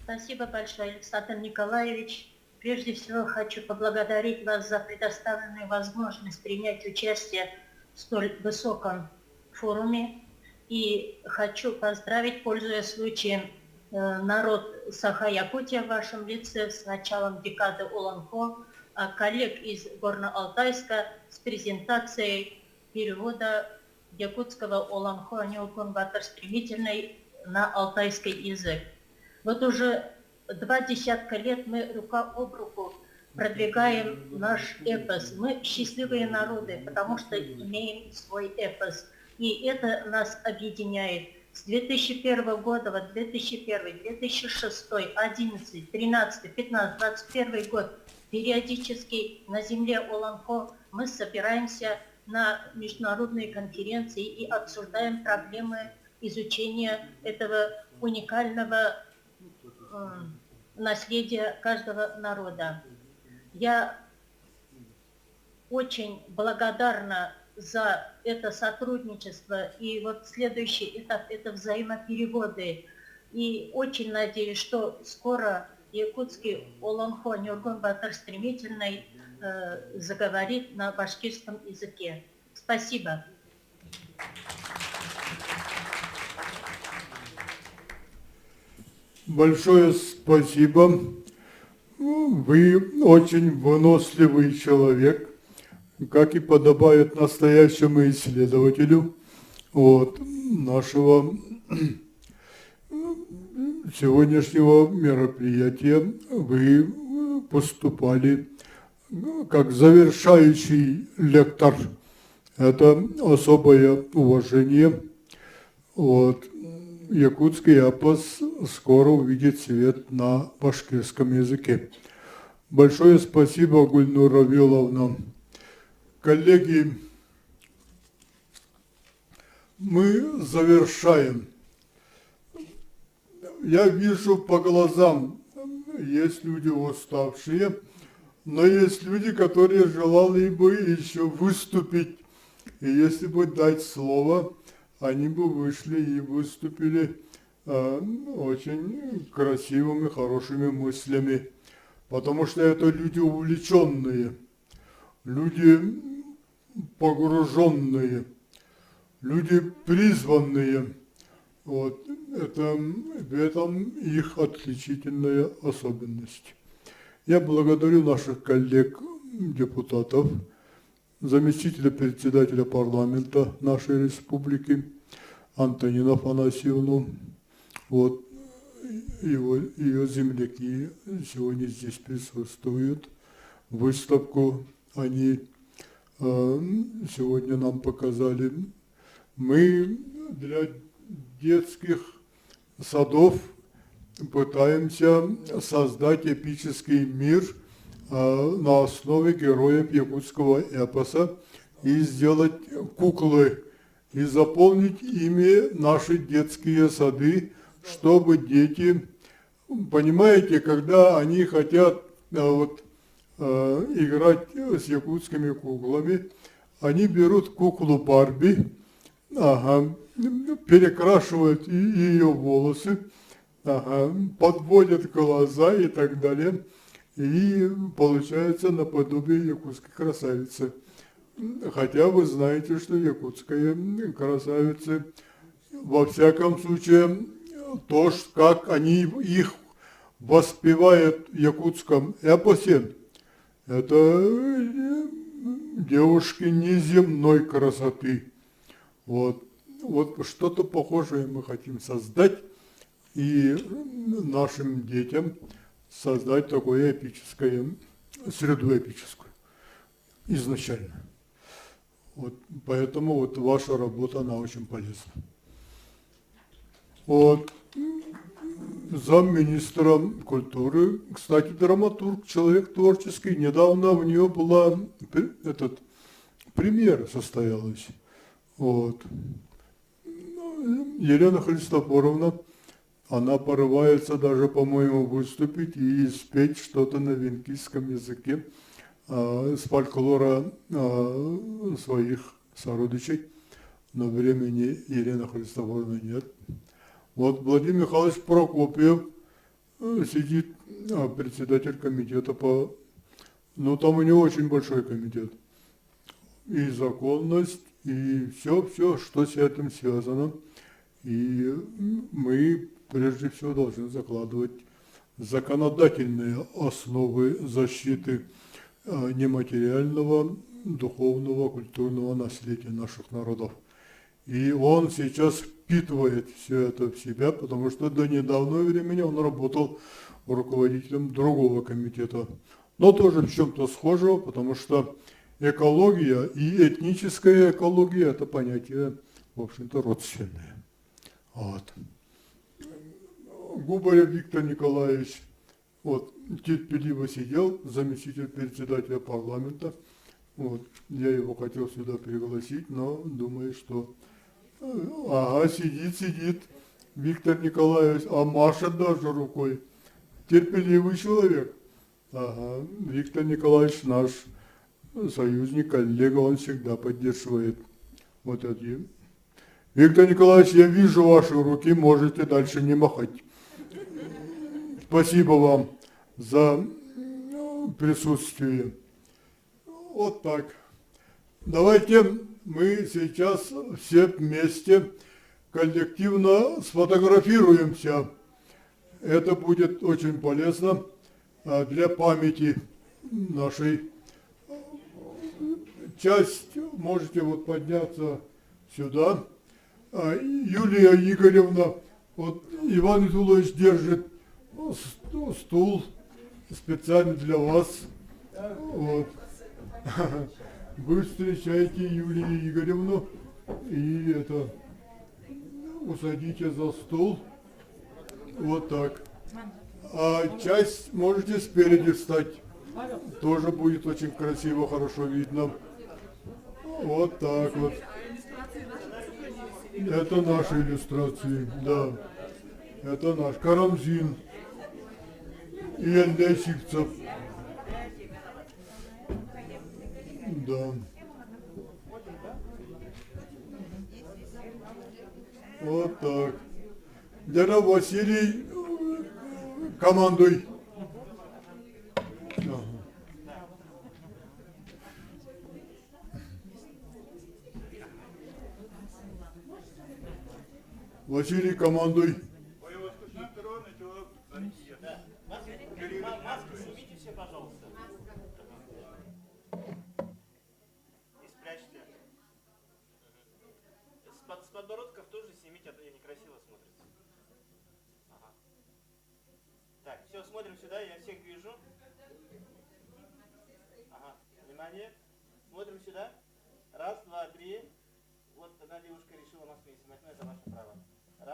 Спасибо большое, Александр Николаевич. Прежде всего хочу поблагодарить вас за предоставленную возможность принять участие в столь высоком форуме. И хочу поздравить, пользуясь случаем, народ Саха-Якутия в вашем лице с началом декады Олонхо, а коллег из Горно-Алтайска с презентацией перевода якутского Олонхо Неукун-Батыр стремительный на алтайский язык. Вот уже 20 лет мы рука об руку продвигаем наш эпос. Мы счастливые народы, потому что имеем свой эпос. И это нас объединяет. С 2001 года, вот 2001, 2006, 2011, 2013, 2015, 2021 год периодически на земле Олонхо мы собираемся на международные конференции и обсуждаем проблемы изучения этого уникального наследия каждого народа. Я очень благодарна за это сотрудничество. И вот следующий этап – это взаимопереводы. И очень надеюсь, что скоро якутский Олонхо Неукун-Батыр стремительный заговорит на башкирском языке. Спасибо.
Большое спасибо. Вы очень выносливый человек, как и подобает настоящему исследователю нашего сегодняшнего мероприятия. Вы поступали как завершающий лектор. Это особое уважение. Якутский эпос скоро увидит свет на башкирском языке. Большое спасибо, Гульнур Равиловна. Коллеги, мы завершаем. Я вижу по глазам, есть люди уставшие, но есть люди, которые желали бы еще выступить И если бы дать слово, они бы вышли и выступили очень красивыми, хорошими мыслями. Потому что это люди увлеченные, люди погруженные, люди призванные. Вот. Это в этом их отличительная особенность. Я благодарю наших коллег, депутатов, заместителя председателя парламента нашей республики Антонину Афанасьевну. Вот. Ее земляки сегодня здесь присутствуют. Выставку они сегодня нам показали. Мы для детских садов пытаемся создать эпический мир на основе героев якутского эпоса и сделать куклы и заполнить ими наши детские сады, чтобы дети, понимаете, когда они хотят играть с якутскими куклами, они берут куклу Барби, перекрашивают ее волосы, подводят глаза и так далее, и получается наподобие якутской красавицы. Хотя вы знаете, что якутская красавица, во всяком случае, то, как они их воспевают в якутском эпосе, это девушки неземной красоты. Вот что-то похожее мы хотим создать и нашим детям создать такое эпическое, среду эпическую изначально. Вот, поэтому вот ваша работа, она очень полезна. Вот. Замминистра культуры, кстати, драматург, человек творческий. Недавно у нее была премьера состоялась. Вот. Елена Христофоровна, она порывается даже, по-моему, выступить и спеть что-то на венкийском языке с фольклора своих сородичей. Но времени Елены Христофоровны нет. Вот Владимир Михайлович Прокопьев сидит, председатель комитета по... Ну, там у него очень большой комитет. И законность, и все, что с этим связано. И мы, прежде всего, должны закладывать законодательные основы защиты нематериального, духовного, культурного наследия наших народов. И он сейчас впитывает все это в себя, потому что до недавнего времени он работал руководителем другого комитета. Но тоже в чем-то схожего, потому что экология и этническая экология – это понятия, в общем-то, родственные. Вот. Губарев Виктор Николаевич терпеливо сидел, заместитель председателя парламента. Вот. Я его хотел сюда пригласить, но думаю, что... сидит Виктор Николаевич, машет даже рукой. Терпеливый человек. Виктор Николаевич наш союзник, коллега, он всегда поддерживает вот эти. Виктор Николаевич, я вижу ваши руки, можете дальше не махать. Спасибо вам за присутствие. Вот так. Давайте мы сейчас все вместе коллективно сфотографируемся. Это будет очень полезно для памяти нашей. Часть можете вот подняться сюда. Юлия Игоревна, вот Иван Итулович держит стул специально для вас. Вот. Вы встречаете Юлию Игоревну и усадите за стол. Вот так. А часть можете спереди встать. Тоже будет очень красиво, хорошо видно. Вот так вот. Это наши иллюстрации, да. Это наш Карамзин и Илья Сивцев. Да. Вот так. Дядя Василий, командуй. Ага. Василий, командуй.
Маски снимите все, пожалуйста. И спрячьте. С подбородков тоже снимите, а то некрасиво смотрится. Ага. Так, все, смотрим сюда, я всех вижу. Ага, внимание. Смотрим сюда. Раз, два, три. Вот одна девушка решила маску не снимать, но это ваше право.